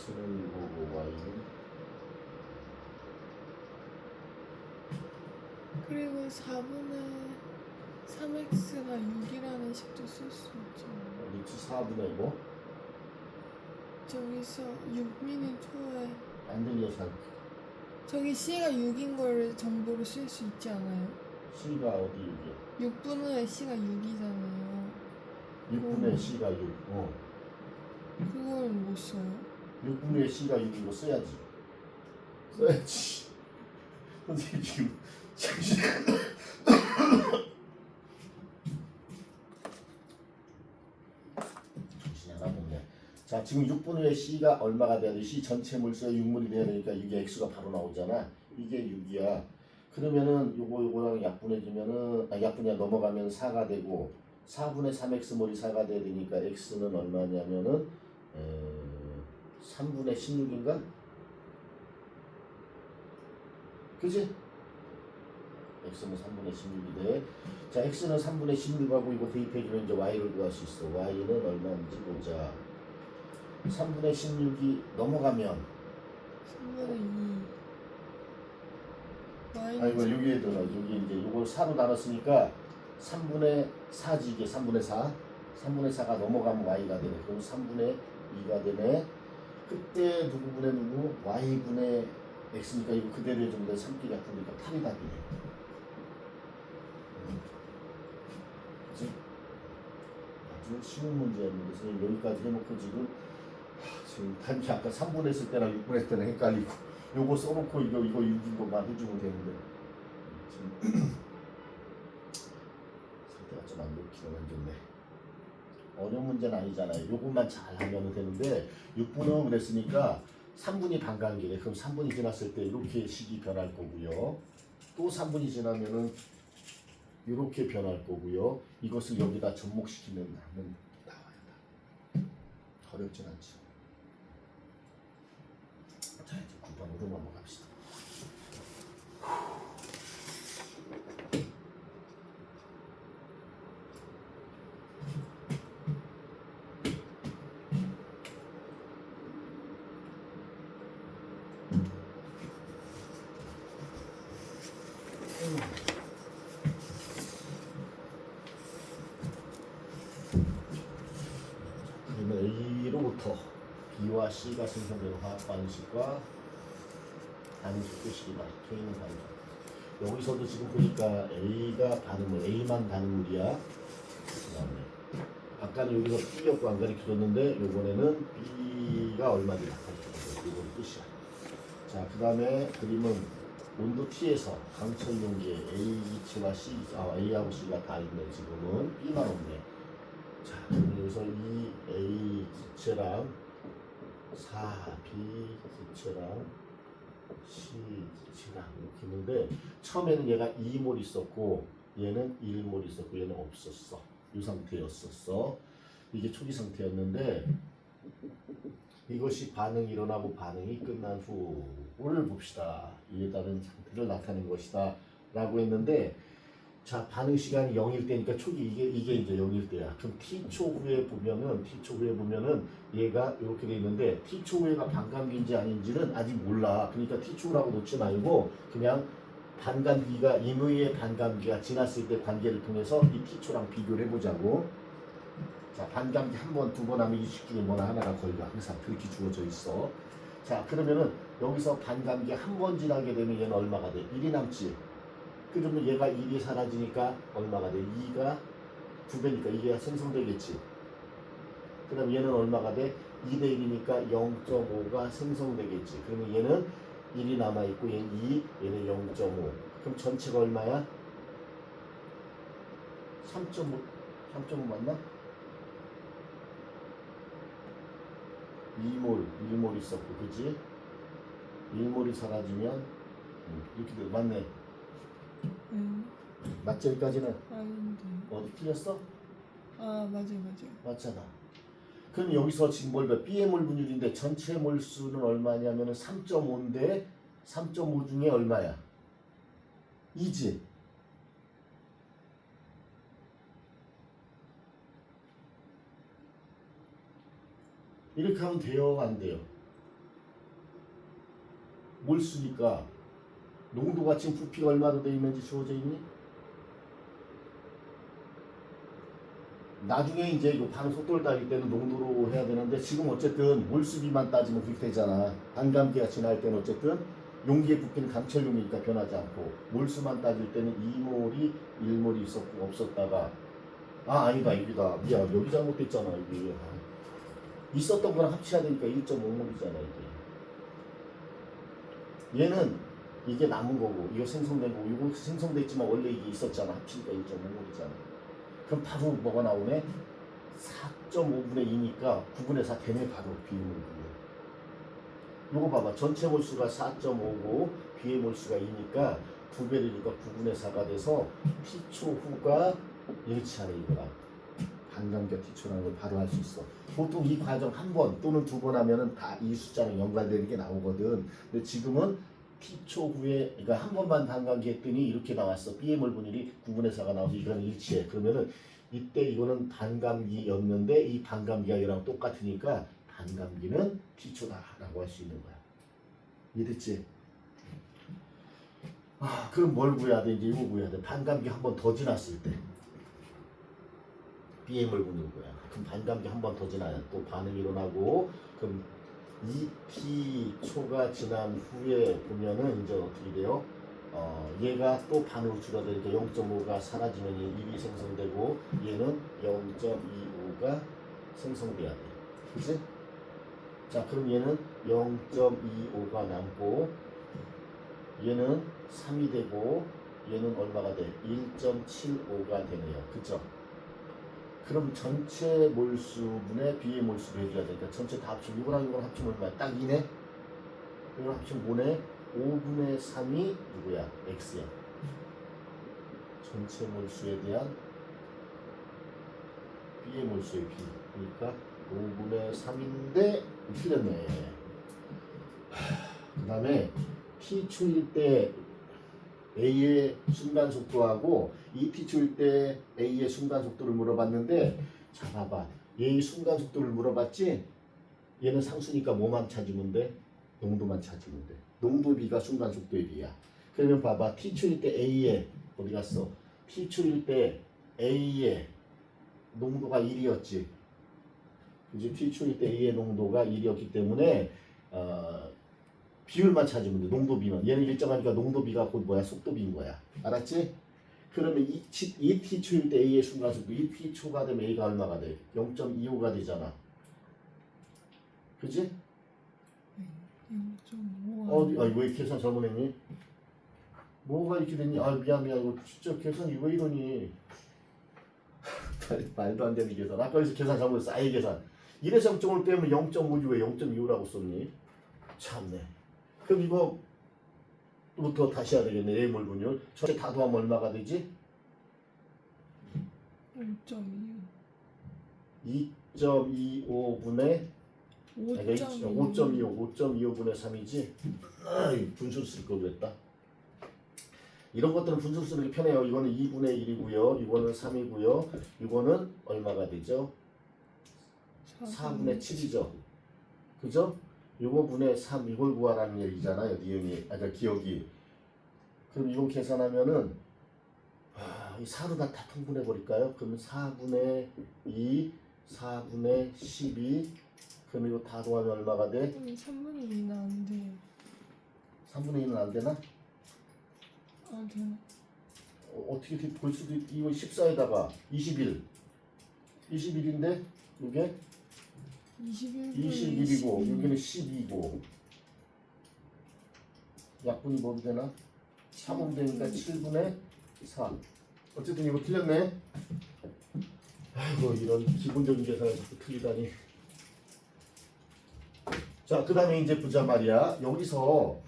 x는 이거고 y는 그리고 4분의 3x가 6이라는 식도 쓸 수 있잖아요. 리치 4분의 뭐? 저기서 6미는 초에 안 들려서 저기 C가 6인 걸 정보로 쓸 수 있지 않아요? C가 어디 6이야? 6분의 C가 6이잖아요. 6분의 C가 6 그걸 못 써요? 6분의 C가 6인 거 써야지 선생님 지금 정신이 하나 없네. 자 지금 6분 후에 C가 얼마가 돼야 돼? C 전체 물수가 6물이 돼야 되니까 이게 X가 바로 나오잖아. 이게 6이야. 그러면은 요거랑 약분해주면은 약분이 넘어가면 4가 되고 4분의 3x몰이 4가 돼야 되니까 x는 얼마냐면은 3분의 16인가? 그지? x는 3분의 16이 돼. 자 x는 3분의 16하고 이거 대입해주면 이제 y를 구할 수 있어. y는 얼마인지 보자. 3분의 16이 넘어가면 3분의 2 이거 여기에 들어. 여기 이제 이걸 4로 나눴으니까 3분의 4지 이게 3분의 4. 3분의 4가 넘어가면 y가 되네. 그럼 3분의 2가 되네. 그때 누구분의 누구? y분의 X니까 이거 그대로 해주면 3끼 같으니까 8이 답이네. 그치? 아주 쉬운 문제였는데 선생님 여기까지 해놓고 지금 단지 아까 3분 했을 때랑 6분 했을 때랑 헷갈리고 요거 써놓고 이거 6인 것만 해주면 되는데 지금 상태가 좀 안 좋기는 안 좋네. 어려운 문제는 아니잖아요. 요것만 잘 하면 되는데 6분은 그랬으니까 3분이 반감기네. 그럼 3분이 지났을 때 이렇게 식이 변할 거고요. 또 3분이 지나면은 이렇게 변할 거고요. 이것을 여기다 접목시키면 하면 나와요. 어렵진 않죠. 자 이제 9번으로 넘어갑시다. 그러면 A로부터 B와 C가 생성되는 화학 반응식과 반응 속도식이다. K는 반응. 여기서도 지금 보니까 A가 반응물, A만 반응물이야. 그다음에 아까는 여기서 B였고 안 가르쳐줬는데 이번에는 B가 얼마인지 가르쳐줬어요. 이건 끝이야. 자, 그다음에 그림은 온도 T에서 강철 용기에 A 기체와 A하고 C가 다 있네. 지금은 B만 없네. 자, 그럼 여기서 이 A 기체랑 4B 기체랑 C 기체랑 이렇게 있는데 처음에는 얘가 2몰 있었고 얘는 1몰 있었고 얘는 없었어. 이 상태였었어. 이게 초기 상태였는데 이것이 반응이 일어나고 반응이 끝난 후를 봅시다. 이에 따른 상태를 나타낸 것이다 라고 했는데 자, 반응 시간이 0일 때니까 초기 이게 이제 0일 때야. 그럼 T초 후에 보면은 얘가 이렇게 돼 있는데 T초 후에가 반감기인지 아닌지는 아직 몰라. 그러니까 T초라고 놓지 말고 그냥 반감기가 임의의 반감기가 지났을 때 관계를 통해서 이 T초랑 비교를 해보자고. 자, 반감기 한 번, 두 번 하면 이 식 중에 뭐나 하나가 걸려. 항상 그렇게 주어져 있어. 자, 그러면은 여기서 반감기 한 번 지나게 되면 얘는 얼마가 돼? 1이 남지. 그러면 얘가 1이 사라지니까 얼마가 돼? 2가 2배니까 이게 생성되겠지. 그 다음 얘는 얼마가 돼? 2대 1이니까 0.5가 생성되겠지. 그러면 얘는 1이 남아있고 얘는 2, 얘는 0.5. 그럼 전체가 얼마야? 3.5, 3.5 맞나? 2몰, 1몰 있었고, 그치? 1몰이 사라지면 이렇게 돼. 맞네. 맞지? 여기까지는? 아닌데. 어디 틀렸어? 아, 맞아요. 맞잖아. 그럼 여기서 지금 뭘 B의 몰 분율인데 전체 몰수는 얼마냐면은 3.5인데 3.5 중에 얼마야? 2지. 이렇게 하면 돼요? 안 돼요? 몰수니까 농도가 지금 부피가 얼마로 되어 있는지 주어져 있니? 나중에 이제 이 반응 속도를 따질 때는 농도로 해야 되는데 지금 어쨌든 몰수비만 따지면 그렇게 되잖아. 반감기가 지날 때는 어쨌든 용기의 부피는 강철용이니까 변하지 않고 몰수만 따질 때는 2몰이 1몰이 있었고 없었다가 아니다 여기다 미안 여기 잘못됐잖아 이게 있었던 거랑 합쳐야 되니까 1.5몰이잖아 이게. 얘는 이게 남은 거고 이거 생성된 거고 이거 생성됐지만 원래 이게 있었잖아. 합치니까 1.5몰이잖아. 그럼 바로 뭐가 나오네? 4.5분의 2니까 9분의 4 되네. 바로 B의 몰수가. 요거 봐봐. 전체 몰수가 4.5고 B의 몰수가 2니까 2배를 니까 9분의 4가 돼서 T초 후가 일치하네 이거랑. 반감기와 T초라는 걸 바로 할 수 있어. 보통 이 과정 한 번 또는 두 번 하면은 다 이 숫자랑 연관되는 게 나오거든. 근데 지금은 T초 후에 그러니까 한 번만 반감기 했더니 이렇게 나왔어. B의 몰 분율이 9분의 4가 나오서 이거랑 일치해. 그러면은 이때 이거는 반감기였는데 이 반감기가 이거랑 똑같으니까 반감기는 T초다라고 할 수 있는 거야. 이해됐지? 아, 그럼 뭘 구해야 돼? 이제 이거 구해야 돼. 반감기 한 번 더 지났을 때 B의 몰 분율 거야. 그럼 반감기 한 번 더 지나야 또 반응이 일어나고 그럼 2t 초가 지난 후에 보면은 이제 어떻게 돼요? 얘가 또 반으로 줄어드니까 0.5가 사라지면 1이 생성되고 얘는 0.25가 생성돼야 돼. 그치? 자, 그럼 얘는 0.25가 남고 얘는 3이 되고 얘는 얼마가 돼? 1.75가 되네요. 그쵸? 그럼 전체 몰수분의 B의 몰수를 해줘야 되니까 전체 다 합치면 이거랑 이거랑 합치면 얼마야? 딱 2네? 이거랑 합치면 5네? 5분의 3이 누구야? X야. 전체 몰수에 대한 B의 몰수의 B. 그러니까 5분의 3인데 틀렸네. 그 다음에 T초일 때 A의 순간 속도하고 2T초일 때 A의 순간 속도를 물어봤는데 자 봐봐. 얘의 순간 속도를 물어봤지? 얘는 상수니까 뭐만 찾으면 돼? 농도만 찾으면 돼. 농도 B가 순간 속도의 B야. 그러면 봐봐. T초일 때 A의 어디 갔어? T초일 때 A의 농도가 1이었지. 이제 T초일 때 A의 농도가 1이었기 때문에 비율만 찾으면 돼. 농도 B만. 얘는 일정하니까 농도 B가 곧 뭐야? 속도 B인 거야. 알았지? 그러면 2T초일 때 A의 순간속도 2T초가 되면 A가 얼마가 돼? 0.25가 되잖아. 그치? 0.5. 왜 계산 잘못했니? 뭐가 이렇게 됐니? 미안. 이거 진짜 계산이 왜 이러니? 말도 안 되는 계산. 아까 여기서 계산 잘못했어. 아예 계산. 1에서 0.5를 빼면 0.5지 왜 0.25라고 썼니? 참네. 그럼 이거부터 다시 해야 되겠네. A 몰분율. 전체 다 더하면 얼마가 되지? 5.25. 2.25분의 5.25. 5.25분의 3이지? 분수 쓸 걸 그랬다. 이런 것들은 분수 쓰는 게 편해요. 이거는 2분의 1이고요. 이거는 3이고요. 이거는 얼마가 되죠? 4분의 7이죠. 그죠? 요거 분의 3 이걸 구하라는 얘기잖아요. 니은이 기억이. 그럼 이거 계산하면은 이 4로 다 통분해 버릴까요? 그러면 4분의 2, 4분의 12. 그럼 이거 다 더하면 얼마가 돼? 3분의 2는 안 돼요. 3분의 2는 안 되나? 되나? 어떻게 볼 수도 이거 14에다가 21. 21인데 이게 21이고 여기는 12이고 약분이 뭐로 되나? 3은 되니까 7분의 4. 어쨌든 이거 틀렸네. 아이고 이런 기본적인 계산을 자꾸 틀리다니. 자, 그 다음에 이제 보자 말이야. 여기서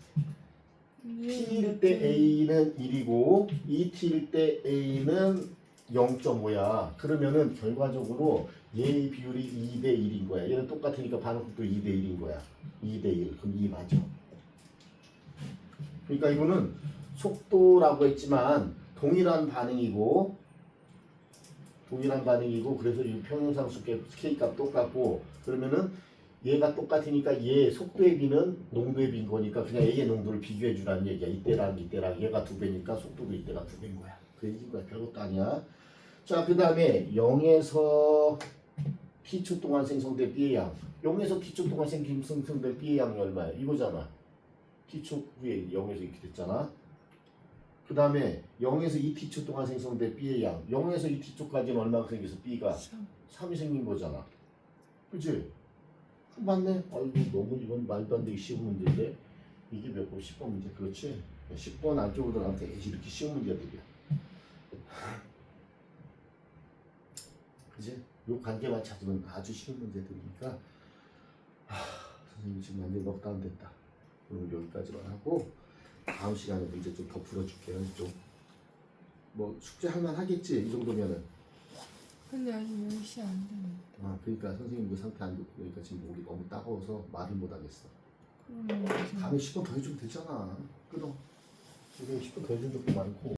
T일 때 A는 1이고 2T일 때 A는 0.5야. 그러면은 결과적으로 얘의 비율이 2대 1인 거야. 얘는 똑같으니까 반응속도 2대 1인 거야. 2대 1. 그럼 2 맞아. 그러니까 이거는 속도라고 했지만 동일한 반응이고 그래서 이 평형상수 K값 똑같고 그러면은 얘가 똑같으니까 얘 속도의 B는 농도의 B인 거니까 그냥 A의 농도를 비교해 주라는 얘기야. 이때랑 얘가 2배니까 속도도 이때가 2배인 거야. 그 얘기인 거야. 별것도 아니야. 자, 그 다음에 0에서 T초 동안 생성된 B의 양. 0에서 T초 동안 생성된 B의 양이 얼마야? 이거잖아. T초 후에 0에서 이렇게 됐잖아. 그 다음에 0에서 2T초 동안 생성된 B의 양. 0에서 2T초까지는 얼마가 생겨서 B가 3이 생긴 거잖아. 그치? 맞네. 너무 이건 말도 안 되게 쉬운 문제인데 이게 몇 번? 10번 문제. 그렇지? 10번 안쪽으로 들어가면 되게 이렇게 쉬운 문제들이야. 그치? 요 관계만 찾으면 아주 쉬운 문제들이니까 선생님 지금 완전히 넉다운 됐다. 오늘 여기까지만 하고 다음 시간에 문제 좀 더 풀어줄게요. 좀 뭐 숙제 할만 하겠지? 이 정도면은. 근데 아직 10시 안 됐는데. 그러니까 선생님 그 상태 안 좋고 그러니까 지금 목이 너무 따가워서 말을 못 하겠어. 그러면 다음에 10분 더 해주면 되잖아. 끊어. 지금 10분 더 해준 적도 많고.